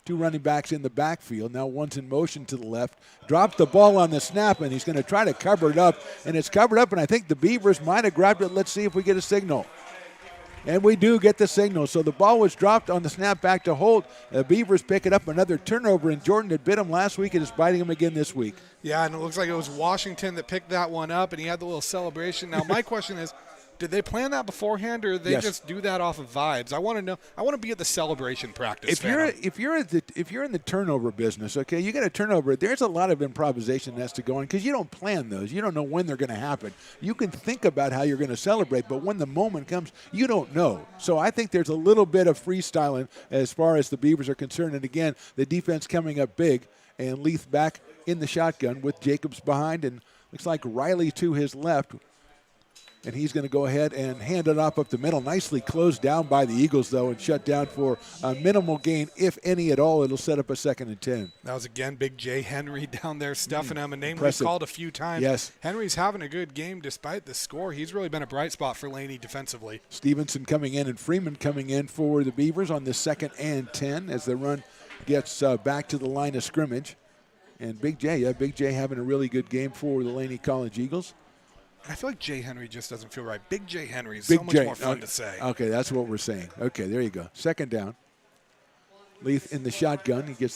2 running backs in the backfield. Now one's in motion to the left. Dropped the ball on the snap, and he's going to try to cover it up. And it's covered up, and I think the Beavers might have grabbed it. Let's see if we get a signal. And we do get the signal. So the ball was dropped on the snap back to Holt. The Beavers pick it up, another turnover, and Jordan had bit him last week and is biting him again this week. Yeah, and it looks like it was Washington that picked that one up, and he had the little celebration. Now my question is, did they plan that beforehand, or did they just do that off of vibes? I want to know. I want to be at the celebration practice. If you're in the turnover business, okay, you get a turnover. There's a lot of improvisation that has to go on because you don't plan those. You don't know when they're going to happen. You can think about how you're going to celebrate, but when the moment comes, you don't know. So I think there's a little bit of freestyling as far as the Beavers are concerned. And again, the defense coming up big, and Leith back in the shotgun with Jacobs behind, and looks like Riley to his left. And he's going to go ahead and hand it off up the middle. Nicely closed down by the Eagles, though, and shut down for a minimal gain, if any at all. It'll set up a 2nd and 10. That was, again, Big J. Henry down there stuffing him. A name we've called a few times. Yes. Henry's having a good game despite the score. He's really been a bright spot for Laney defensively. Stevenson coming in and Freeman coming in for the Beavers on the 2nd and 10 as the run gets back to the line of scrimmage. And Big J having a really good game for the Laney College Eagles. I feel like J. Henry just doesn't feel right. Big J. Henry is so much more fun to say. Okay, that's what we're saying. Okay, there you go. 2nd down. Leith in the shotgun. He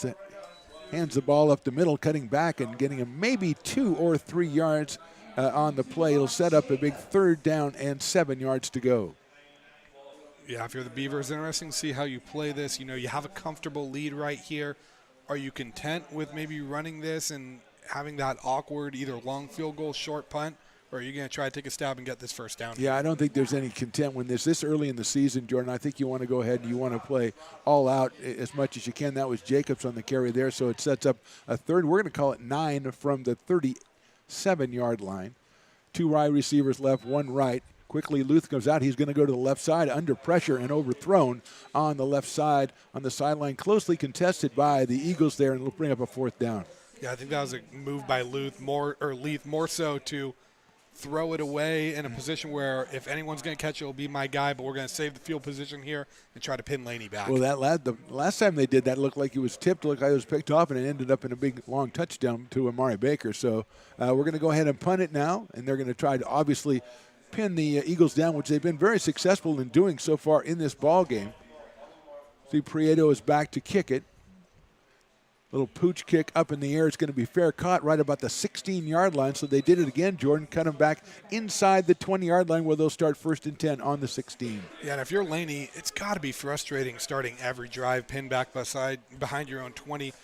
hands the ball up the middle, cutting back and getting him maybe 2 or 3 yards on the play. It'll set up a big 3rd down and 7 yards to go. Yeah, if you're the Beavers, interesting to see how you play this. You have a comfortable lead right here. Are you content with maybe running this and having that awkward either long field goal, short punt? Or are you going to try to take a stab and get this first down? Yeah, I don't think there's any content when this early in the season, Jordan. I think you want to go ahead and you want to play all out as much as you can. That was Jacobs on the carry there, so it sets up a 3rd. We're going to call it 9 from the 37-yard line. 2 wide receivers left, 1 right. Quickly, Luth goes out. He's going to go to the left side under pressure and overthrown on the left side on the sideline. Closely contested by the Eagles there, and it'll bring up a 4th down. Yeah, I think that was a move by Leith more so to throw it away in a position where if anyone's going to catch it, it'll be my guy, but we're going to save the field position here and try to pin Laney back. Well, the last time they did that, it looked like it was tipped, looked like it was picked off, and it ended up in a big, long touchdown to Amari Baker. So we're going to go ahead and punt it now, and they're going to try to obviously pin the Eagles down, which they've been very successful in doing so far in this ball game. See, Prieto is back to kick it. Little pooch kick up in the air. It's going to be fair, caught right about the 16-yard line. So they did it again, Jordan. Cut them back inside the 20-yard line where they'll start 1st and 10 on the 16. Yeah, and if you're Laney, it's got to be frustrating starting every drive pinned back behind your own 20.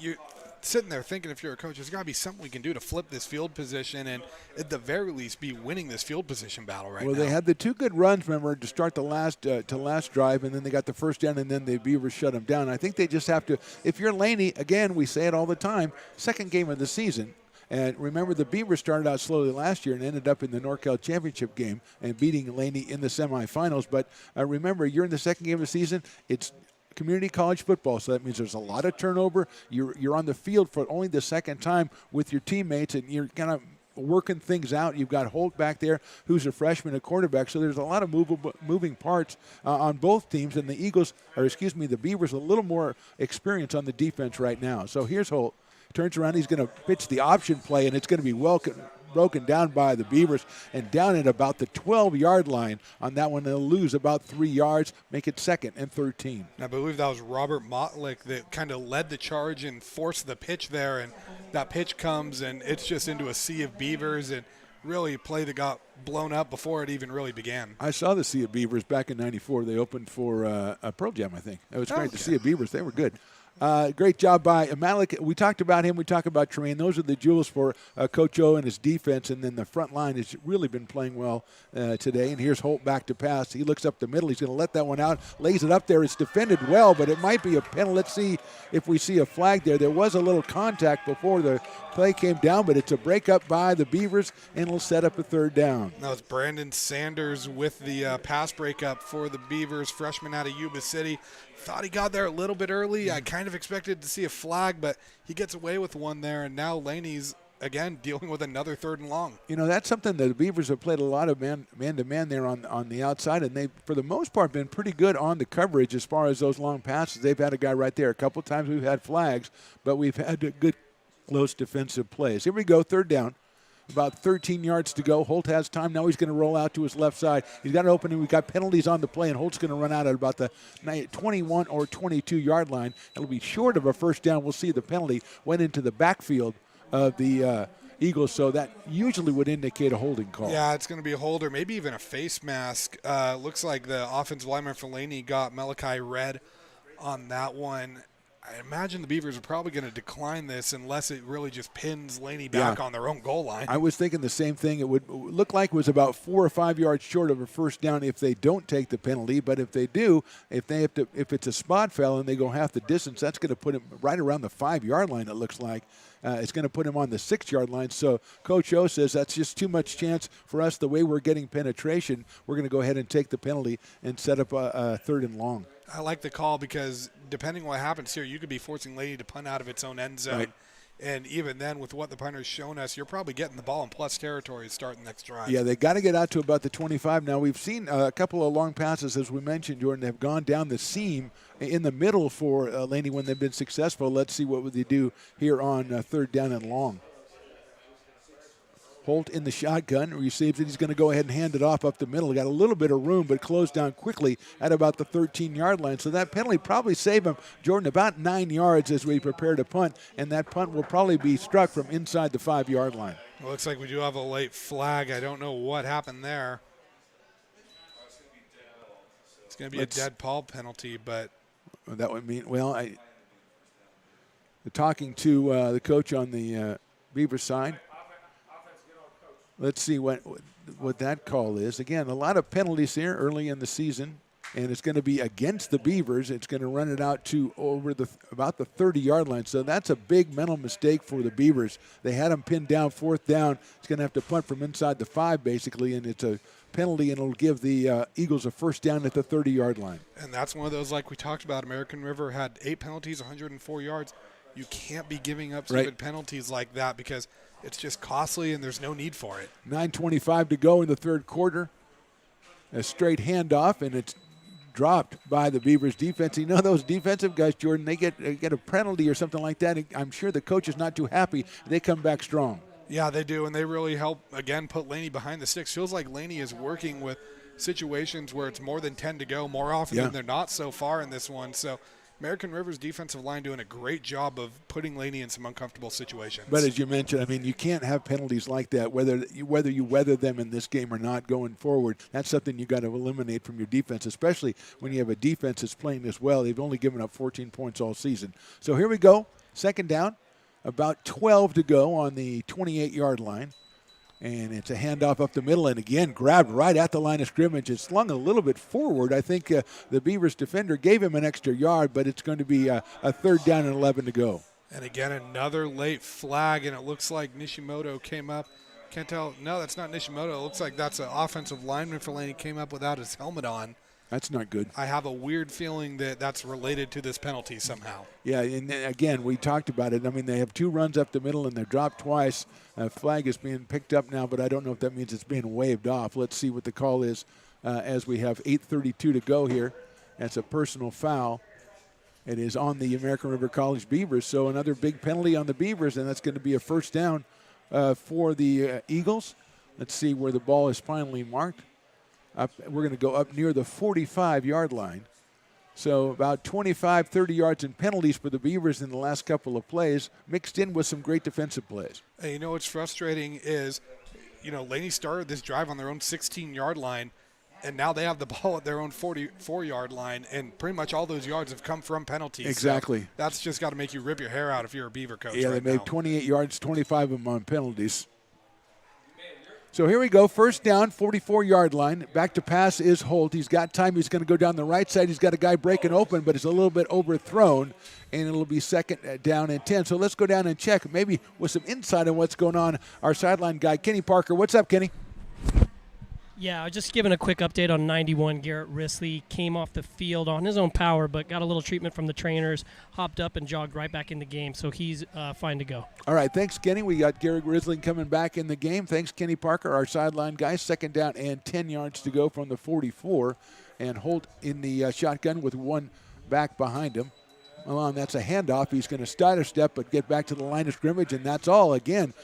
You're sitting there thinking, if you're a coach, there's got to be something we can do to flip this field position and at the very least be winning this field position battle right now. Well, they had the 2 good runs, remember, to start the last drive, and then they got the first down, and then the Beavers shut them down. I think they just have to, if you're Laney, again, we say it all the time, second game of the season. And remember, the Beavers started out slowly last year and ended up in the NorCal Championship game and beating Laney in the semifinals. But remember, you're in the second game of the season. It's community college football, so that means there's a lot of turnover. You're on the field for only the second time with your teammates, and you're kind of working things out. You've got Holt back there, who's a freshman at quarterback, so there's a lot of moving parts on both teams, and the Beavers a little more experience on the defense right now. So here's Holt. Turns around, he's going to pitch the option play, and it's going to be broken down by the Beavers and down at about the 12-yard line. On that one, they'll lose about 3 yards, make it 2nd and 13. I believe that was Robert Motlick that kind of led the charge and forced the pitch there, and that pitch comes, and it's just into a sea of Beavers, and really a play that got blown up before it even really began. I saw the Sea of Beavers back in '94. They opened for a Pearl Jam, I think. It was great to see the Beavers. They were good. Great job by Malik. We talked about him. We talked about Tremaine. Those are the jewels for Coach O and his defense. And then the front line has really been playing well today. And here's Holt back to pass. He looks up the middle. He's going to let that one out. Lays it up there. It's defended well, but it might be a penalty. Let's see if we see a flag there. There was a little contact before the play came down, but it's a breakup by the Beavers, and it'll set up a 3rd down. That was Brandon Sanders with the pass breakup for the Beavers, freshman out of Yuba City. Thought he got there a little bit early. I kind of expected to see a flag, but he gets away with one there, and now Laney's, again, dealing with another 3rd and long. You know, that's something that the Beavers have played a lot of man-to-man there on the outside, and they've, for the most part, been pretty good on the coverage as far as those long passes. They've had a guy right there. A couple times we've had flags, but we've had good close defensive plays. Here we go, 3rd down. About 13 yards to go. Holt has time. Now he's going to roll out to his left side. He's got an opening. We've got penalties on the play, and Holt's going to run out at about the 21 or 22-yard line. It'll be short of a 1st down. We'll see the penalty went into the backfield of the Eagles, so that usually would indicate a holding call. Yeah, it's going to be a hold or maybe even a face mask. Looks like the offensive lineman for Laney got Malachi Red on that one. I imagine the Beavers are probably going to decline this unless it really just pins Laney back on their own goal line. I was thinking the same thing. It would look like it was about 4 or 5 yards short of a 1st down if they don't take the penalty. But if they do, if it's a spot foul and they go half the distance, that's going to put him right around the 5-yard line, it looks like. It's going to put him on the 6-yard line. So Coach O says that's just too much chance for us. The way we're getting penetration, we're going to go ahead and take the penalty and set up a 3rd and long. I like the call because depending what happens here, you could be forcing Laney to punt out of its own end zone. Right. And even then, with what the punter's shown us, you're probably getting the ball in plus territory to start the next drive. Yeah, they got to get out to about the 25. Now, we've seen a couple of long passes, as we mentioned, Jordan, have gone down the seam in the middle for Laney when they've been successful. Let's see what they do here on 3rd down and long. Holt in the shotgun, receives it. He's going to go ahead and hand it off up the middle. Got a little bit of room, but closed down quickly at about the 13-yard line. So that penalty probably saved him, Jordan, about 9 yards as we prepare to punt, and that punt will probably be struck from inside the 5-yard line. It looks like we do have a late flag. I don't know what happened there. It's going to be a dead ball penalty, but that would mean, talking to the coach on the Beavers side. Let's see what that call is. Again, a lot of penalties here early in the season, and it's going to be against the Beavers. It's going to run it out to about the 30-yard line. So that's a big mental mistake for the Beavers. They had them pinned down, 4th down. It's going to have to punt from inside the 5, basically, and it's a penalty, and it'll give the Eagles a 1st down at the 30-yard line. And that's one of those, like we talked about, American River had 8 penalties, 104 yards. You can't be giving up stupid penalties like that because it's just costly and there's no need for it. 9:25 to go in the 3rd quarter. A straight handoff, and it's dropped by the Beavers defense. You know those defensive guys, Jordan, they get a penalty or something like that. I'm sure the coach is not too happy. They come back strong. Yeah, they do, and they really help, again, put Laney behind the sticks. Feels like Laney is working with situations where it's more than 10 to go more often than they're not so far in this one. So American River's defensive line doing a great job of putting Laney in some uncomfortable situations. But as you mentioned, I mean, you can't have penalties like that, whether you weather them in this game or not going forward. That's something you got to eliminate from your defense, especially when you have a defense that's playing this well. They've only given up 14 points all season. So here we go, second down, about 12 to go on the 28-yard line. And it's a handoff up the middle, and again, grabbed right at the line of scrimmage. It's slung a little bit forward. I think the Beavers defender gave him an extra yard, but it's going to be a third down and 11 to go. And again, another late flag, and it looks like Nishimoto came up. Can't tell. No, that's not Nishimoto. It looks like that's an offensive lineman for Laney, came up without his helmet on. That's not good. I have a weird feeling that that's related to this penalty somehow. Yeah, and again, we talked about it. I mean, they have two runs up the middle, and they're dropped twice. Flag is being picked up now, but I don't know if that means it's being waved off. Let's see what the call is as we have 8:32 to go here. That's a personal foul. It is on the American River College Beavers, so another big penalty on the Beavers, and that's going to be a first down for the Eagles. Let's see where the ball is finally marked. We're going to go up near the 45-yard line. So about 25, 30 yards in penalties for the Beavers in the last couple of plays, mixed in with some great defensive plays. And you know what's frustrating is, Laney started this drive on their own 16-yard line, and now they have the ball at their own 44-yard line, and pretty much all those yards have come from penalties. Exactly. So that's just got to make you rip your hair out if you're a Beaver coach. Yeah, right they made now. 28 yards, 25 of them on penalties. So here we go, first down, 44-yard line. Back to pass is Holt. He's got time. He's going to go down the right side. He's got a guy breaking open, but it's a little bit overthrown, and it'll be second down and 10. So let's go down and check, maybe with some insight on what's going on. Our sideline guy, Kenny Parker. What's up, Kenny? Yeah, just giving a quick update on 91. Garrett Risley came off the field on his own power, but got a little treatment from the trainers, hopped up and jogged right back in the game, so he's fine to go. All right, thanks, Kenny. We got Garrett Risley coming back in the game. Thanks, Kenny Parker, our sideline guy. Second down and 10 yards to go from the 44, and Holt in the shotgun with one back behind him. Well, that's a handoff. He's going to stutter step but get back to the line of scrimmage, and that's all. Again,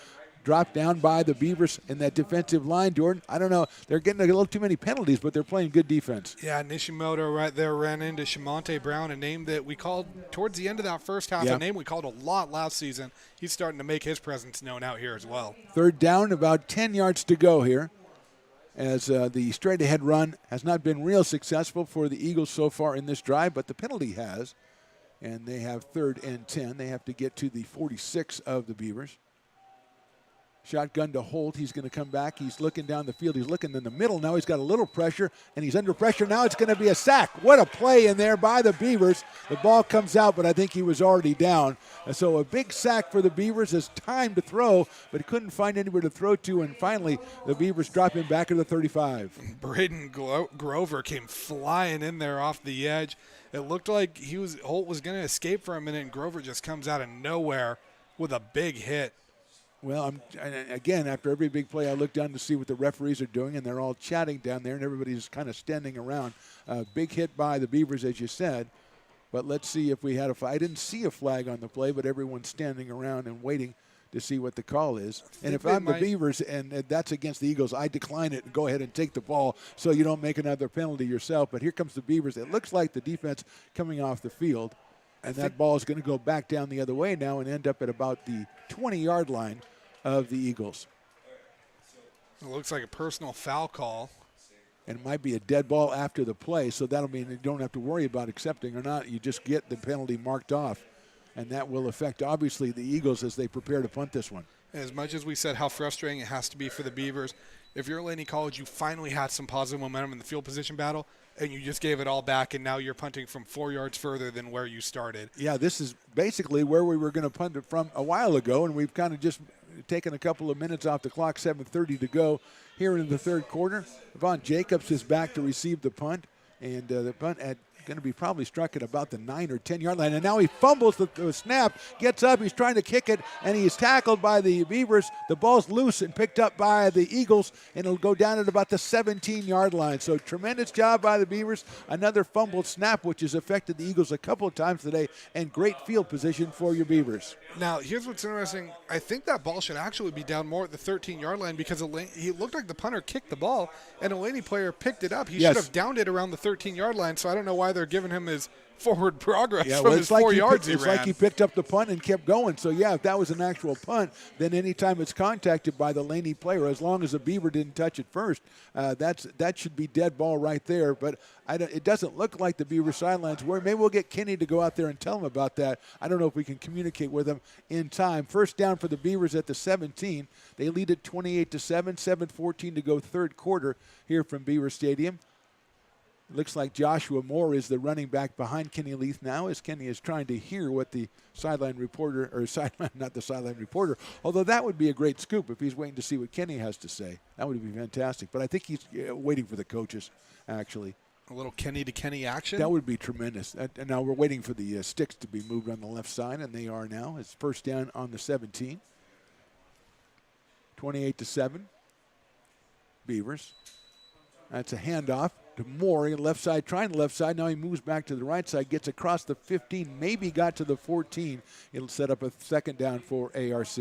dropped down by the Beavers in that defensive line, Jordan. I don't know. They're getting a little too many penalties, but they're playing good defense. Yeah, Nishimoto right there ran into Shamonte Brown, a name that we called towards the end of that first half, a name we called a lot last season. He's starting to make his presence known out here as well. Third down, about 10 yards to go here, as the straight-ahead run has not been real successful for the Eagles so far in this drive, but the penalty has, and they have third and 10. They have to get to the 46 of the Beavers. Shotgun to Holt. He's going to come back. He's looking down the field. He's looking in the middle. Now he's got a little pressure, and he's under pressure. Now it's going to be a sack. What a play in there by the Beavers. The ball comes out, but I think he was already down. And so a big sack for the Beavers. It's time to throw, but he couldn't find anywhere to throw to, and finally the Beavers drop him back to the 35. Braden Grover came flying in there off the edge. It looked like Holt was going to escape for a minute, and Grover just comes out of nowhere with a big hit. Well, again, after every big play, I look down to see what the referees are doing, and they're all chatting down there, and everybody's kind of standing around. Big hit by the Beavers, as you said. But let's see if we had a flag. I didn't see a flag on the play, but everyone's standing around and waiting to see what the call is. And if I'm the Beavers and that's against the Eagles, I decline it and go ahead and take the ball so you don't make another penalty yourself. But here comes the Beavers. It looks like the defense coming off the field. And that ball is going to go back down the other way now and end up at about the 20-yard line of the Eagles. It looks like a personal foul call. And it might be a dead ball after the play, so that'll mean you don't have to worry about accepting or not. You just get the penalty marked off, and that will affect, obviously, the Eagles as they prepare to punt this one. As much as we said how frustrating it has to be for the Beavers, if you're Laney College, you finally had some positive momentum in the field position battle, and you just gave it all back, and now you're punting from 4 yards further than where you started. Yeah, this is basically where we were going to punt it from a while ago, and we've kind of just taken a couple of minutes off the clock, 7:30 to go here in the third quarter. Von Jacobs is back to receive the punt, and the punt going to be probably struck at about the 9 or 10 yard line. And now he fumbles the snap, gets up, he's trying to kick it, and he's tackled by the Beavers. The ball's loose and picked up by the Eagles, and it'll go down at about the 17-yard line. So tremendous job by the Beavers. Another fumbled snap, which has affected the Eagles a couple of times today, and great field position for your Beavers. Now, here's what's interesting. I think that ball should actually be down more at the 13-yard line because he looked like the punter kicked the ball, and a Laney player picked it up. He should have downed it around the 13-yard line, so I don't know why they're giving him his forward progress from his 4 yards It's like he picked up the punt and kept going. So, yeah, if that was an actual punt, then anytime it's contacted by the Laney player, as long as the Beaver didn't touch it first, that should be dead ball right there. But it doesn't look like the Beaver sidelines were. Maybe we'll get Kenny to go out there and tell him about that. I don't know if we can communicate with him in time. First down for the Beavers at the 17. They lead it 28-7, 7:14 to go third quarter here from Beaver Stadium. Looks like Joshua Moore is the running back behind Kenny Leith now, as Kenny is trying to hear what the sideline reporter, or not the sideline reporter, although that would be a great scoop if he's waiting to see what Kenny has to say. That would be fantastic. But I think he's waiting for the coaches, actually. A little Kenny to Kenny action? That would be tremendous. And now we're waiting for the sticks to be moved on the left side, and they are now. It's first down on the 17. 28-7. Beavers. That's a handoff to Moore, left side, trying the left side. Now he moves back to the right side, gets across the 15, maybe got to the 14. It'll set up a second down for ARC.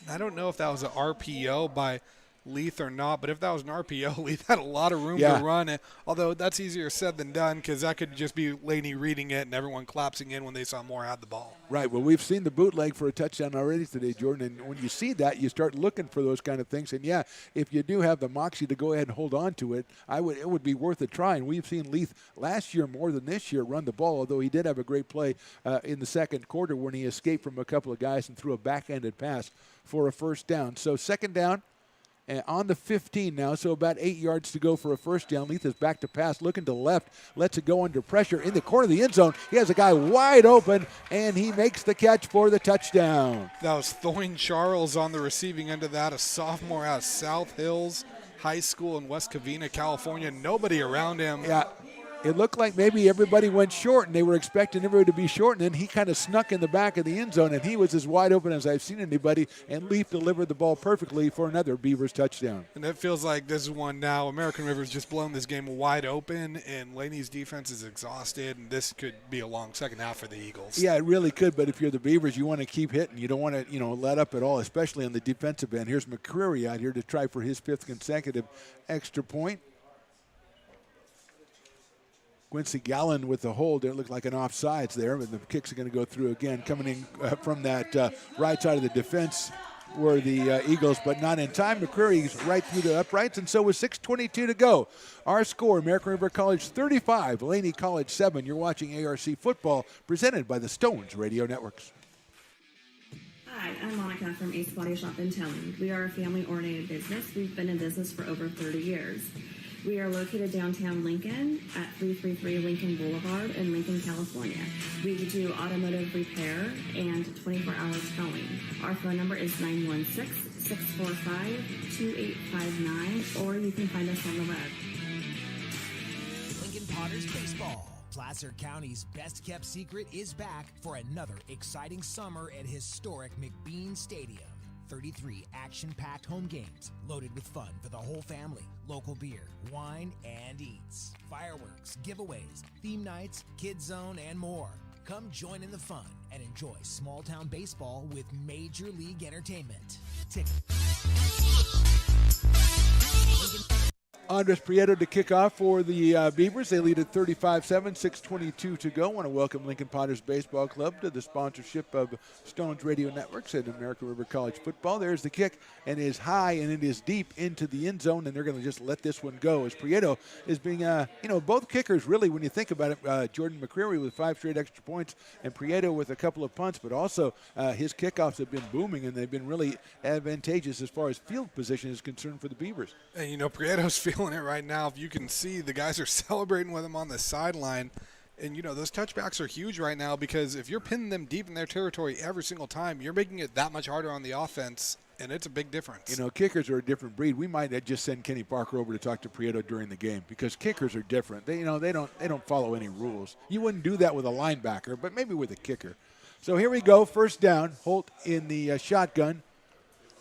I don't know if that was an RPO by Leith or not, but if that was an RPO, Leith had a lot of room to run. Although that's easier said than done because that could just be Laney reading it and everyone collapsing in when they saw Moore had the ball. Right. Well, we've seen the bootleg for a touchdown already today, Jordan. And when you see that, you start looking for those kind of things. And, yeah, if you do have the moxie to go ahead and hold on to it, it would be worth a try. And we've seen Leith last year more than this year run the ball, although he did have a great play in the second quarter when he escaped from a couple of guys and threw a back-handed pass for a first down. So second down. And on the 15 now, so about 8 yards to go for a first down. Leith is back to pass, looking to left, lets it go under pressure in the corner of the end zone. He has a guy wide open, and he makes the catch for the touchdown. That was Thoyne Charles on the receiving end of that, a sophomore out of South Hills High School in West Covina, California. Nobody around him. Yeah. It looked like maybe everybody went short, and they were expecting everybody to be short, and then he kind of snuck in the back of the end zone, and he was as wide open as I've seen anybody, and Leaf delivered the ball perfectly for another Beavers touchdown. And it feels like this is one now. American River's just blown this game wide open, and Laney's defense is exhausted, and this could be a long second half for the Eagles. Yeah, it really could, but if you're the Beavers, you want to keep hitting. You don't want to, let up at all, especially on the defensive end. Here's McCreary out here to try for his 5th consecutive extra point. Quincy Gallen with the hold. It looked like an offsides there, but the kicks are going to go through again. Coming in from that right side of the defense were the Eagles, but not in time. McCreary's right through the uprights, and so with 6:22 to go. Our score, American River College 35, Laney College 7. You're watching ARC Football, presented by the Stones Radio Networks. Hi, I'm Monica from Ace Body Shop in Telling. We are a family-oriented business. We've been in business for over 30 years. We are located downtown Lincoln at 333 Lincoln Boulevard in Lincoln, California. We do automotive repair and 24-hour towing. Our phone number is 916-645-2859, or you can find us on the web. Lincoln Potters Baseball. Placer County's best-kept secret is back for another exciting summer at historic McBean Stadium. 33 action-packed home games loaded with fun for the whole family. Local beer, wine, and eats. Fireworks, giveaways, theme nights, kids zone, and more. Come join in the fun and enjoy small-town baseball with Major League Entertainment. Andres Prieto to kick off for the Beavers. They lead at 35-7, 6:22 to go. I want to welcome Lincoln Potters Baseball Club to the sponsorship of Stones Radio Networks and American River College Football. There's the kick, and it is high, and it is deep into the end zone, and they're going to just let this one go. As Prieto is being, both kickers really, when you think about it, Jordan McCreary with 5 straight extra points, and Prieto with a couple of punts, but also his kickoffs have been booming, and they've been really advantageous as far as field position is concerned for the Beavers. And, Prieto's feeling it right now. If you can see, the guys are celebrating with him on the sideline. And, those touchbacks are huge right now because if you're pinning them deep in their territory every single time, you're making it that much harder on the offense and it's a big difference. You know, kickers are a different breed. We might just send Kenny Parker over to talk to Prieto during the game because kickers are different. They don't follow any rules. You wouldn't do that with a linebacker, but maybe with a kicker. So here we go, first down. Holt in the shotgun.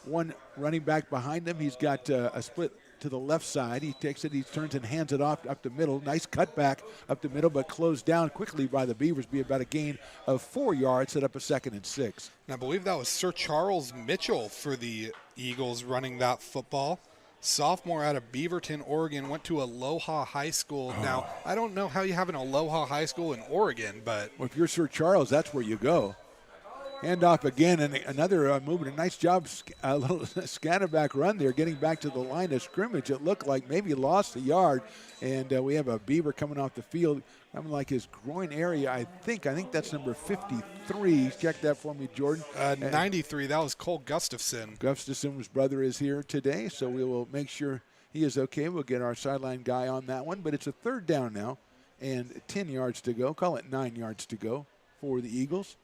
One running back behind him. He's got a split to the left side. He takes it, he turns and hands it off up the middle. Nice cutback up the middle, but closed down quickly by the Beavers. Be about a gain of 4 yards, set up a 2nd and 6. And I believe that was Sir Charles Mitchell for the Eagles running that football. Sophomore out of Beaverton, Oregon, went to Aloha High School. Now, I don't know how you have an Aloha High School in Oregon, but... Well, if you're Sir Charles, that's where you go. Hand off again, and another movement. A nice job, a little scatterback run there, getting back to the line of scrimmage. It looked like maybe lost a yard, and we have a Beaver coming off the field. I'm like his groin area, I think that's number 53. Check that for me, Jordan. 93, that was Cole Gustafson. Gustafson's brother is here today, so we will make sure he is okay. We'll get our sideline guy on that one, but it's a 3rd down now and 10 yards to go. Call it 9 yards to go for the Eagles.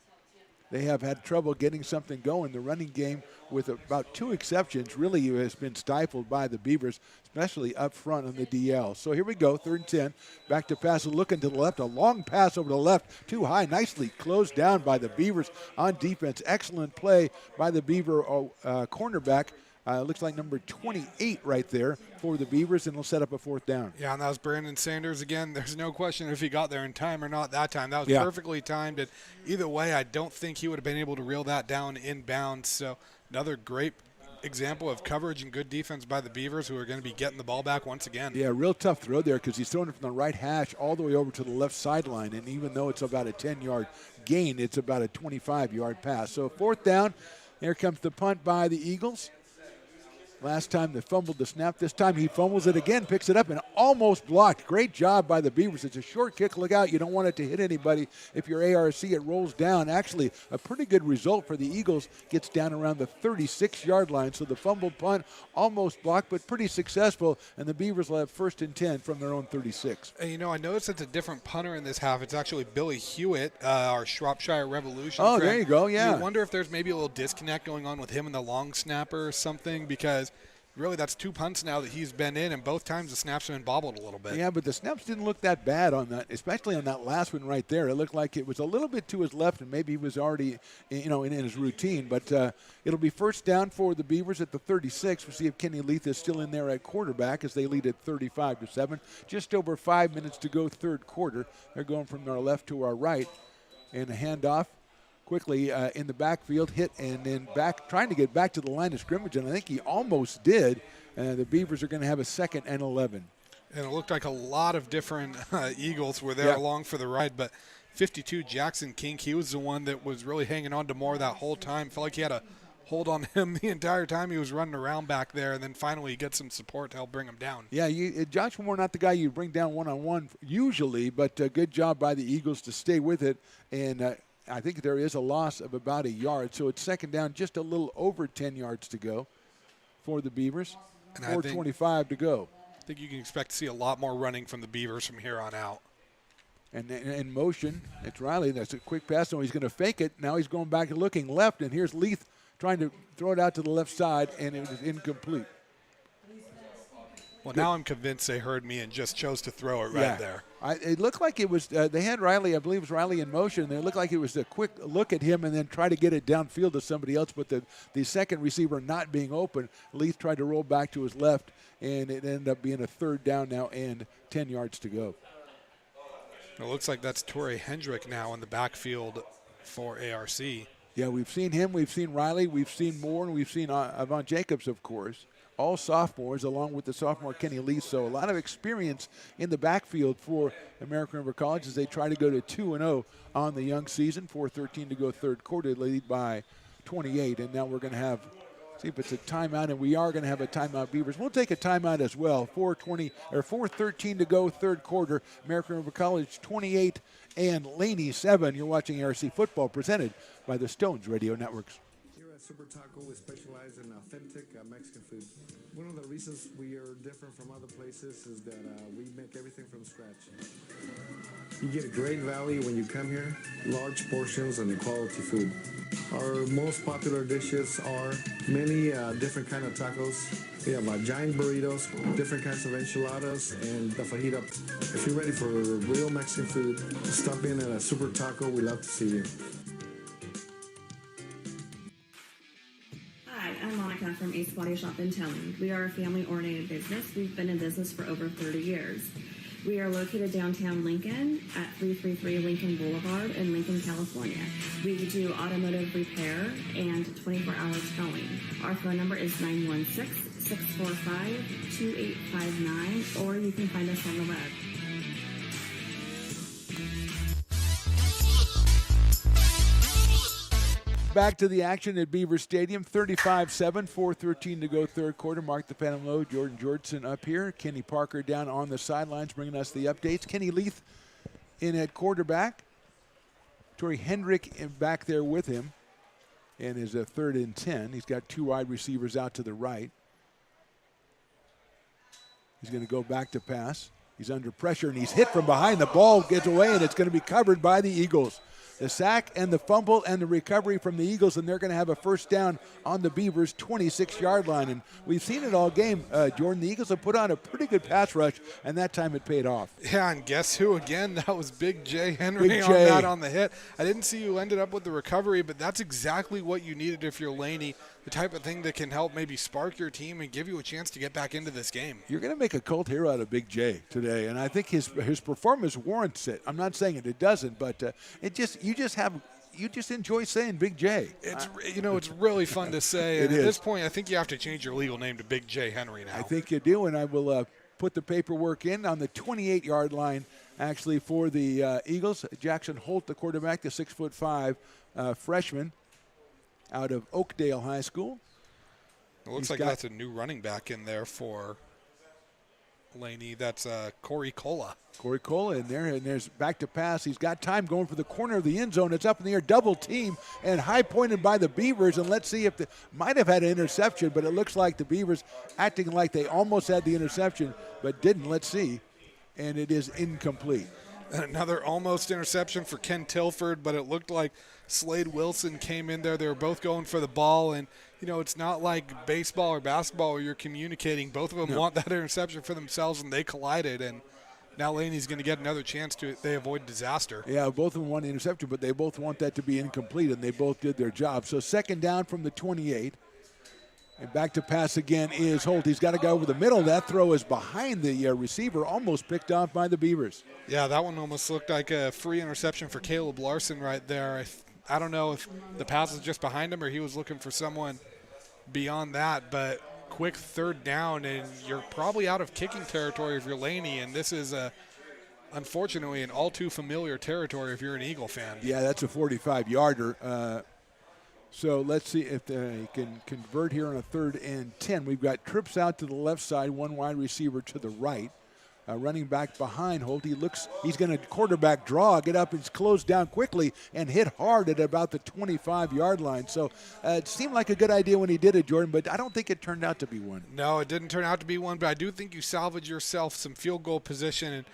They have had trouble getting something going. The running game, with about 2 exceptions, really has been stifled by the Beavers, especially up front on the DL. So here we go, 3rd and 10. Back to pass, looking to the left. A long pass over the left, too high. Nicely closed down by the Beavers on defense. Excellent play by the Beaver cornerback. Looks like number 28 right there for the Beavers, and they'll set up a 4th down. Yeah, and that was Brandon Sanders again. There's no question if he got there in time or not that time. That was perfectly timed. And either way, I don't think he would have been able to reel that down inbounds. So another great example of coverage and good defense by the Beavers, who are going to be getting the ball back once again. Yeah, real tough throw there because he's throwing it from the right hash all the way over to the left sideline. And even though it's about a 10-yard gain, it's about a 25-yard pass. So 4th down. Here comes the punt by the Eagles. Last time they fumbled the snap. This time he fumbles it again, picks it up, and almost blocked. Great job by the Beavers. It's a short kick. Look out. You don't want it to hit anybody. If you're ARC, it rolls down. Actually, a pretty good result for the Eagles. Gets down around the 36-yard line. So the fumbled punt almost blocked, but pretty successful. And the Beavers will have 1st and 10 from their own 36. And, you know, I noticed it's a different punter in this half. It's actually Billy Hewitt, our Shropshire Revolution Oh, friend. there you go, yeah. You wonder if there's maybe a little disconnect going on with him and the long snapper or something, because really that's 2 punts now that he's been in, and both times the snaps have been bobbled a little bit. Yeah, but the snaps didn't look that bad on that, especially on that last one right there. It looked like it was a little bit to his left, and maybe he was already, in his routine. But it'll be 1st down for the Beavers at the 36. We'll see if Kenny Leith is still in there at quarterback as they lead at 35-7. Just over 5 minutes to go, 3rd quarter. They're going from our left to our right, and a handoff. Quickly in the backfield, hit, and then back, trying to get back to the line of scrimmage, and I think he almost did. The Beavers are going to have a 2nd and 11. And it looked like a lot of different Eagles were there along for the ride, but 52, Jackson King, he was the one that was really hanging on to Moore that whole time. Felt like he had a hold on him the entire time he was running around back there, and then finally he gets some support to help bring him down. Yeah, Josh Moore, not the guy you bring down one-on-one usually, but good job by the Eagles to stay with it, and I think there is a loss of about a yard, so it's 2nd down, just a little over 10 yards to go for the Beavers. 4:25 to go. I think you can expect to see a lot more running from the Beavers from here on out. And in motion, it's Riley. That's a quick pass. So he's going to fake it. Now he's going back and looking left, and here's Leith trying to throw it out to the left side, and it was incomplete. Well, now I'm convinced they heard me and just chose to throw it right there. It looked like it was, they had Riley, I believe it was Riley in motion, and it looked like it was a quick look at him and then try to get it downfield to somebody else, but the second receiver not being open, Leith tried to roll back to his left, and it ended up being a 3rd down now and 10 yards to go. It looks like that's Torrey Hendrick now in the backfield for ARC. Yeah, we've seen him, we've seen Riley, we've seen Moore, and we've seen Avon Jacobs, of course. All sophomores, along with the sophomore Kenny Leith. So a lot of experience in the backfield for American River College as they try to go to 2-0 on the young season. 4:13 to go, 3rd quarter, lead by 28. And now we're going to have, see if it's a timeout, and we are going to have a timeout, Beavers. We'll take a timeout as well. 4:13 to go, 3rd quarter. American River College 28 and Laney 7. You're watching ARC football presented by the Stones Radio Networks. Super Taco, we specialize in authentic Mexican food. One of the reasons we are different from other places is that we make everything from scratch. You get a great value when you come here, large portions and quality food. Our most popular dishes are many different kind of tacos. We have giant burritos, different kinds of enchiladas, and the fajita. If you're ready for real Mexican food, stop in at a Super Taco. We'd love to see you. Hi, I'm Monica from Ace Body Shop and Towing. We are a family-oriented business. We've been in business for over 30 years. We are located downtown Lincoln at 333 Lincoln Boulevard in Lincoln, California. We do automotive repair and 24-hour towing. Our phone number is 916-645-2859, or you can find us on the web. Back to the action at Beaver Stadium, 35-7, 4:13 to go third quarter. Mark the Phantom Low, Jordan Georgeson up here. Kenny Parker down on the sidelines bringing us the updates. Kenny Leith in at quarterback. Torrey Hendrick back there with him and is a 3rd and 10. He's got 2 wide receivers out to the right. He's going to go back to pass. He's under pressure and he's hit from behind. The ball gets away and it's going to be covered by the Eagles. The sack and the fumble and the recovery from the Eagles, and they're going to have a first down on the Beavers' 26-yard line. And we've seen it all game, Jordan. The Eagles have put on a pretty good pass rush, and that time it paid off. Yeah, and guess who again? That was Big J Henry Big on J. that on the hit. I didn't see who ended up with the recovery, but that's exactly what you needed if you're Laney, the type of thing that can help maybe spark your team and give you a chance to get back into this game. You're going to make a cult hero out of Big J today, and I think his performance warrants it. I'm not saying it doesn't, but you just enjoy saying Big J. It's it's really fun to say. It And at is. this point, I think you have to change your legal name to Big J Henry now. I think you do, and I will put the paperwork in on the 28-yard line, actually, for the Eagles. Jackson Holt, the quarterback, the 6'5" freshman out of Oakdale High School. It looks like that's a new running back in there for Laney. That's Corey Cola. Corey Cola in there, and there's back to pass. He's got time going for the corner of the end zone. It's up in the air, double team, and high pointed by the Beavers. And let's see if they might have had an interception, but it looks like the Beavers acting like they almost had the interception, but didn't. Let's see. And it is incomplete. Another almost interception for Ken Tilford, but it looked like Slade Wilson came in there. They were both going for the ball, and it's not like baseball or basketball where you're communicating. Both of them want that interception for themselves, and they collided. And now Laney's going to get another chance to avoid disaster. Yeah, both of them want the interception, but they both want that to be incomplete, and they both did their job. So second down from the 28. And back to pass again is Holt. He's got to go over the middle. That throw is behind the receiver, almost picked off by the Beavers. Yeah, that one almost looked like a free interception for Caleb Larson right there. I don't know if the pass was just behind him or he was looking for someone beyond that, but quick third down, and you're probably out of kicking territory if you're Laney, and this is unfortunately an all too familiar territory if you're an Eagle fan. Yeah, that's a 45-yarder. So let's see if they can convert here on a 3rd and 10. We've got trips out to the left side, 1 wide receiver to the right. Running back behind Holt. He's going to quarterback draw, get up and close down quickly and hit hard at about the 25-yard line. So it seemed like a good idea when he did it, Jordan, but I don't think it turned out to be one. No, it didn't turn out to be one, but I do think you salvage yourself some field goal position. And,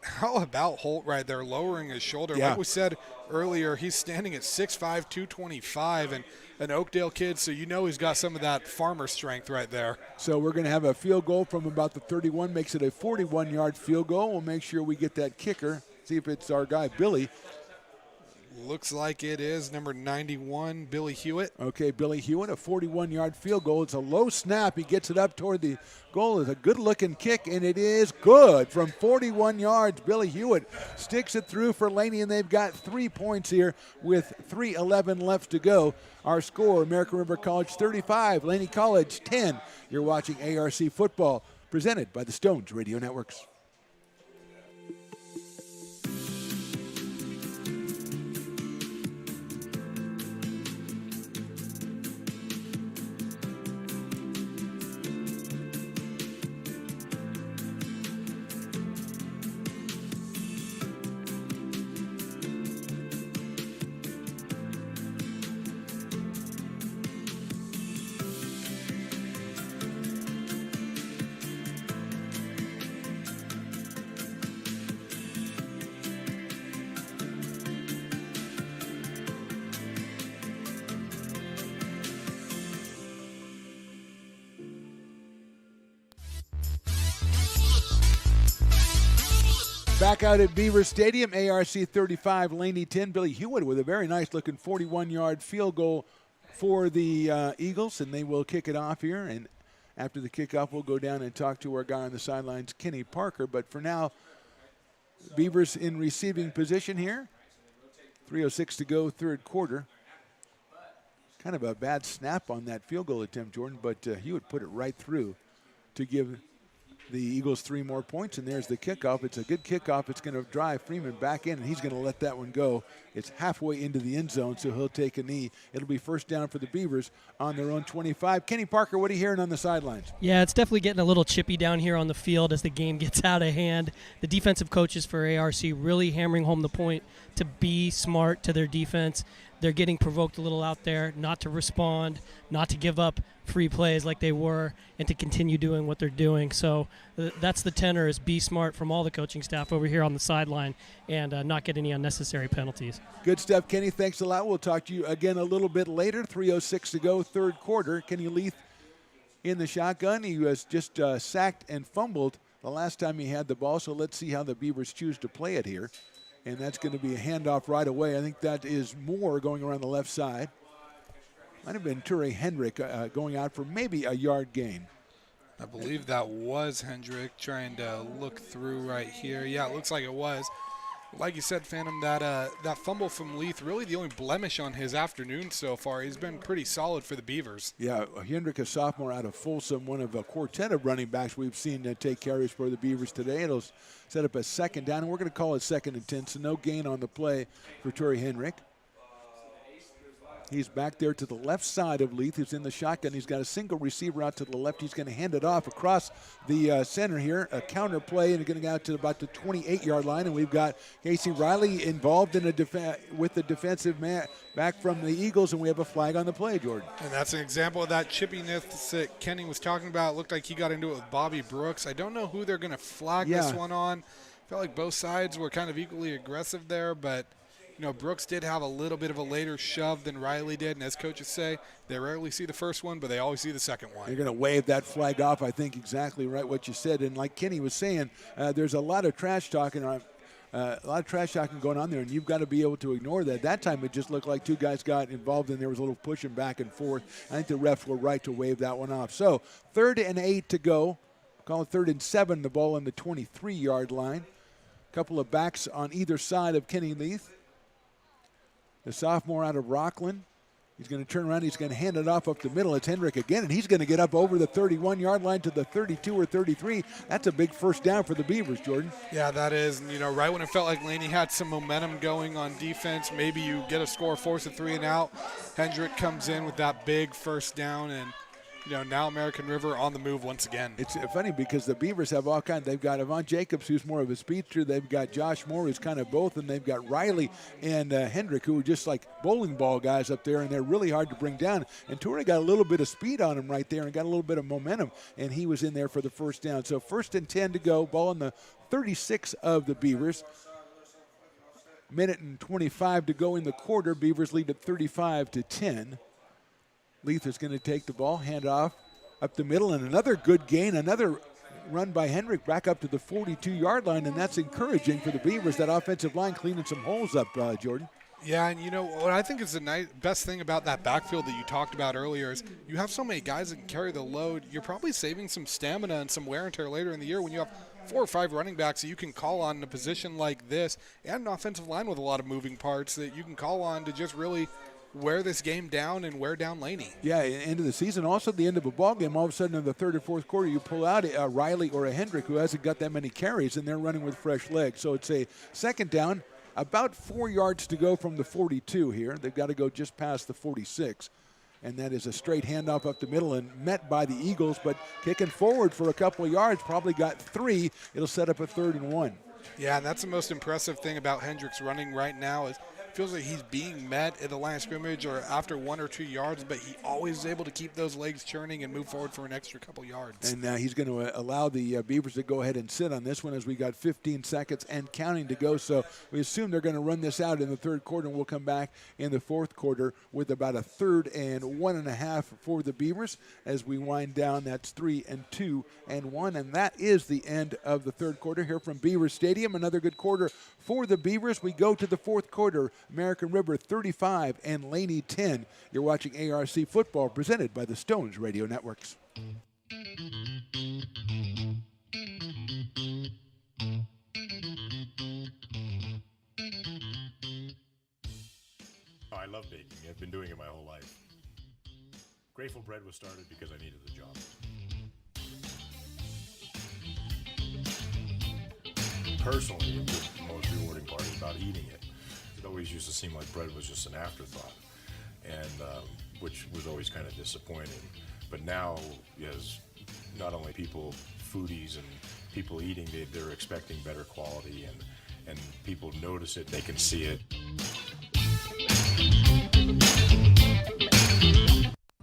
how about Holt right there lowering his shoulder? Yeah. Like we said earlier, he's standing at 6'5", 225, and an Oakdale kid, so he's got some of that farmer strength right there. So we're going to have a field goal from about the 31, makes it a 41-yard field goal. We'll make sure we get that kicker, see if it's our guy, Billy. Looks like it is number 91, Billy Hewitt. Okay, Billy Hewitt, a 41-yard field goal. It's a low snap. He gets it up toward the goal. It's a good-looking kick, and it is good from 41 yards. Billy Hewitt sticks it through for Laney, and they've got 3 points here with 3:11 left to go. Our score, American River College 35, Laney College 10. You're watching ARC Football, presented by the Stones Radio Networks. Back out at Beavers Stadium, ARC 35, Laney 10. Billy Hewitt with a very nice-looking 41-yard field goal for the Eagles, and they will kick it off here. And after the kickoff, we'll go down and talk to our guy on the sidelines, Kenny Parker. But for now, Beavers in receiving position here. 3:06 to go, third quarter. Kind of a bad snap on that field goal attempt, Jordan, but Hewitt put it right through to give the Eagles 3 more points, and there's the kickoff. It's a good kickoff. It's going to drive Freeman back in, and he's going to let that one go. It's halfway into the end zone, so he'll take a knee. It'll be first down for the Beavers on their own 25. Kenny Parker, what are you hearing on the sidelines? Yeah, it's definitely getting a little chippy down here on the field as the game gets out of hand. The defensive coaches for ARC really hammering home the point to be smart to their defense. They're getting provoked a little out there, not to respond, not to give up free plays like they were, and to continue doing what they're doing. So that's the tenor, is be smart from all the coaching staff over here on the sideline and not get any unnecessary penalties. Good stuff, Kenny. Thanks a lot. We'll talk to you again a little bit later. 3:06 to go, third quarter. Kenny Leith in the shotgun. He was just sacked and fumbled the last time he had the ball, so let's see how the Beavers choose to play it here. And that's going to be a handoff right away. I think that is Moore going around the left side. Might have been Ture Hendrick going out for maybe a yard gain. I believe that was Hendrick trying to look through right here. Yeah, it looks like it was. Like you said, Phantom, that fumble from Leith, really the only blemish on his afternoon so far. He's been pretty solid for the Beavers. Yeah, Hendrick, a sophomore out of Folsom, one of a quartet of running backs we've seen take carries for the Beavers today. It'll set up a second down, and we're going to call it 2nd and 10, so no gain on the play for Ture Hendrick. He's back there to the left side of Leith, who's in the shotgun. He's got a single receiver out to the left. He's going to hand it off across the center here. A counter play, and going out to about the 28-yard line. And we've got Casey Riley involved in with the defensive man back from the Eagles, and we have a flag on the play, Jordan. And that's an example of that chippiness that Kenny was talking about. It looked like he got into it with Bobby Brooks. I don't know who they're going to flag this one on. I felt like both sides were kind of equally aggressive there, but Brooks did have a little bit of a later shove than Riley did, and as coaches say, they rarely see the first one, but they always see the second one. You're going to wave that flag off. I think exactly right what you said, and like Kenny was saying, there's a lot of trash talking going on there, and you've got to be able to ignore that. That time it just looked like two guys got involved, and there was a little pushing back and forth. I think the refs were right to wave that one off. So 3rd and 8 to go. Call it 3rd and 7. The ball on the 23-yard line. Couple of backs on either side of Kenny Leith. The sophomore out of Rockland. He's going to turn around. He's going to hand it off up the middle. It's Hendrick again, and he's going to get up over the 31-yard line to the 32 or 33. That's a big first down for the Beavers, Jordan. Yeah, that is. And, right when it felt like Laney had some momentum going on defense, maybe you get a score, force a 3 and out. Hendrick comes in with that big first down, and now American River on the move once again. It's funny because the Beavers have all kinds. They've got Avant Jacobs, who's more of a speedster. They've got Josh Moore, who's kind of both. And they've got Riley and Hendrick, who are just like bowling ball guys up there, and they're really hard to bring down. And Torrey got a little bit of speed on him right there and got a little bit of momentum, and he was in there for the first down. So 1st and 10 to go. Ball on the 36 of the Beavers. Minute and 25 to go in the quarter. Beavers lead at 35-10. Leith is going to take the ball, hand off up the middle, and another good gain, another run by Hendrick back up to the 42-yard line, and that's encouraging for the Beavers, that offensive line cleaning some holes up, Jordan. Yeah, and what I think is the best thing about that backfield that you talked about earlier is you have so many guys that can carry the load. You're probably saving some stamina and some wear and tear later in the year when you have 4 or 5 running backs that you can call on in a position like this, and an offensive line with a lot of moving parts that you can call on to just really wear this game down and wear down Laney. Yeah, end of the season. Also at the end of a ball game, all of a sudden in the 3rd or 4th quarter, you pull out a Riley or a Hendrick who hasn't got that many carries, and they're running with fresh legs. So it's a second down, about 4 yards to go from the 42 here. They've got to go just past the 46. And that is a straight handoff up the middle and met by the Eagles, but kicking forward for a couple of yards, probably got 3. It'll set up a 3rd and 1. Yeah, and that's the most impressive thing about Hendricks running right now is feels like he's being met at the line of scrimmage or after 1 or 2 yards, but he always is able to keep those legs churning and move forward for an extra couple yards. And he's going to allow the Beavers to go ahead and sit on this one as we got 15 seconds and counting to go. So we assume they're going to run this out in the third quarter, and we'll come back in the fourth quarter with about a 3rd and 1.5 for the Beavers as we wind down. That's 3 and 2 and 1, and that is the end of the third quarter here from Beaver Stadium. Another good quarter for the Beavers. We go to the fourth quarter. American River 35 and Laney 10. You're watching ARC football presented by the Stones Radio Networks. Oh, I love baking. I've been doing it my whole life. Grateful Bread was started because I needed the job. Personally, the most rewarding part is about eating it. It always used to seem like bread was just an afterthought, and which was always kind of disappointing. But now, as not only people, foodies and people eating, they're expecting better quality, and people notice it, they can see it.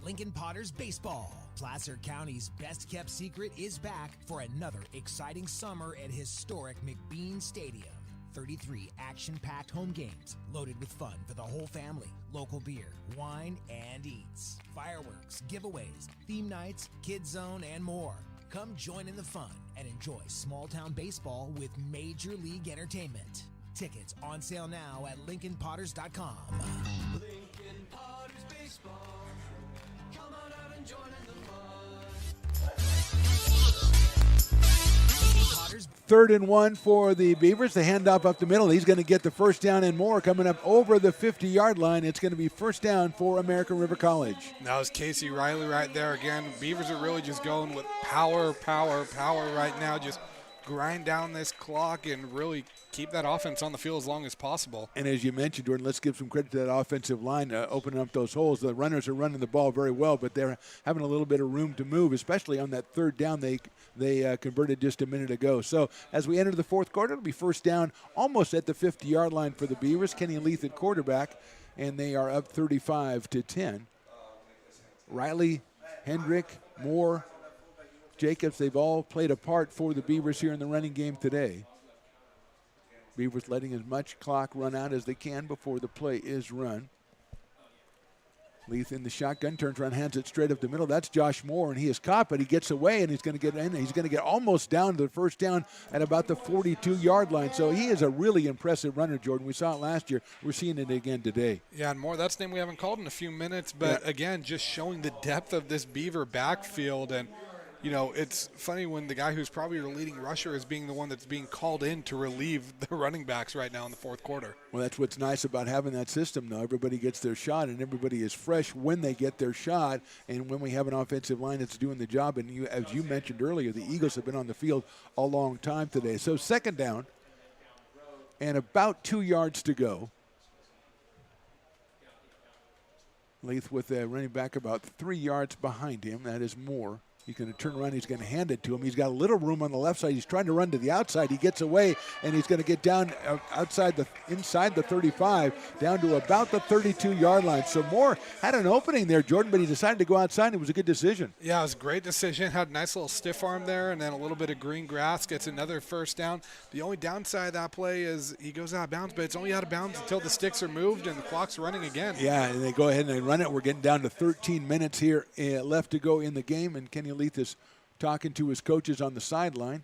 Lincoln Potters Baseball. Placer County's best-kept secret is back for another exciting summer at historic McBean Stadium. 33 action-packed home games loaded with fun for the whole family. Local beer, wine, and eats. Fireworks, giveaways, theme nights, kids zone, and more. Come join in the fun and enjoy small-town baseball with Major League Entertainment. Tickets on sale now at LincolnPotters.com. Lincoln Potters Baseball. Come on out and join in the fun. 3rd and 1 for the Beavers. The handoff up the middle. He's going to get the first down and more. Coming up over the 50-yard line. It's going to be first down for American River College. That was Casey Riley right there again. Beavers are really just going with power right now. Just grind down this clock and really keep that offense on the field as long as possible. And as you mentioned, Jordan, let's give some credit to that offensive line opening up those holes. The runners are running the ball very well, but they're having a little bit of room to move, especially on that third down they converted just a minute ago. So as we enter the fourth quarter, it'll be first down almost at the 50-yard line for the Beavers. Kenny Leith at quarterback, and they are up 35-10. Riley, Hendrick, Moore, Jacobs, they've all played a part for the Beavers here in the running game today. Beavers letting as much clock run out as they can before the play is run. Leith in the shotgun, turns around, hands it straight up the middle. That's Josh Moore, and he is caught, but he gets away, and he's going to get in. He's going to get almost down to the first down at about the 42-yard line. So he is a really impressive runner, Jordan. We saw it last year. We're seeing it again today. Yeah, and Moore, that's a name we haven't called in a few minutes, but again, just showing the depth of this Beaver backfield. And you know, it's funny when the guy who's probably your leading rusher is being the one that's being called in to relieve the running backs right now in the fourth quarter. Well, that's what's nice about having that system, though. Everybody gets their shot, and everybody is fresh when they get their shot. And when we have an offensive line that's doing the job, and as you mentioned earlier, the Eagles have been on the field a long time today. So second down and about 2 yards to go. Leith with a running back about 3 yards behind him. That is Moore. He's going to turn around. He's going to hand it to him. He's got a little room on the left side. He's trying to run to the outside. He gets away, and he's going to get down inside the 35, down to about the 32-yard line. So Moore had an opening there, Jordan, but he decided to go outside, and it was a good decision. Yeah, it was a great decision. Had a nice little stiff arm there, and then a little bit of green grass. Gets another first down. The only downside of that play is he goes out of bounds, but it's only out of bounds until the sticks are moved and the clock's running again. Yeah, and they go ahead and they run it. We're getting down to 13 minutes here left to go in the game, and Kenny Leith is talking to his coaches on the sideline.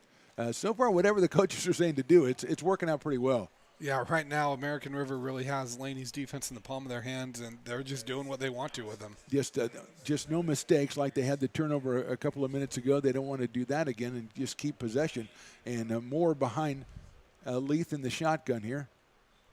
So far, whatever the coaches are saying to do, it's working out pretty well. Yeah, right now, American River really has Laney's defense in the palm of their hands, and they're just doing what they want to with them. Just no mistakes like they had the turnover a couple of minutes ago. They don't want to do that again and just keep possession. And Moore behind Leith in the shotgun here.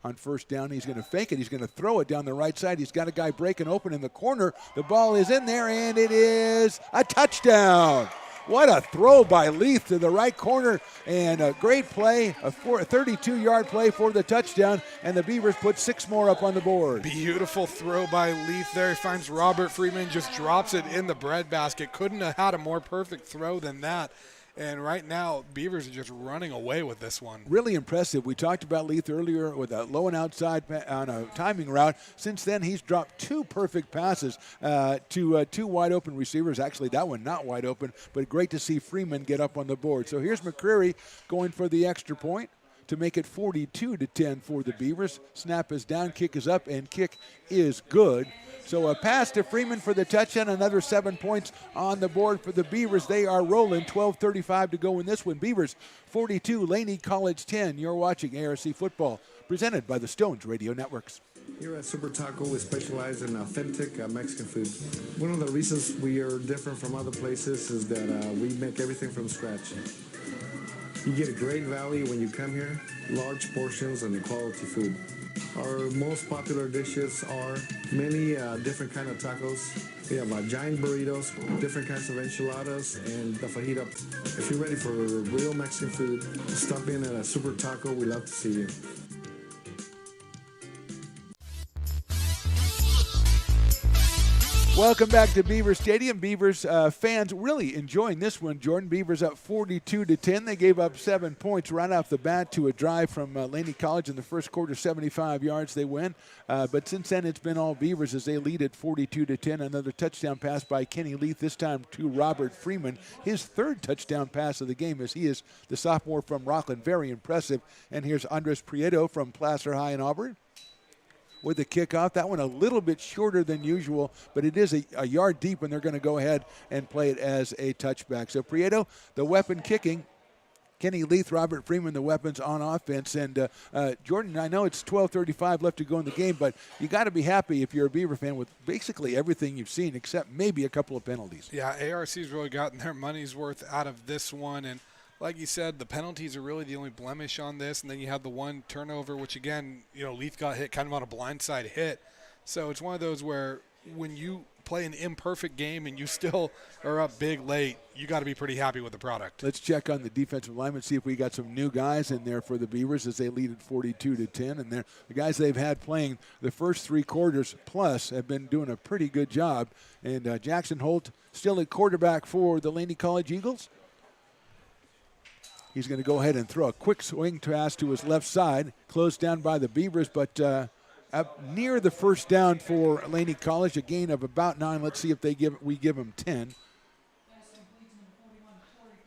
On first down, he's going to fake it. He's going to throw it down the right side. He's got a guy breaking open in the corner. The ball is in there, and it is a touchdown. What a throw by Leith to the right corner, and a great play, a 32-yard play for the touchdown, and the Beavers put 6 more up on the board. Beautiful throw by Leith there. He finds Robert Freeman, just drops it in the breadbasket. Couldn't have had a more perfect throw than that. And right now, Beavers are just running away with this one. Really impressive. We talked about Leith earlier with a low and outside on a timing route. Since then, he's dropped 2 perfect passes to 2 wide open receivers. Actually, that one not wide open, but great to see Freeman get up on the board. So here's McCreary going for the extra point to make it 42-10 for the Beavers. Snap is down, kick is up, and kick is good. So a pass to Freeman for the touchdown, another 7 points on the board for the Beavers. They are rolling, 12:35 to go in this one. Beavers 42, Laney College 10. You're watching ARC Football, presented by the Stones Radio Networks. Here at Super Taco, we specialize in authentic Mexican food. One of the reasons we are different from other places is that we make everything from scratch. You get a great value when you come here, large portions and quality food. Our most popular dishes are many different kind of tacos. We have giant burritos, different kinds of enchiladas, and the fajita. If you're ready for real Mexican food, stop in at a Super Taco. We'd love to see you. Welcome back to Beaver Stadium. Beavers fans really enjoying this one. Jordan, Beavers up 42-10. They gave up 7 points right off the bat to a drive from Laney College in the first quarter, 75 yards. They win. But since then, it's been all Beavers as they lead at 42-10. Another touchdown pass by Kenny Leith, this time to Robert Freeman. His 3rd touchdown pass of the game as he is the sophomore from Rockland. Very impressive. And here's Andres Prieto from Placer High in Auburn with the kickoff. That one a little bit shorter than usual, but it is a yard deep, and they're going to go ahead and play it as a touchback. So Prieto, the weapon kicking. Kenny Leith, Robert Freeman, the weapons on offense. And Jordan, I know it's 12:35 left to go in the game, but you got to be happy if you're a Beaver fan with basically everything you've seen except maybe a couple of penalties. Yeah, ARC's really gotten their money's worth out of this one. And like you said, the penalties are really the only blemish on this, and then you have the one turnover, which again, Leith got hit kind of on a blindside hit. So it's one of those where when you play an imperfect game and you still are up big late, you got to be pretty happy with the product. Let's check on the defensive linemen, see if we got some new guys in there for the Beavers as they lead at 42-10. And the guys they've had playing the first 3 quarters plus have been doing a pretty good job. And Jackson Holt still at quarterback for the Laney College Eagles. He's going to go ahead and throw a quick swing pass to his left side, closed down by the Beavers, but up near the first down for Laney College, a gain of about 9. Let's see if we give them 10.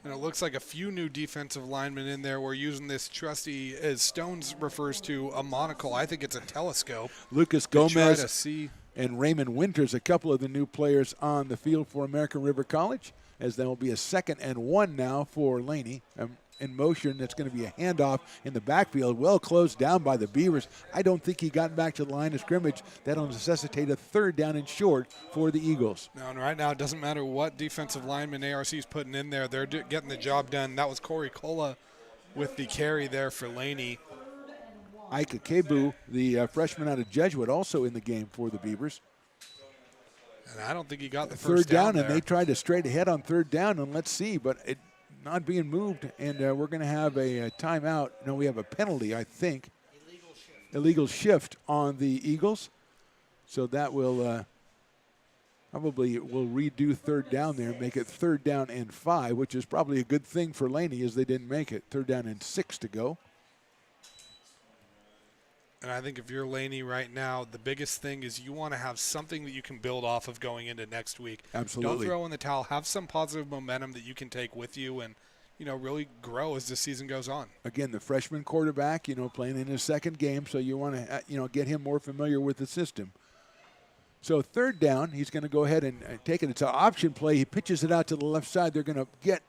And it looks like a few new defensive linemen in there. We're using this trusty, as Stones refers to, a monocle. I think it's a telescope. Lucas Gomez and Raymond Winters, a couple of the new players on the field for American River College, as there will be a 2nd and 1 now for Laney. In motion, that's going to be a handoff in the backfield, well closed down by the Beavers. I don't think he got back to the line of scrimmage. That'll necessitate a 3rd down and short for the Eagles. No, and right now it doesn't matter what defensive lineman ARC's putting in there. They're getting the job done. That was Corey Kola with the carry there for Laney. Ike Kebu, the freshman out of Jesuit, also in the game for the Beavers. And I don't think he got the first down there. And they tried to straight ahead on 3rd down, and let's see, but it not being moved, and we're going to have a timeout. No, we have a penalty, I think. Illegal shift on the Eagles. So that will probably will redo 3rd down there, make it 3rd down and 5, which is probably a good thing for Laney as they didn't make it. 3rd down and 6 to go. And I think if you're Laney right now, the biggest thing is you want to have something that you can build off of going into next week. Absolutely. Don't throw in the towel. Have some positive momentum that you can take with you and, really grow as the season goes on. Again, the freshman quarterback, playing in his 2nd game, so you want to, get him more familiar with the system. So 3rd down, he's going to go ahead and take it. It's an option play. He pitches it out to the left side. They're going to get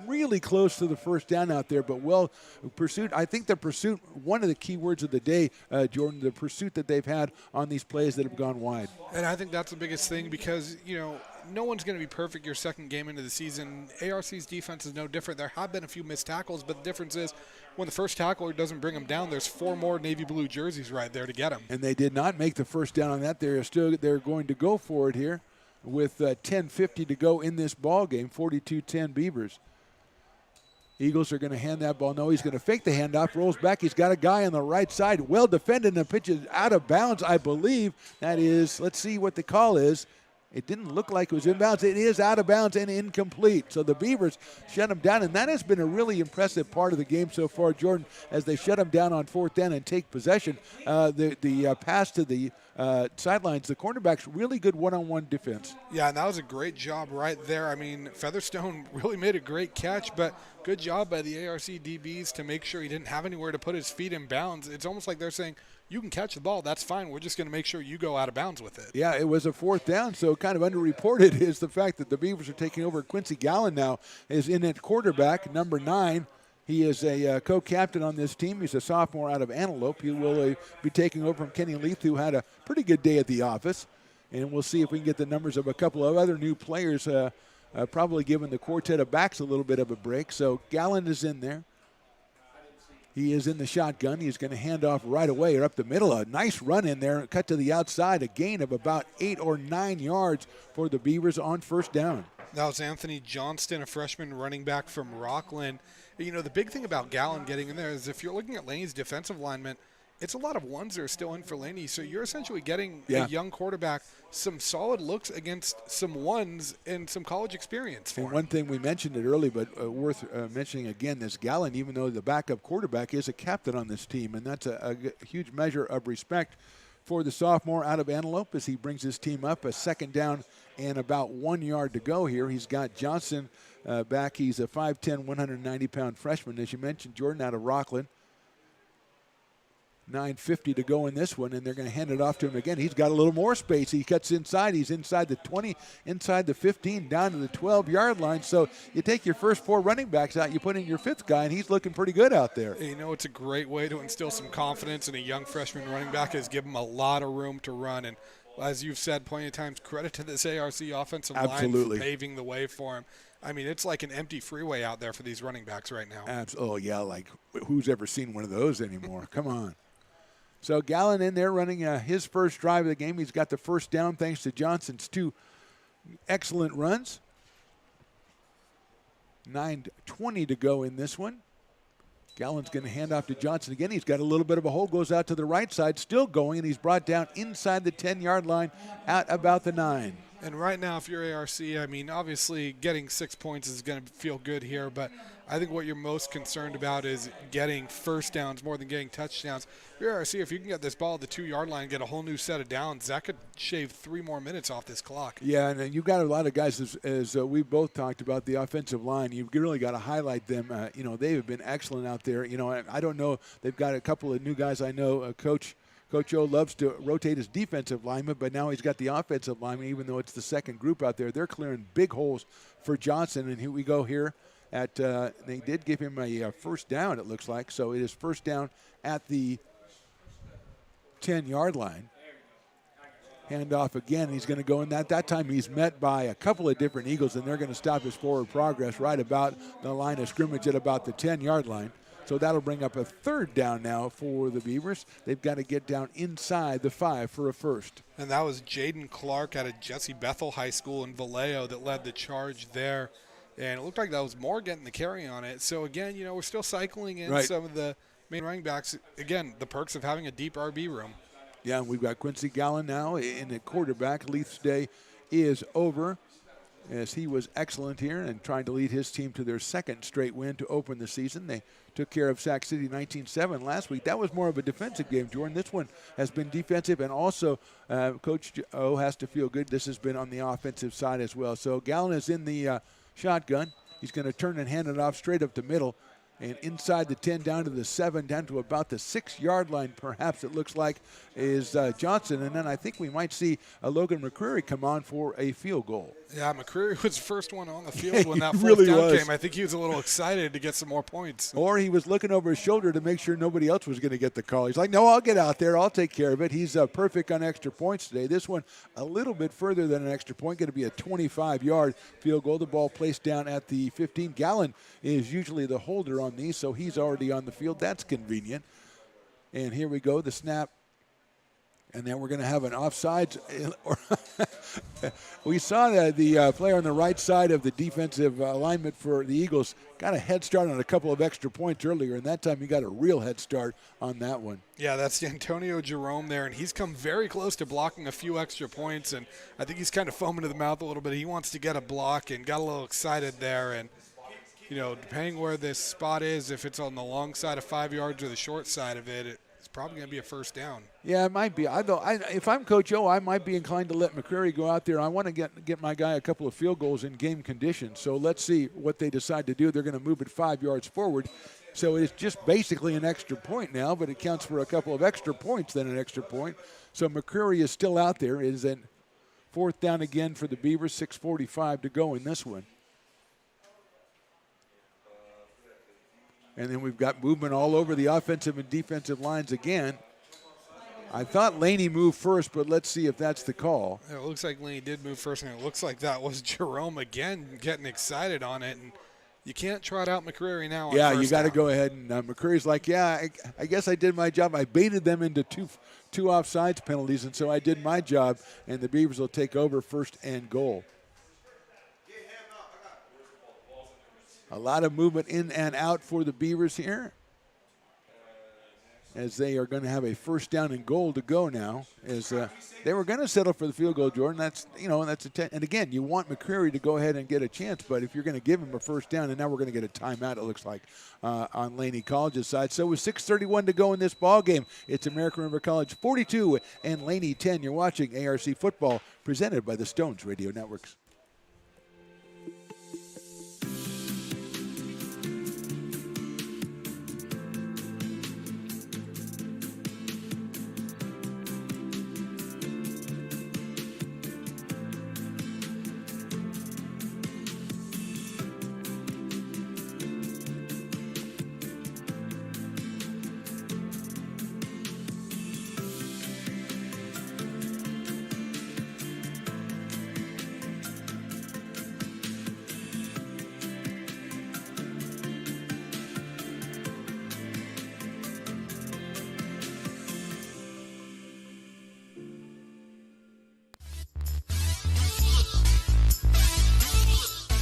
really close to the 1st down out there, but well pursuit. I think the pursuit, one of the key words of the day, Jordan, the pursuit that they've had on these plays that have gone wide. And I think that's the biggest thing because, no one's going to be perfect your 2nd game into the season. ARC's defense is no different. There have been a few missed tackles, but the difference is when the first tackler doesn't bring them down, there's 4 more navy blue jerseys right there to get them. And they did not make the 1st down on that. They're going to go for it here with 10:50 to go in this ball game. 42-10 Beavers. Eagles are going to hand that ball. No, he's going to fake the handoff, rolls back. He's got a guy on the right side, well defended, and the pitch is out of bounds, I believe. That is, let's see what the call is. It didn't look like it was inbounds. It is out of bounds and incomplete. So the Beavers shut them down, and that has been a really impressive part of the game so far, Jordan, as they shut them down on fourth down and take possession. The pass to the sidelines, the cornerbacks, really good one-on-one defense. Yeah, and that was a great job right there. I mean, Featherstone really made a great catch, but good job by the ARC DBs to make sure he didn't have anywhere to put his feet in bounds. It's almost like they're saying, you can catch the ball, that's fine. We're just going to make sure you go out of bounds with it. Yeah, it was a fourth down, so kind of underreported is the fact that the Beavers are taking over. Quincy Gallen now is in at quarterback, number 9. He is a co-captain on this team. He's a sophomore out of Antelope. He will be taking over from Kenny Leith, who had a pretty good day at the office. And we'll see if we can get the numbers of a couple of other new players, probably giving the quartet of backs a little bit of a break. So Gallen is in there. He is in the shotgun. He's going to hand off right away or up the middle. A nice run in there, cut to the outside, a gain of about 8 or 9 yards for the Beavers on first down. That was Anthony Johnston, a freshman running back from Rockland. You know, the big thing about Gallen getting in there is if you're looking at Laney's defensive lineman, it's a lot of ones that are still in for Laney. So you're essentially getting a young quarterback some solid looks against some ones and some college experience for him. One thing, we mentioned it early, but worth mentioning again, this Gallen, even though the backup quarterback, is a captain on this team, and that's a huge measure of respect for the sophomore out of Antelope as he brings his team up. A second down and about 1 yard to go here. He's got Johnson back. He's a 5'10", 190-pound freshman, as you mentioned, Jordan, out of Rockland. 9:50 to go in this one, and they're going to hand it off to him again. He's got a little more space. He cuts inside. He's inside the 20, inside the 15, down to the 12-yard line. So you take your first 4 running backs out, you put in your 5th guy, and he's looking pretty good out there. You know, it's a great way to instill some confidence in a young freshman running back, is give him a lot of room to run. And as you've said plenty of times, credit to this ARC offensive line for paving the way for him. I mean, it's like an empty freeway out there for these running backs right now. Oh, yeah, like who's ever seen one of those anymore? Come on. So Gallen in there running his first drive of the game. He's got the first down thanks to Johnson's 2 excellent runs. 9:20 to go in this one. Gallen's going to hand off to Johnson again. He's got a little bit of a hole, goes out to the right side, still going, and he's brought down inside the 10-yard line at about the 9. And right now, if you're ARC, I mean, obviously getting 6 points is going to feel good here, but I think what you're most concerned about is getting first downs more than getting touchdowns. If you're ARC, if you can get this ball at the 2-yard line, get a whole new set of downs, that could shave 3 more minutes off this clock. Yeah, and you've got a lot of guys, as we both talked about, the offensive line. You've really got to highlight them. You know, they have been excellent out there. You know, I don't know. They've got a Couple of new guys I know. Coach O loves to rotate his defensive lineman, but now he's got the offensive lineman, even though it's the second group out there. They're clearing big holes for Johnson, and here we go here. They did give him a first down, it looks like, so it is first down at the 10-yard line. Hand off again. He's going to go in that time he's met by a couple of different Eagles, and they're going to stop his forward progress right about the line of scrimmage at about the 10-yard line. So that'll bring up a third down now for the Beavers. They've got to get down inside the 5 for a first. And that was Jaden Clark out of Jesse Bethel High School in Vallejo that led the charge there. And it looked like that was Moore getting the carry on it. So, again, you know, we're still cycling in some of the main running backs. Again, the perks of having a deep RB room. Yeah, and we've got Quincy Gallen now in the quarterback. Leith's day is over, as he was excellent here and trying to lead his team to their second straight win to open the season. They took care of Sac City 19-7 last week. That was more of a defensive game, Jordan. This one has been defensive, and also Coach O has to feel good. This has been on the offensive side as well. So Gallen is in the shotgun. He's going to turn and hand it off straight up the middle. And inside the 10, down to the 7, down to about the 6-yard line, perhaps it looks like, is Johnson. And then I think we might see Logan McCreary come on for a field goal. Yeah, McCreary was the first one on the field when that fourth really down came. I think he was a little excited to get some more points. Or he was looking over his shoulder to make sure nobody else was going to get the call. He's like, no, I'll get out there. I'll take care of it. He's perfect on extra points today. This one a little bit further than an extra point, going to be a 25-yard field goal. The ball placed down at the 15. Gallen is usually the holder on these, so he's already on the field. That's convenient. And here we go, the snap. And then we're going to have an offsides. We saw that the player on the right side of the defensive alignment for the Eagles got a head start on a couple of extra points earlier, and that time he got a real head start on that one. Yeah, that's Antonio Jerome there, and he's come very close to blocking a few extra points, and I think he's kind of foaming to the mouth a little bit. He wants to get a block and got a little excited there, and depending where this spot is, if it's on the long side of 5 yards or the short side of it, it's probably going to be a first down. Yeah, it might be. If I'm Coach O, I might be inclined to let McCreary go out there. I want to get my guy a couple of field goals in game conditions. So let's see what they decide to do. They're going to move it 5 yards forward. So it's just basically an extra point now, but it counts for a couple of extra points than an extra point. So McCreary is still out there. It is a fourth down again for the Beavers, 6:45 to go in this one. And then we've got movement all over the offensive and defensive lines again. I thought Laney moved first, but let's see if that's the call. It looks like Laney did move first, and it looks like that was Jerome again getting excited on it. And you can't trot out McCreary now on Yeah, first you got to down. go ahead. And McCreary's like, yeah, I guess I did my job. I baited them into two offsides penalties, and so I did my job, and the Beavers will take over 1st and goal. A lot of movement in and out for the Beavers here, as they are going to have a 1st down and goal to go now. As they were going to settle for the field goal, Jordan. That's and again, you want McCreary to go ahead and get a chance, but if you're going to give him a 1st down, and now we're going to get a timeout, it looks like, on Laney College's side. So with 6:31 to go in this ball game, it's American River College 42 and Laney 10. You're watching ARC football, presented by the Stones Radio Networks.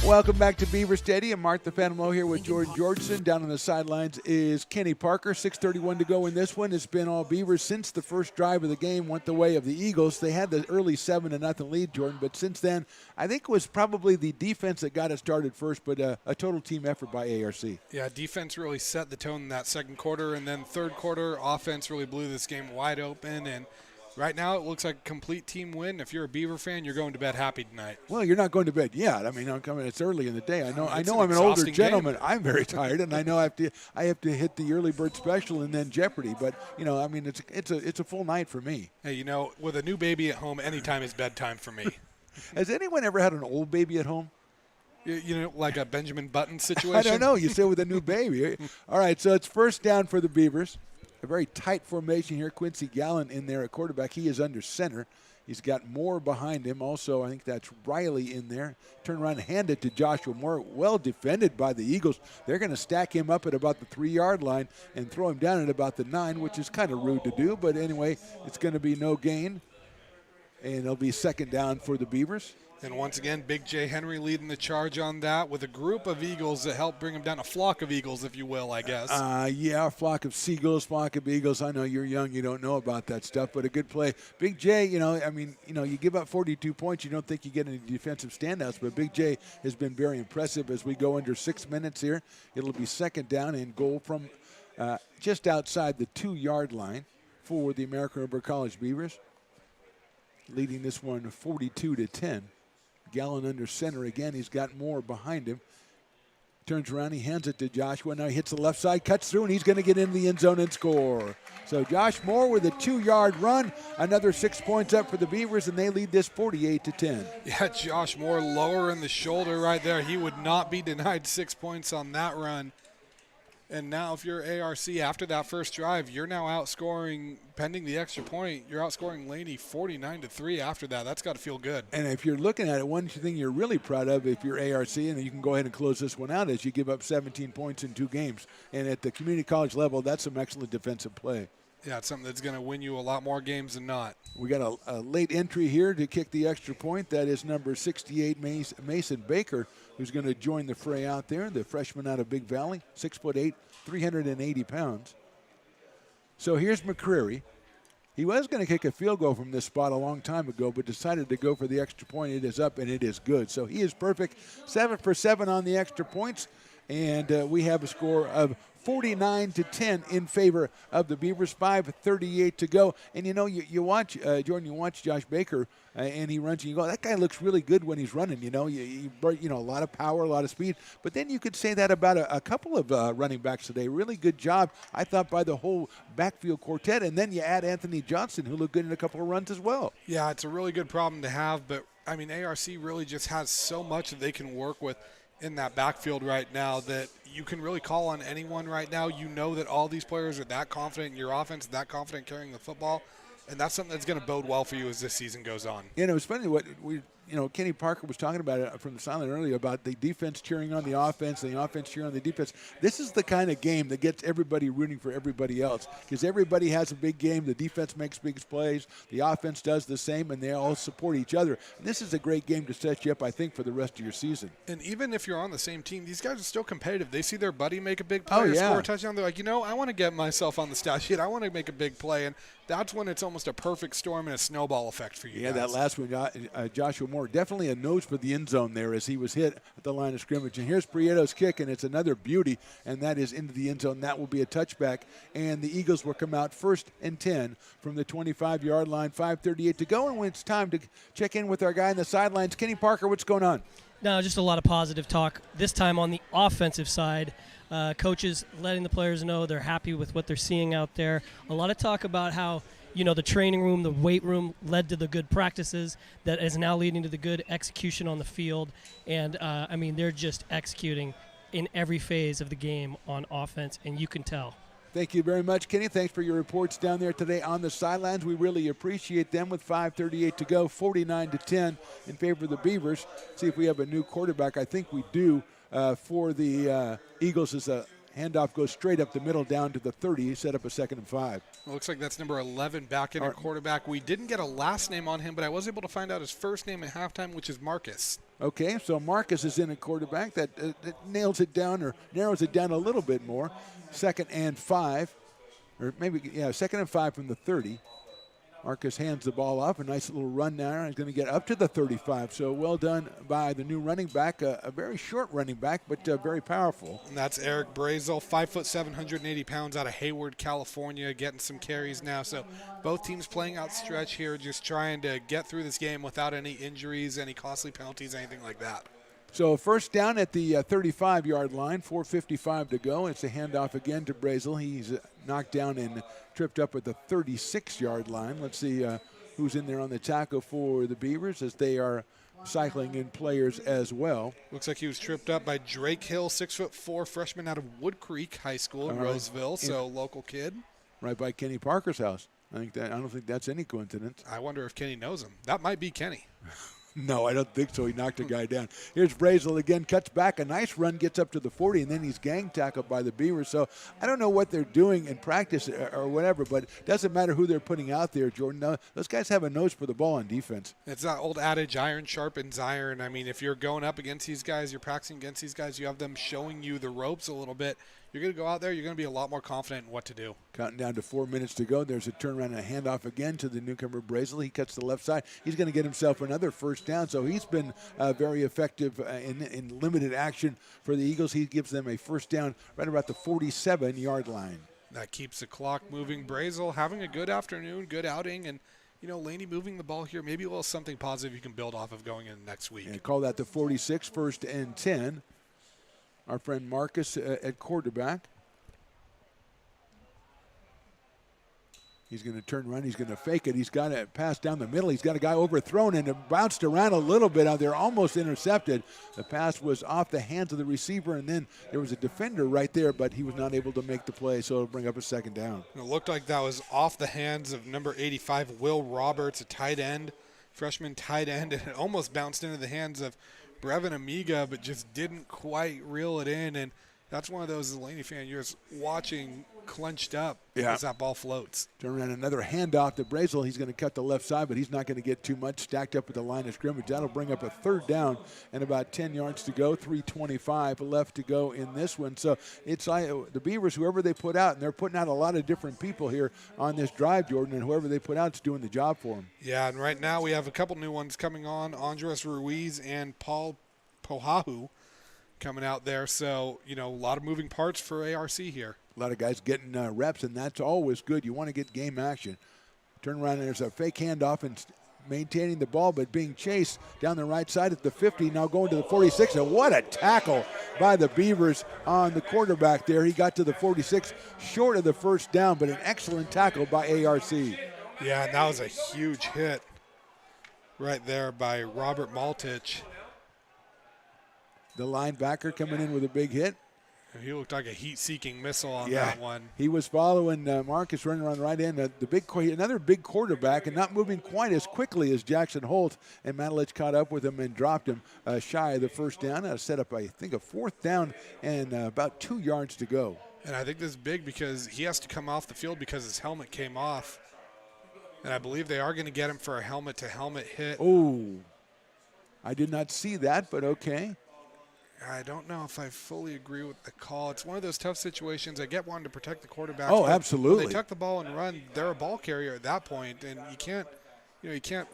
Welcome back to Beaver Stadium. Mark the Phantom Low here with Jordan Georgeson. Down on the sidelines is Kenny Parker. 6:31 to go in this one. It's been all Beavers since the first drive of the game went the way of the Eagles. They had the early 7-0 lead, Jordan, but since then, I think it was probably the defense that got it started first, but a total team effort by ARC. Yeah, defense really set the tone in that second quarter, and then third quarter, offense really blew this game wide open, and right now, it looks like a complete team win. If you're a Beaver fan, you're going to bed happy tonight. Well, you're not going to bed yet. I mean, it's early in the day. I know I'm an older exhausting gentleman. game. I'm very tired, and I know I have to hit the early bird special and then Jeopardy. But it's a full night for me. Hey, with a new baby at home, anytime is bedtime for me. Has anyone ever had an old baby at home? Like a Benjamin Button situation? I don't know. You say with a new baby. All right, so it's 1st down for the Beavers. A very tight formation here. Quincy Gallen in there at quarterback. He is under center. He's got Moore behind him. Also, I think that's Riley in there. Turn around and hand it to Joshua Moore. Well defended by the Eagles. They're going to stack him up at about the 3-yard line and throw him down at about the 9, which is kind of rude to do. But anyway, it's going to be no gain. And it'll be 2nd down for the Beavers. And once again, Big J. Henry leading the charge on that with a group of Eagles that helped bring him down, a flock of Eagles, if you will, I guess. Yeah, a flock of seagulls, flock of eagles. I know you're young, you don't know about that stuff, but a good play. Big J, you give up 42 points, you don't think you get any defensive standouts, but Big J has been very impressive as we go under 6 minutes here. It'll be 2nd down and goal from just outside the 2-yard line for the American River College Beavers, leading this one 42-10. Gallen under center again. He's got Moore behind him. Turns around, he hands it to Joshua. Now he hits the left side, cuts through, and he's going to get into the end zone and score. So Josh Moore with a 2-yard run. Another 6 points up for the Beavers, and they lead this 48-10. Yeah, Josh Moore lowering the shoulder right there. He would not be denied 6 points on that run. And now if you're ARC, after that first drive, you're now outscoring, pending the extra point, you're outscoring Laney 49-3 after that. That's got to feel good. And if you're looking at it, one thing you're really proud of if you're ARC, and you can go ahead and close this one out, is you give up 17 points in 2 games. And at the community college level, that's some excellent defensive play. Yeah, it's something that's going to win you a lot more games than not. We got a late entry here to kick the extra point. That is number 68, Mason Baker, who's going to join the fray out there. The freshman out of Big Valley, 6'8", 380 pounds. So here's McCreary. He was going to kick a field goal from this spot a long time ago, but decided to go for the extra point. It is up, and it is good. So he is perfect. 7 for 7 on the extra points, and we have a score of 49-10 in favor of the Beavers. 5:38 to go. And you watch Jordan. You watch Josh Baker, and he runs. And you go, that guy looks really good when he's running. A lot of power, a lot of speed. But then you could say that about a couple of running backs today. Really good job, I thought, by the whole backfield quartet. And then you add Anthony Johnson, who looked good in a couple of runs as well. Yeah, it's a really good problem to have. But I mean, ARC really just has so much that they can work with in that backfield right now that you can really call on anyone right now. You know that all these players are that confident in your offense, that confident carrying the football, and that's something that's going to bode well for you as this season goes on. It's funny what Kenny Parker was talking about it from the sideline earlier about the defense cheering on the offense and the offense cheering on the defense. This is the kind of game that gets everybody rooting for everybody else because everybody has a big game. The defense makes big plays. The offense does the same, and they all support each other. And this is a great game to set you up, I think, for the rest of your season. And even if you're on the same team, these guys are still competitive. They see their buddy make a big play or score a touchdown. They're like, I want to get myself on the stat sheet. I want to make a big play. And that's when it's almost a perfect storm and a snowball effect for you guys. That last one, Joshua Moore, definitely a nose for the end zone there as he was hit at the line of scrimmage. And here's Prieto's kick, and it's another beauty, and that is into the end zone. That will be a touchback, and the Eagles will come out 1st and 10 from the 25-yard line. 5:38 to go, and when it's time to check in with our guy on the sidelines, Kenny Parker, what's going on? No, just a lot of positive talk, this time on the offensive side. Coaches letting the players know they're happy with what they're seeing out there. A lot of talk about how the training room, the weight room led to the good practices that is now leading to the good execution on the field. And, they're just executing in every phase of the game on offense, and you can tell. Thank you very much, Kenny. Thanks for your reports down there today on the sidelines. We really appreciate them with 5:38 to go, 49-10 in favor of the Beavers. See if we have a new quarterback. I think we do for the Eagles as a handoff goes straight up the middle down to the 30. Set up a 2nd and 5. It looks like that's number 11 back in at quarterback. We didn't get a last name on him, but I was able to find out his first name at halftime, which is Marcus. Okay, so Marcus is in at quarterback. That nails it down or narrows it down a little bit more. 2nd and 5, or maybe, 2nd and 5 from the 30. Marcus hands the ball off. A nice little run now. He's going to get up to the 35. So well done by the new running back. A very short running back, but very powerful. And that's Eric Brazel, 5'7", 180 pounds out of Hayward, California, getting some carries now. So both teams playing out stretch here, just trying to get through this game without any injuries, any costly penalties, anything like that. So first down at the 35-yard line, 4:55 to go. It's a handoff again to Brazel. He's knocked down and tripped up at the 36-yard line. Let's see who's in there on the tackle for the Beavers as they are cycling in players as well. Looks like he was tripped up by Drake Hill, 6'4", freshman out of Wood Creek High School in Roseville, so local kid. Right by Kenny Parker's house. I don't think that's any coincidence. I wonder if Kenny knows him. That might be Kenny. No, I don't think so. He knocked a guy down. Here's Brazel again, cuts back. A nice run, gets up to the 40, and then he's gang tackled by the Beavers. So I don't know what they're doing in practice or whatever, but it doesn't matter who they're putting out there, Jordan. No, those guys have a nose for the ball on defense. It's that old adage, iron sharpens iron. I mean, if you're going up against these guys, you're practicing against these guys, you have them showing you the ropes a little bit. You're going to go out there, you're going to be a lot more confident in what to do. Counting down to 4 minutes to go. There's a turnaround and a handoff again to the newcomer Brazel. He cuts the left side. He's going to get himself another first down. So he's been very effective in limited action for the Eagles. He gives them a first down right about the 47-yard line. That keeps the clock moving. Brazel having a good afternoon, good outing, and Laney moving the ball here, maybe a little something positive you can build off of going in next week. And call that the 46, 1st and 10. Our friend Marcus at quarterback. He's going to turn around. He's going to fake it. He's got a pass down the middle. He's got a guy overthrown, and it bounced around a little bit out there, almost intercepted. The pass was off the hands of the receiver, and then there was a defender right there, but he was not able to make the play, so it'll bring up a 2nd down. It looked like that was off the hands of number 85, Will Roberts, a tight end, freshman tight end, and it almost bounced into the hands of Brevin Amiga, but just didn't quite reel it in. And that's one of those, as a Laney fan, you're just watching clenched up Yeah. as that ball floats. Turn around, another handoff to Brazel. He's going to cut the left side, but he's not going to get too much stacked up at the line of scrimmage. That'll bring up a third down and about 10 yards to go, 3:25 left to go in this one. So it's the Beavers, whoever they put out, and they're putting out a lot of different people here on this drive, Jordan, and whoever they put out is doing the job for them. Yeah, and right now we have a couple new ones coming on, Andres Ruiz and Paul Pohahu coming out there. So, a lot of moving parts for ARC here. A lot of guys getting reps, and that's always good. You want to get game action. Turn around, and there's a fake handoff and maintaining the ball, but being chased down the right side at the 50, now going to the 46. And what a tackle by the Beavers on the quarterback there. He got to the 46, short of the first down, but an excellent tackle by ARC. Yeah, and that was a huge hit right there by Robert Maltich. The linebacker coming in with a big hit. He looked like a heat-seeking missile on that one. He was following Marcus running around right in. Another big quarterback and not moving quite as quickly as Jackson Holt. And Matalich caught up with him and dropped him shy of the first down. That set up, I think, a fourth down and about 2 yards to go. And I think this is big because he has to come off the field because his helmet came off. And I believe they are going to get him for a helmet-to-helmet hit. Oh, I did not see that, but okay. I don't know if I fully agree with the call. It's one of those tough situations. I get wanting to protect the quarterback. Oh, absolutely. When they tuck the ball and run, they're a ball carrier at that point, and you can't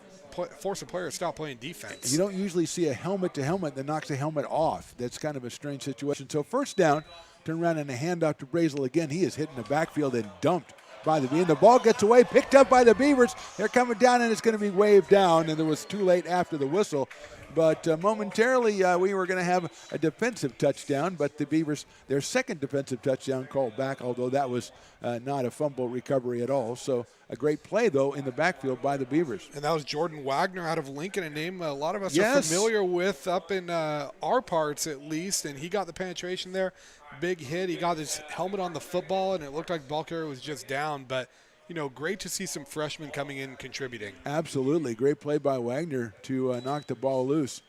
force a player to stop playing defense. You don't usually see a helmet-to-helmet that knocks the helmet off. That's kind of a strange situation. So first down, turn around and a handoff to Brazel again. He is hitting the backfield and dumped by the Beavers. The ball gets away, picked up by the Beavers. They're coming down, and it's going to be waved down, and it was too late after the whistle. But momentarily, we were going to have a defensive touchdown, but the Beavers, their second defensive touchdown called back, although that was not a fumble recovery at all. So a great play, though, in the backfield by the Beavers. And that was Jordan Wagner out of Lincoln, a name a lot of us are familiar with up in our parts at least, and he got the penetration there. Big hit. He got his helmet on the football, and it looked like the ball carrier was just down, but great to see some freshmen coming in contributing. Absolutely. Great play by Wagner to knock the ball loose.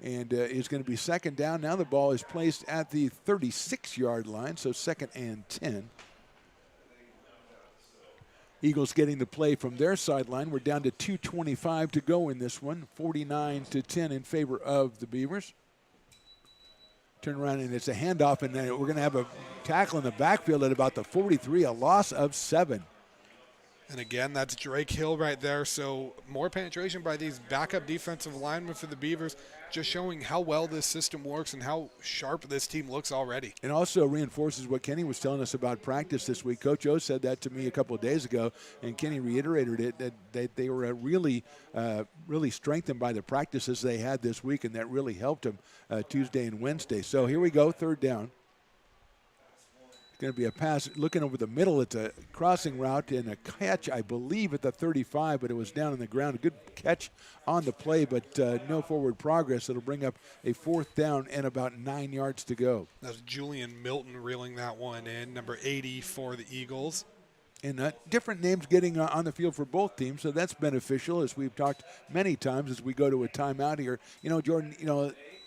And it's going to be second down. Now the ball is placed at the 36-yard line, so 2nd and 10. Eagles getting the play from their sideline. We're down to 2:25 to go in this one, 49-10 in favor of the Beavers. Turn around, and it's a handoff, and then we're going to have a tackle in the backfield at about the 43, a loss of 7. And again, that's Drake Hill right there. So more penetration by these backup defensive linemen for the Beavers, just showing how well this system works and how sharp this team looks already. It also reinforces what Kenny was telling us about practice this week. Coach O said that to me a couple of days ago, and Kenny reiterated it, that they were really strengthened by the practices they had this week, and that really helped them Tuesday and Wednesday. So here we go, third down. Going to be a pass looking over the middle. It's a crossing route and a catch, I believe, at the 35, but it was down on the ground. A good catch on the play, but no forward progress. It'll bring up a fourth down and about 9 yards to go. That's Julian Milton reeling that one in, number 80 for the Eagles. And different names getting on the field for both teams, so that's beneficial, as we've talked many times as we go to a timeout here. Jordan,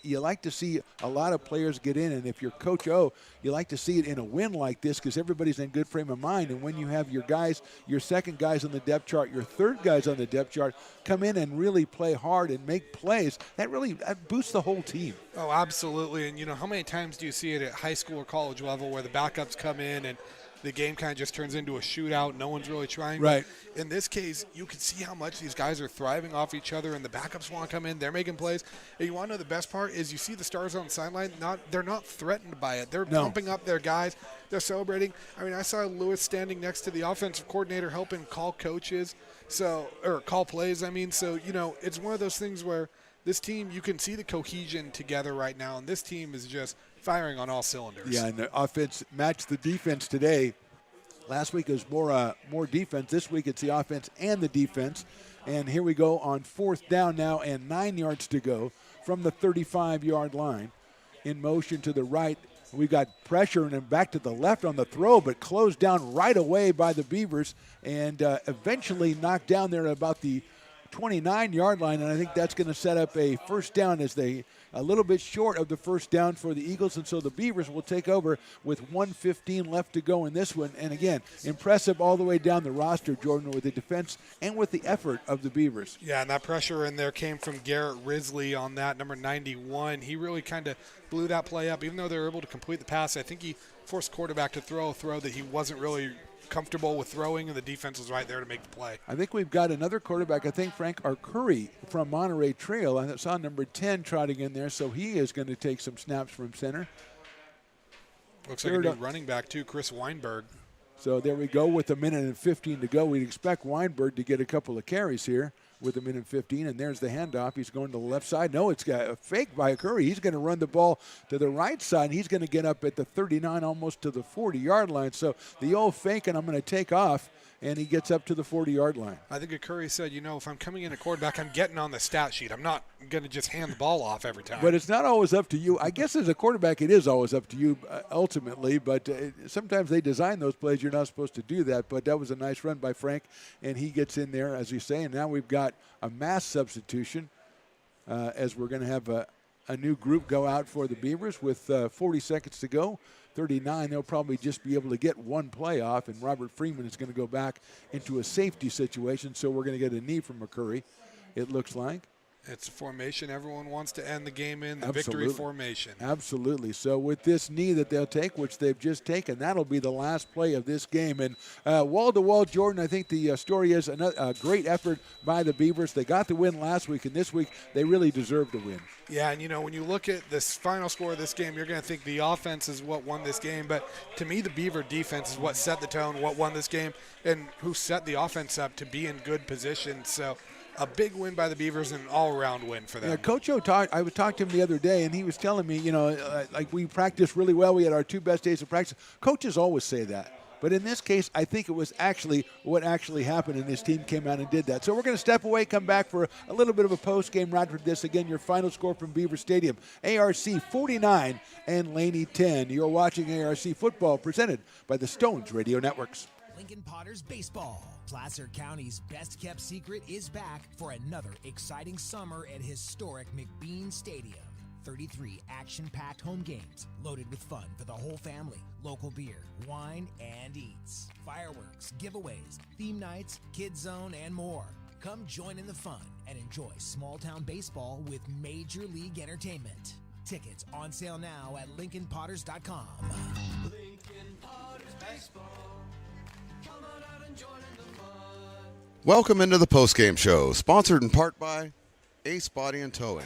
you like to see a lot of players get in, and if you're Coach O, you like to see it in a win like this because everybody's in good frame of mind. And when you have your guys, your second guys on the depth chart, your third guys on the depth chart come in and really play hard and make plays, that really boosts the whole team. Oh, absolutely. And, how many times do you see it at high school or college level where the backups come in and the game kind of just turns into a shootout. No one's really trying. Right. But in this case, you can see how much these guys are thriving off each other, and the backups want to come in. They're making plays. And you want to know the best part is you see the stars on the sideline. They're not threatened by it. They're pumping up their guys. They're celebrating. I mean, I saw Lewis standing next to the offensive coordinator helping call coaches, or call plays. So, it's one of those things where this team, you can see the cohesion together right now, and this team is just firing on all cylinders. Yeah, and the offense matched the defense today. Last week it was more defense. This week it's the offense and the defense. And here we go on fourth down now and 9 yards to go from the 35-yard line. In motion to the right. We got pressure and then back to the left on the throw, but closed down right away by the Beavers and eventually knocked down there about the 29-yard line, and I think that's going to set up a first down as they a little bit short of the first down for the Eagles, and so the Beavers will take over with 1:15 left to go in this one. And again, impressive all the way down the roster, Jordan, with the defense and with the effort of the Beavers. Yeah, and that pressure in there came from Garrett Risley on that, number 91. He really kind of blew that play up. Even though they were able to complete the pass, I think he forced quarterback to throw a throw that he wasn't really comfortable with throwing, and the defense was right there to make the play. I think we've got another quarterback, I think Frank Curry from Monterey Trail. I saw number 10 trotting in there, so he is going to take some snaps from center. Looks like a new running back, too, Chris Weinberg. So there we go with 1:15 to go. We'd expect Weinberg to get a couple of carries here with 1:15, and there's the handoff. He's going to the left side. No, it's got a fake by Curry. He's going to run the ball to the right side. He's going to get up at the 39, almost to the 40-yard line. So the old fake, and I'm going to take off, and he gets up to the 40-yard line. I think Curry said, if I'm coming in at quarterback, I'm getting on the stat sheet. I'm not going to just hand the ball off every time. But it's not always up to you. I guess as a quarterback, it is always up to you ultimately, but sometimes they design those plays. You're not supposed to do that, but that was a nice run by Frank, and he gets in there, as you say, and now we've got a mass substitution as we're going to have a new group go out for the Beavers with 40 seconds to go. 39, they'll probably just be able to get one play off, and Robert Freeman is going to go back into a safety situation, so we're going to get a knee from McCurry, it looks like. It's a formation everyone wants to end the game in, the victory formation. Absolutely. So with this knee that they'll take, which they've just taken, that'll be the last play of this game. And wall-to-wall, Jordan, I think the story is a great effort by the Beavers. They got the win last week, and this week they really deserve the win. Yeah, and when you look at this final score of this game, you're going to think the offense is what won this game. But to me, the Beaver defense is what set the tone, what won this game, and who set the offense up to be in good position. So a big win by the Beavers and an all-around win for them. Yeah, Coach O I was talking to him the other day, and he was telling me, like we practiced really well. We had our 2 best days of practice. Coaches always say that. But in this case, I think it was actually what actually happened, and his team came out and did that. So we're going to step away, come back for a little bit of a post-game round for this. Again, your final score from Beaver Stadium, ARC 49 and Laney 10. You're watching ARC football presented by the Stones Radio Networks. Lincoln Potters Baseball. Placer County's best-kept secret is back for another exciting summer at historic McBean Stadium. 33 action-packed home games loaded with fun for the whole family. Local beer, wine, and eats. Fireworks, giveaways, theme nights, kids zone, and more. Come join in the fun and enjoy small-town baseball with Major League Entertainment. Tickets on sale now at LincolnPotters.com. Lincoln Potters Baseball. Come on out and join in the fun. Welcome into the postgame show, sponsored in part by Ace Body and Towing.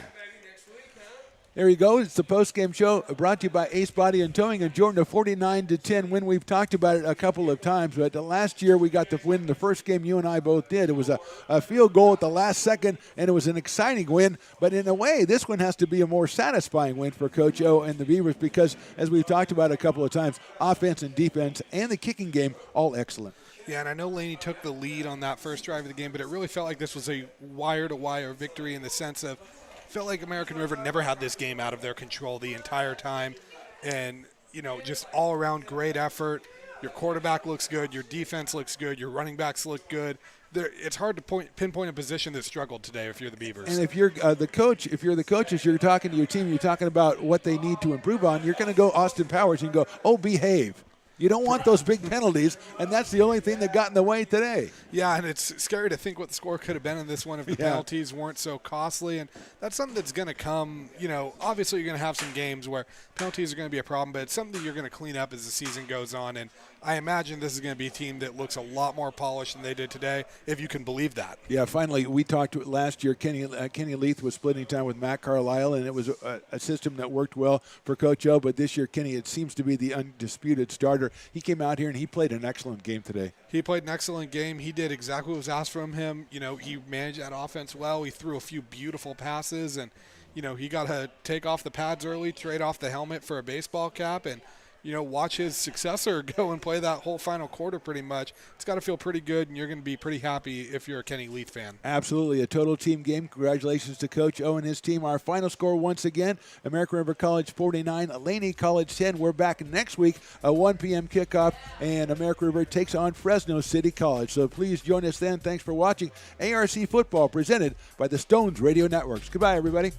There you go. It's the post-game show brought to you by Ace Body and Towing, and Jordan, a 49-10 win. We've talked about it a couple of times, but last year we got the win. The first game you and I both did. It was a field goal at the last second, and it was an exciting win. But in a way, this one has to be a more satisfying win for Coach O and the Beavers because, as we've talked about a couple of times, offense and defense and the kicking game, all excellent. Yeah, and I know Laney took the lead on that first drive of the game, but it really felt like this was a wire-to-wire victory in the sense of felt like American River never had this game out of their control the entire time. And, just all-around great effort. Your quarterback looks good. Your defense looks good. Your running backs look good. It's hard to pinpoint a position that struggled today if you're the Beavers. And if you're the coach, if you're the coaches, you're talking to your team, you're talking about what they need to improve on, you're going to go Austin Powers and go, behave. You don't want those big penalties, and that's the only thing that got in the way today. Yeah, and it's scary to think what the score could have been in this one if the penalties weren't so costly. And that's something that's going to come, obviously you're going to have some games where penalties are going to be a problem, but it's something that you're going to clean up as the season goes on. And I imagine this is going to be a team that looks a lot more polished than they did today, if you can believe that. Yeah, finally, we talked last year. Kenny Leith was splitting time with Matt Carlisle, and it was a system that worked well for Coach O. But this year, Kenny, it seems to be the undisputed starter. He came out here, and he played an excellent game today. He played an excellent game. He did exactly what was asked from him. He managed that offense well. He threw a few beautiful passes, and, he got to take off the pads early, trade off the helmet for a baseball cap, and watch his successor go and play that whole final quarter pretty much. It's got to feel pretty good, and you're going to be pretty happy if you're a Kenny Leith fan. Absolutely. A total team game. Congratulations to Coach O and his team. Our final score once again, American River College 49, Laney College 10. We're back next week, a 1 p.m. kickoff, and American River takes on Fresno City College. So please join us then. Thanks for watching ARC Football presented by the Stones Radio Networks. Goodbye, everybody.